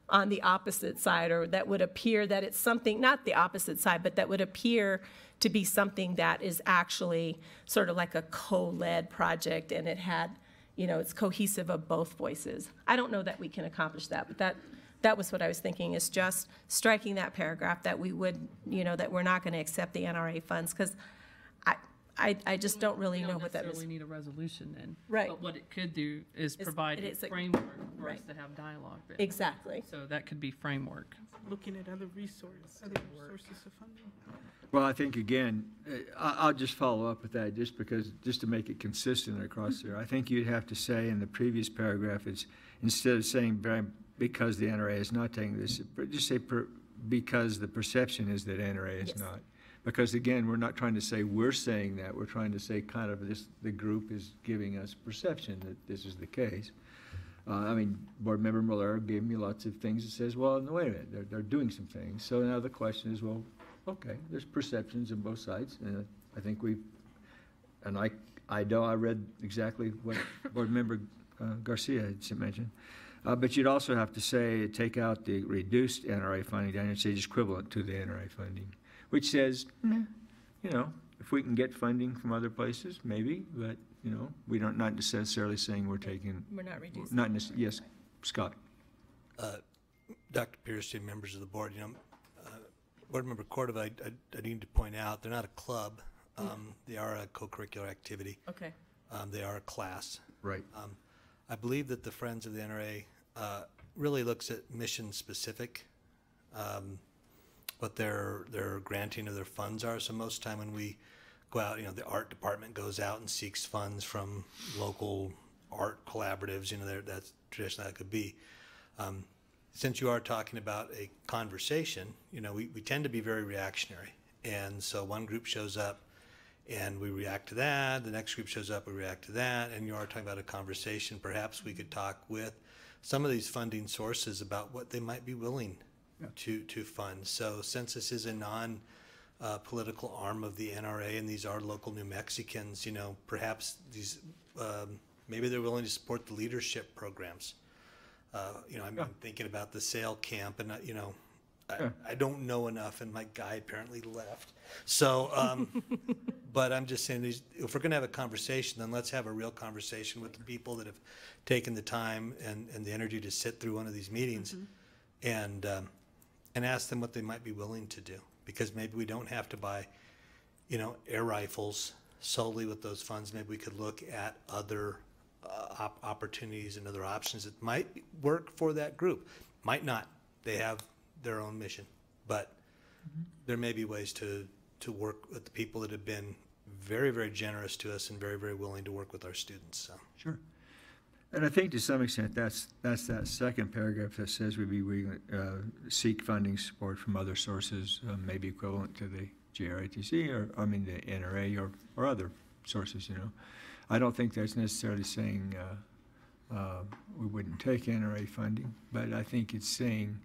on the opposite side, or that would appear that it's something, not the opposite side, but that would appear to be something that is actually sort of like a co-led project, and it had, it's cohesive of both voices. I don't know that we can accomplish that, but that was what I was thinking, is just striking that paragraph that we would, that we're not going to accept the NRA funds, because I just don't really know what that is. We need a resolution then. Right. But what it could do is provide a framework for us to have dialogue with. Exactly. So that could be framework. Looking at other sources of funding. Well, I think, again, I'll just follow up with that just to make it consistent across there. I think you'd have to say in the previous paragraph, it's instead of saying because the NRA is not taking this, just say because the perception is that NRA is not. Because, again, we're not trying to say we're saying that. We're trying to say kind of the group is giving us perception that this is the case. I mean, Board Member Muller gave me lots of things that says, well, no, wait a minute, they're doing some things. So now the question is, well, okay, there's perceptions on both sides. And I think I know I read exactly what Board Member Garcia had mentioned. But you'd also have to say, take out the reduced NRA funding down and say just equivalent to the NRA funding, which says, if we can get funding from other places, maybe, but, we don't, not necessarily saying we're taking. We're not reducing. Yes, Scott. Dr. Piercy, members of the board, Board Member Cordova, I need to point out, they're not a club. They are a co-curricular activity. Okay. They are a class. Right. I believe that the Friends of the NRA really looks at mission specific, what their granting of their funds are. So most time when we go out, the art department goes out and seeks funds from local art collaboratives, that's traditionally that could be. Since you are talking about a conversation, we tend to be very reactionary. And so one group shows up and we react to that. The next group shows up, we react to that. And you are talking about a conversation. Perhaps we could talk with some of these funding sources about what they might be willing to fund. So since this is a non-political arm of the NRA and these are local New Mexicans, perhaps these, maybe they're willing to support the leadership programs. I'm thinking about the SAIL camp, and I don't know enough, and my guy apparently left. So, but I'm just saying, if we're going to have a conversation, then let's have a real conversation with the people that have taken the time and the energy to sit through one of these meetings, and ask them what they might be willing to do. Because maybe we don't have to buy, air rifles solely with those funds. Maybe we could look at other opportunities and other options that might work for that group. Might not. They have their own mission, but there may be ways to work with the people that have been very, very generous to us and very, very willing to work with our students. So. Sure. And I think to some extent that's that second paragraph that says we'd be willing to seek funding support from other sources, maybe equivalent to the JROTC or the NRA or other sources. I don't think that's necessarily saying we wouldn't take NRA funding, but I think it's saying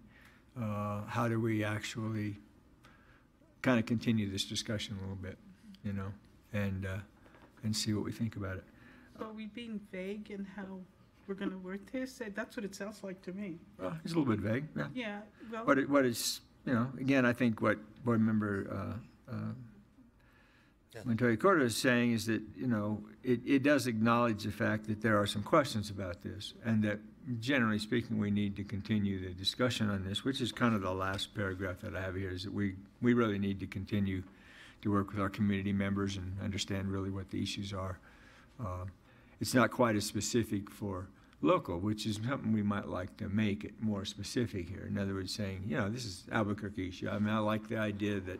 how do we actually kind of continue this discussion a little bit, and see what we think about it. So are we being vague in how we're going to work this? That's what it sounds like to me. Well, it's a little bit vague. Yeah. Yeah. Well, what it's you know, again, I think what Board Member Montoya Cordo is saying is that, you know, it does acknowledge the fact that there are some questions about this, and that generally speaking, we need to continue the discussion on this, which is kind of the last paragraph that I have here, is that we really need to continue to work with our community members and understand really what the issues are. It's not quite as specific for local, which is something we might like to make it more specific here. In other words, saying, you know, this is Albuquerque issue. I mean, I like the idea that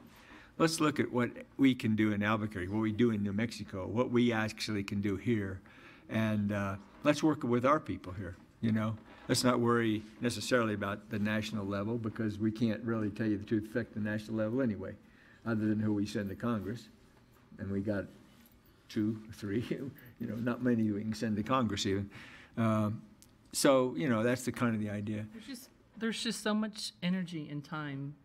let's look at what we can do in Albuquerque, what we do in New Mexico, what we actually can do here, and let's work with our people here, you know. Let's not worry necessarily about the national level, because we can't really, tell you the truth, affect the national level anyway, other than who we send to Congress. And we got 2, 3, you know, not many we can send to Congress even. So, you know, that's the kind of the idea. There's just so much energy and time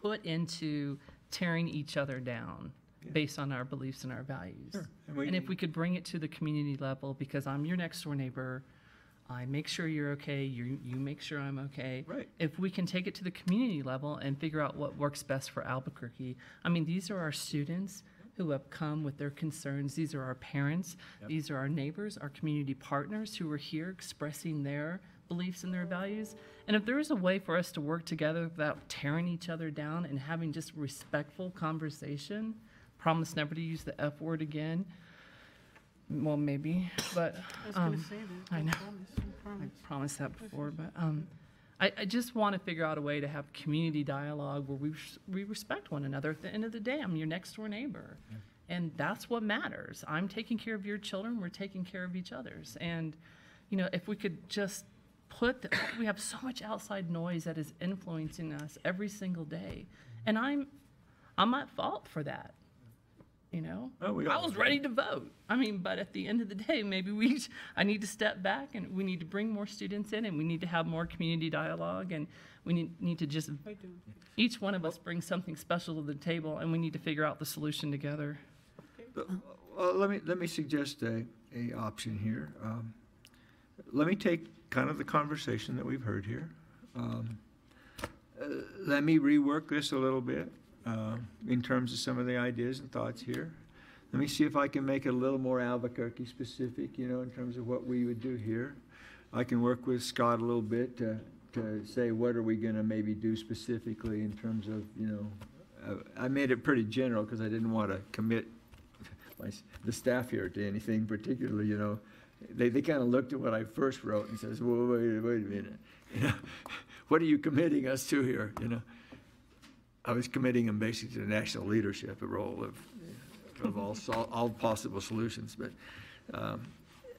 put into tearing each other down based on our beliefs and our values. Sure. And if we could bring it to the community level, because I'm your next door neighbor, I make sure you're okay, you make sure I'm okay. Right. If we can take it to the community level and figure out what works best for Albuquerque. I mean, these are our students who have come with their concerns. These are our parents. Yep. These are our neighbors, our community partners who are here expressing their beliefs and their values. And if there is a way for us to work together without tearing each other down and having just respectful conversation, promise never to use the F word again. Well, maybe, but I was going to say that. I know. Promise. I promised that before, but I just want to figure out a way to have community dialogue where we respect one another. At the end of the day, I'm your next door neighbor, and that's what matters. I'm taking care of your children. We're taking care of each other's. And, you know, if we could just we have so much outside noise that is influencing us every single day, and I'm at fault for that. You know, I was ready to vote. I mean, but at the end of the day, maybe I need to step back, and we need to bring more students in, and we need to have more community dialogue, and we need to just, each one of us bring something special to the table, and we need to figure out the solution together. Well, let me suggest a option here. Let me take kind of the conversation that we've heard here. Let me rework this a little bit. In terms of some of the ideas and thoughts here. Let me see if I can make it a little more Albuquerque specific, you know, in terms of what we would do here. I can work with Scott a little bit to say what are we going to maybe do specifically in terms of, you know, I made it pretty general because I didn't want to commit the staff here to anything particularly, you know. They kind of looked at what I first wrote and says, well, wait a minute, you know, what are you committing us to here, you know? I was committing them basically to the national leadership, a role of all possible solutions. But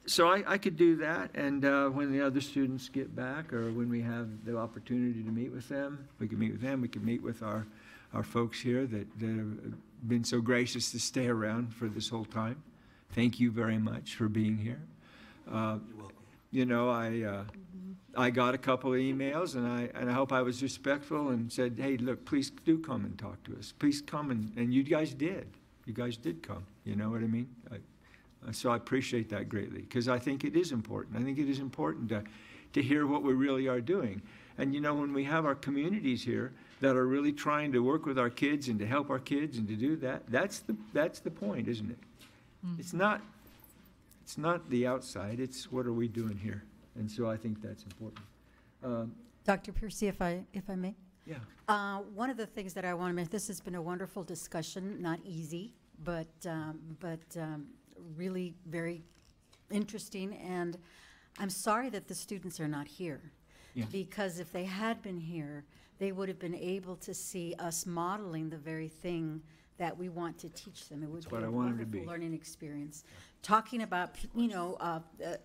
so I could do that, and when the other students get back, or when we have the opportunity to meet with them, we can meet with them. We can meet with our folks here that have been so gracious to stay around for this whole time. Thank you very much for being here. You're welcome. You know, I got a couple of emails, and I hope I was respectful and said, hey, look, please do come and talk to us. Please come, and you guys did. You guys did come. You know what I mean? So I appreciate that greatly, because I think it is important. I think it is important to hear what we really are doing. And, you know, when we have our communities here that are really trying to work with our kids and to help our kids and to do that, that's the point, isn't it? Mm-hmm. It's not the outside. It's what are we doing here? And so I think that's important. Dr. Piercy, if I may? Yeah. One of the things that I want to make, this has been a wonderful discussion, not easy, but really very interesting. And I'm sorry that the students are not here. Yeah. Because if they had been here, they would have been able to see us modeling the very thing that we want to teach them. It would be a wonderful learning experience. Talking about, you know,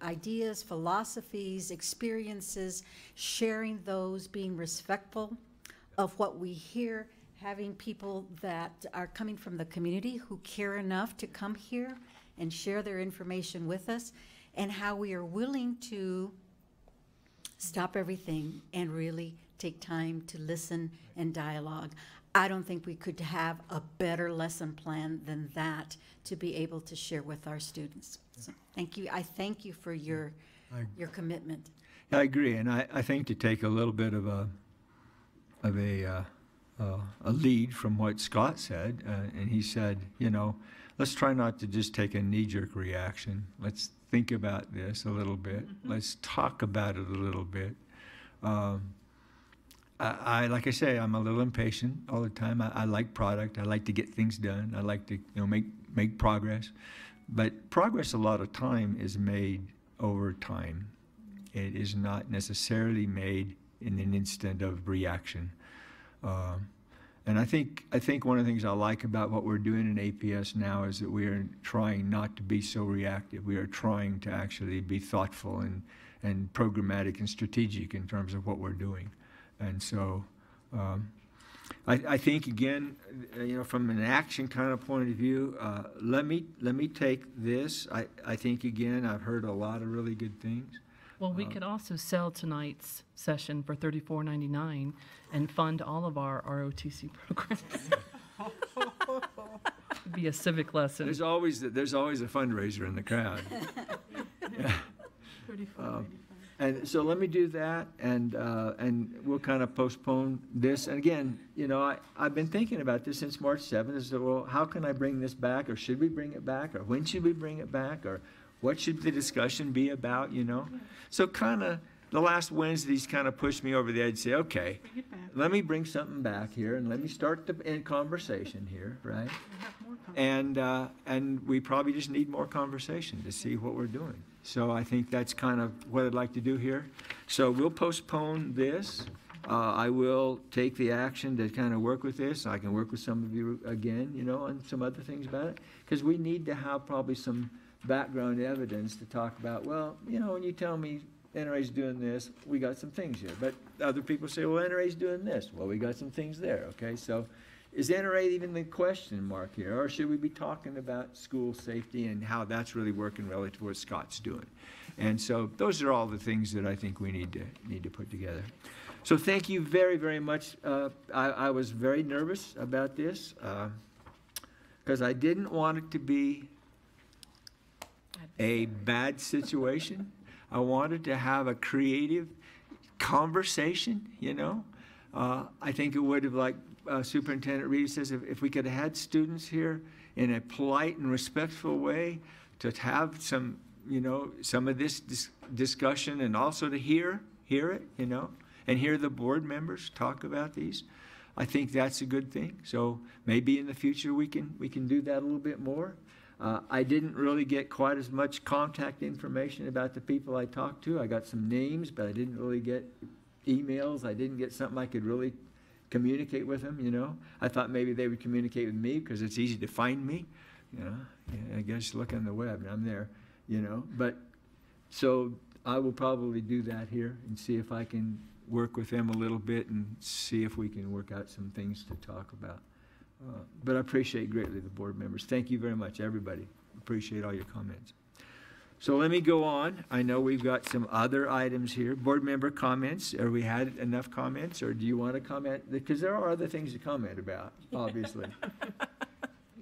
ideas, philosophies, experiences, sharing those, being respectful of what we hear, having people that are coming from the community who care enough to come here and share their information with us, and how we are willing to stop everything and really take time to listen and dialogue. I don't think we could have a better lesson plan than that to be able to share with our students. So thank you. I thank you for your commitment. I agree, and I think to take a little bit of lead from what Scott said, and he said, you know, let's try not to just take a knee-jerk reaction. Let's think about this a little bit. Let's talk about it a little bit. Like I say, I'm a little impatient all the time. I like product. I like to get things done. I like to, you know, make progress. But progress a lot of time is made over time. It is not necessarily made in an instant of reaction. And I think one of the things I like about what we're doing in APS now is that we are trying not to be so reactive. We are trying to actually be thoughtful and programmatic and strategic in terms of what we're doing. And so I think, again, you know, from an action kind of point of view, let me take this. I think, again, I've heard a lot of really good things. Well, we could also sell tonight's session for $34.99 and fund all of our ROTC programs. It'd be a civic lesson. There's always a fundraiser in the crowd. Yeah. And so let me do that, and we'll kind of postpone this. And again, you know, I've been thinking about this since March 7th. Is that, well, how can I bring this back, or should we bring it back, or when should we bring it back, or what should the discussion be about, you know? So kind of the last Wednesdays kind of pushed me over the edge, say, okay, let me bring something back here, and let me start the conversation here, right? And we probably just need more conversation to see what we're doing. So I think that's kind of what I'd like to do here. So we'll postpone this. I will take the action to kind of work with this. I can work with some of you again, you know, on some other things about it, because we need to have probably some background evidence to talk about. Well, you know, when you tell me NRA's doing this, we got some things here. But other people say, well, NRA's doing this. Well, we got some things there, okay? So is NRA even the question mark here? Or should we be talking about school safety and how that's really working relative to what Scott's doing? And so those are all the things that I think we need to put together. So thank you very, very much. I was very nervous about this because I didn't want it to be a bad situation. I wanted to have a creative conversation, you know. I think it would have, like Superintendent Reedy says, if we could have had students here in a polite and respectful way to have some, you know, some of this discussion, and also to hear it, you know, and hear the board members talk about these. I think that's a good thing. So maybe in the future we can do that a little bit more. I didn't really get quite as much contact information about the people I talked to. I got some names, but I didn't really get emails. I didn't get something I could really communicate with them, you know. I thought maybe they would communicate with me because it's easy to find me, you know. Yeah, I guess look on the web and I'm there, you know. But so I will probably do that here and see if I can work with them a little bit and see if we can work out some things to talk about. But I appreciate greatly the board members. Thank you very much, everybody. Appreciate all your comments. So let me go on. I know we've got some other items here. Board member comments. Have we had enough comments, or do you want to comment? Because there are other things to comment about, obviously.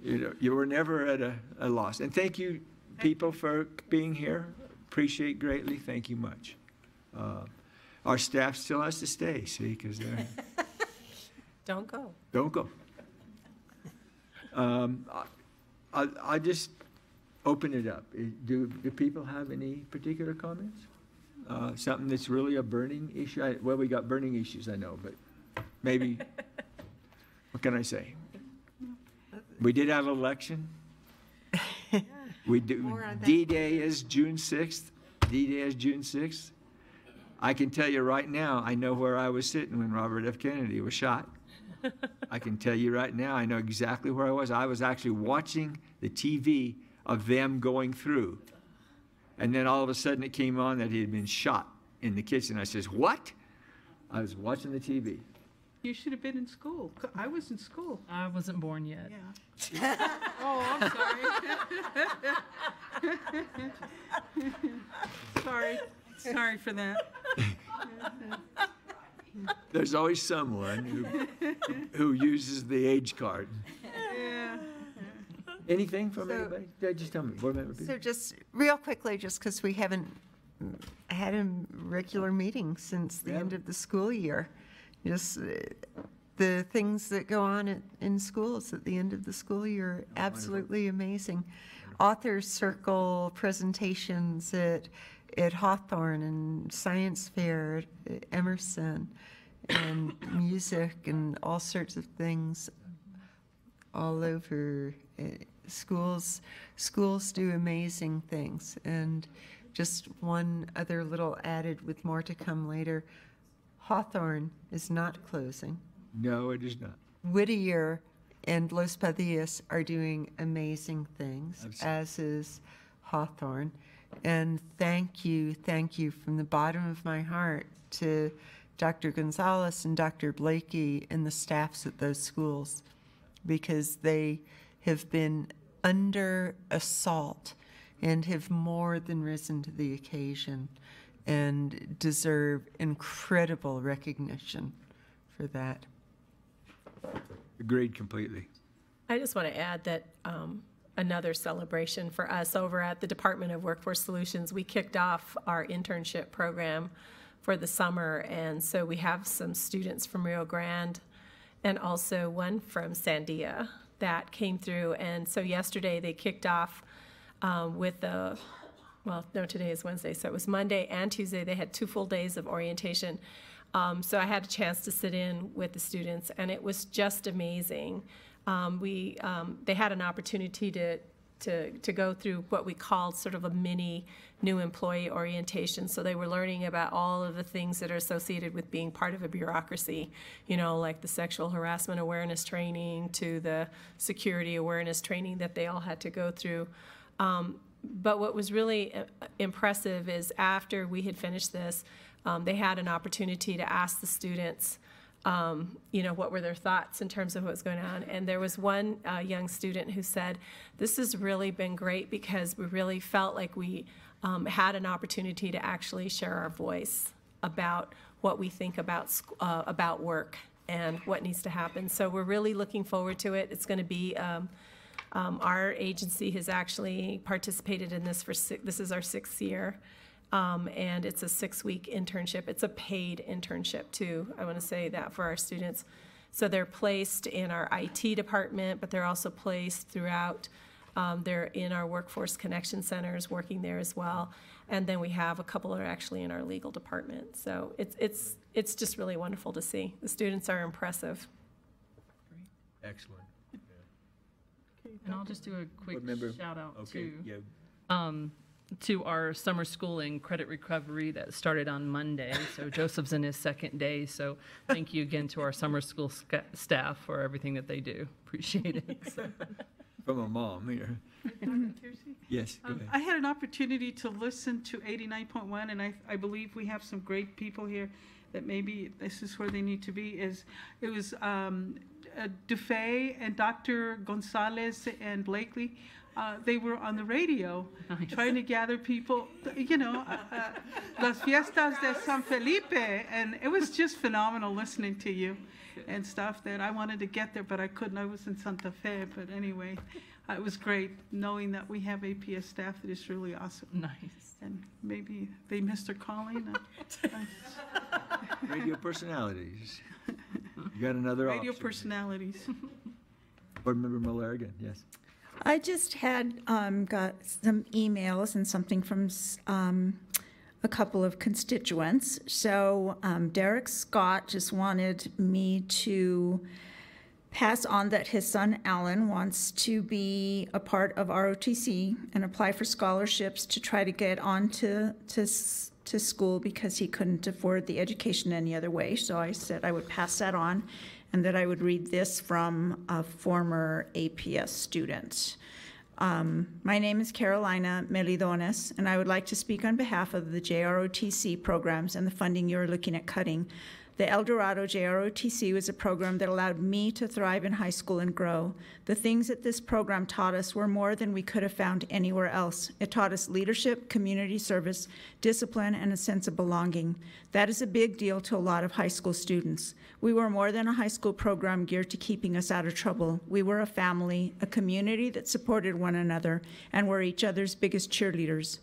You know, you were never at a loss. And thank you, people, for being here. Appreciate greatly. Thank you much. Our staff still has to stay, see, because they're... Don't go. Don't go. I just open it up. Do people have any particular comments? Something that's really a burning issue? Well, we got burning issues, I know, but maybe, what can I say? We did have an election. We do. D-Day is June 6th. D-Day is June 6th. I can tell you right now, I know where I was sitting when Robert F. Kennedy was shot. I can tell you right now, I know exactly where I was. I was actually watching the TV of them going through. And then all of a sudden it came on that he had been shot in the kitchen. I says, what? I was watching the TV. You should have been in school. I was in school. I wasn't born yet. Yeah. Oh, I'm sorry. Sorry for that. There's always someone who uses the age card. Yeah. Anything from anybody? Just tell me. Board member Peter? So just real quickly, just because we haven't had a regular meeting since the end of the school year, just the things that go on in schools at the end of the school year are absolutely amazing. Authors Circle presentations at Hawthorne and Science Fair at Emerson, and music and all sorts of things all over. Schools do amazing things. And just one other little added with more to come later, Hawthorne is not closing. No, it is not. Whittier and Los Padillas are doing amazing things, as is Hawthorne. And thank you from the bottom of my heart to Dr. Gonzalez and Dr. Blakey and the staffs at those schools, because they have been under assault and have more than risen to the occasion and deserve incredible recognition for that. Agreed completely. I just want to add that another celebration for us over at the Department of Workforce Solutions, we kicked off our internship program for the summer, and so we have some students from Rio Grande and also one from Sandia that came through. And so yesterday they kicked off with the, well, no, today is Wednesday, so it was Monday and Tuesday. They had 2 full days of orientation. So I had a chance to sit in with the students, and it was just amazing. They had an opportunity to go through what we called sort of a mini new employee orientation. So they were learning about all of the things that are associated with being part of a bureaucracy, you know, like the sexual harassment awareness training to the security awareness training that they all had to go through. But what was really impressive is after we had finished this, they had an opportunity to ask the students, you know, what were their thoughts in terms of what's going on. And there was one young student who said, this has really been great because we really felt like we had an opportunity to actually share our voice about what we think about work and what needs to happen. So we're really looking forward to it. It's going to be, our agency has actually participated in this this is our 6th year. And it's a 6-week internship. It's a paid internship too. I want to say that for our students. So they're placed in our IT department, but they're also placed throughout. They're in our workforce connection centers, working there as well. And then we have a couple that are actually in our legal department. So it's just really wonderful to see. The students are impressive. Excellent. And I'll just do a quick shout out okay. To our summer school and credit recovery that started on Monday. So Joseph's in his 2nd day. So thank you again to our summer school staff for everything that they do. Appreciate it. So. From a mom here. Yes, go ahead. I had an opportunity to listen to 89.1, and I believe we have some great people here that maybe this is where they need to be. It was DeFay and Dr. Gonzalez and Blakely. They were on the radio trying to gather people, you know, Las Fiestas de San Felipe, and it was just phenomenal listening to you and stuff that I wanted to get there, but I couldn't. I was in Santa Fe, but anyway, it was great knowing that we have APS staff that is really awesome. Nice. And maybe they missed their calling. Radio personalities. You got another radio option. Personalities. Board Member Miller again, yes. I just had got some emails and something from a couple of constituents. So Derek Scott just wanted me to pass on that his son Alan wants to be a part of ROTC and apply for scholarships to try to get on to school because he couldn't afford the education any other way. So I said I would pass that on, and that I would read this from a former APS student. My name is Carolina Melidones, and I would like to speak on behalf of the JROTC programs and the funding you're looking at cutting. The El Dorado JROTC was a program that allowed me to thrive in high school and grow. The things that this program taught us were more than we could have found anywhere else. It taught us leadership, community service, discipline, and a sense of belonging. That is a big deal to a lot of high school students. We were more than a high school program geared to keeping us out of trouble. We were a family, a community that supported one another, and were each other's biggest cheerleaders.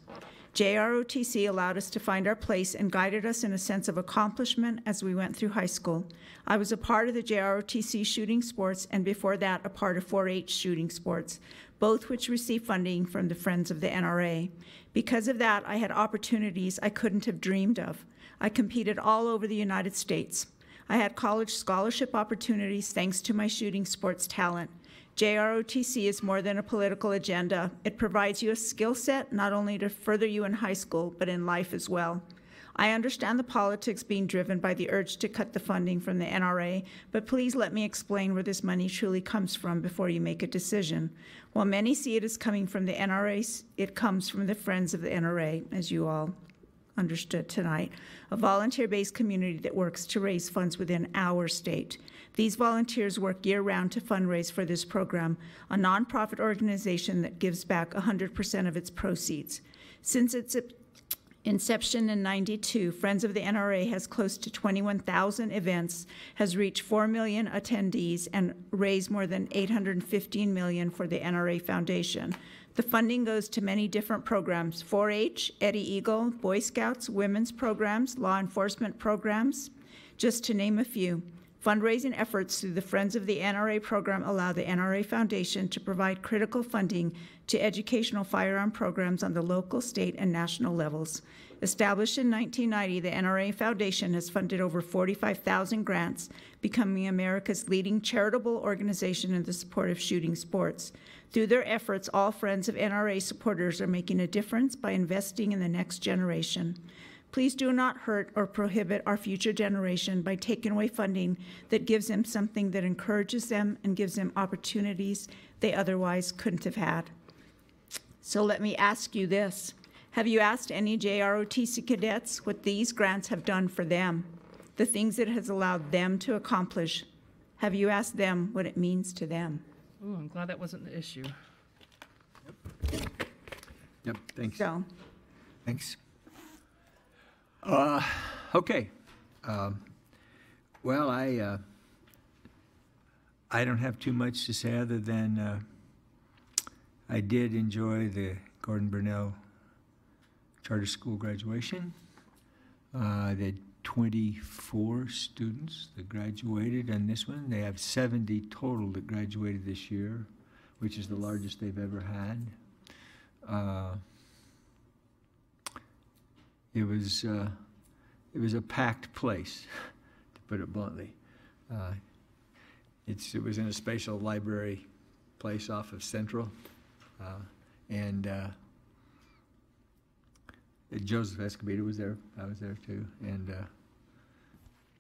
JROTC allowed us to find our place and guided us in a sense of accomplishment as we went through high school. I was a part of the JROTC shooting sports, and before that, a part of 4-H shooting sports, both which receive funding from the Friends of the NRA. Because of that, I had opportunities I couldn't have dreamed of. I competed all over the United States. I had college scholarship opportunities thanks to my shooting sports talent. JROTC is more than a political agenda. It provides you a skill set not only to further you in high school, but in life as well. I understand the politics being driven by the urge to cut the funding from the NRA, but please let me explain where this money truly comes from before you make a decision. While many see it as coming from the NRA, it comes from the Friends of the NRA, as you all understood tonight, a volunteer-based community that works to raise funds within our state. These volunteers work year-round to fundraise for this program, a nonprofit organization that gives back 100% of its proceeds. Since its inception in '92, Friends of the NRA has close to 21,000 events, has reached 4 million attendees, and raised more than $815 million for the NRA Foundation. The funding goes to many different programs: 4-H, Eddie Eagle, Boy Scouts, women's programs, law enforcement programs, just to name a few. Fundraising efforts through the Friends of the NRA program allow the NRA Foundation to provide critical funding to educational firearm programs on the local, state, and national levels. Established in 1990, the NRA Foundation has funded over 45,000 grants, becoming America's leading charitable organization in the support of shooting sports. Through their efforts, all Friends of NRA supporters are making a difference by investing in the next generation. Please do not hurt or prohibit our future generation by taking away funding that gives them something that encourages them and gives them opportunities they otherwise couldn't have had. So let me ask you this. Have you asked any JROTC cadets what these grants have done for them, the things it has allowed them to accomplish? Have you asked them what it means to them? Ooh, I'm glad that wasn't the issue. Yep, thanks. So, Thanks. Okay. Well, I don't have too much to say other than I did enjoy the Gordon Burnell Charter School graduation. They had 24 students that graduated on this one. They have 70 total that graduated this year, which is the largest they've ever had. It was a packed place, to put it bluntly. It was in a spatial library place off of Central, and Joseph Escobedo was there. I was there too, and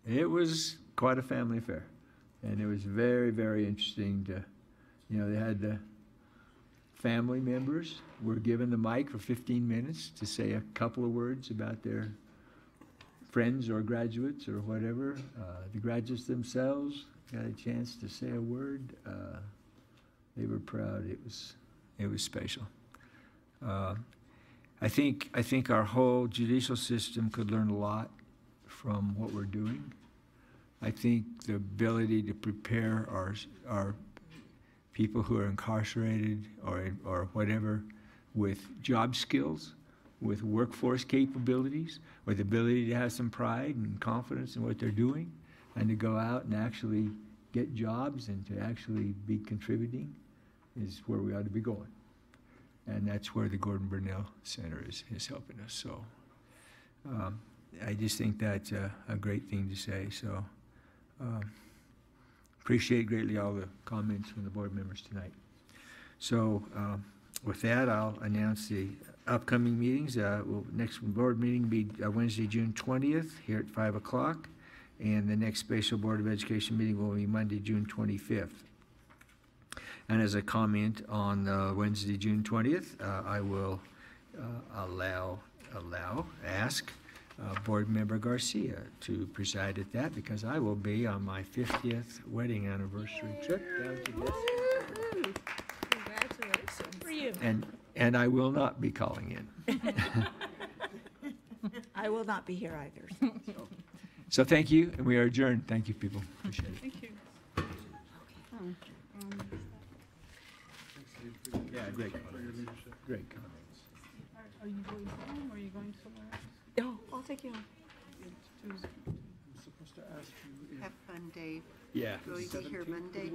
it was quite a family affair, and it was very, very interesting to, they had the family members were given the mic for 15 minutes to say a couple of words about their friends or graduates or whatever. The graduates themselves got a chance to say a word. They were proud. It was special. I think our whole judicial system could learn a lot from what we're doing. I think the ability to prepare our people who are incarcerated or whatever with job skills, with workforce capabilities, with the ability to have some pride and confidence in what they're doing, and to go out and actually get jobs and to actually be contributing is where we ought to be going. And that's where the Gordon Burnell Center is helping us. So I just think that's a great thing to say. So appreciate greatly all the comments from the board members tonight. So with that, I'll announce the upcoming meetings. Next board meeting will be Wednesday, June 20th, here at 5 o'clock. And the next Spatial Board of Education meeting will be Monday, June 25th. And as a comment on Wednesday, June 20th, I will ask Board Member Garcia to preside at that, because I will be on my 50th wedding anniversary trip down to this. Congratulations. For you. And I will not be calling in. I will not be here either. So thank you, and we are adjourned. Thank you, people. Appreciate it. Thank you. Yeah, great comments. Great comments. Are you going home or are you going somewhere else? No, I'll take you home. I'm supposed to ask you if Have fun, Dave. Yeah. Will you be here Monday?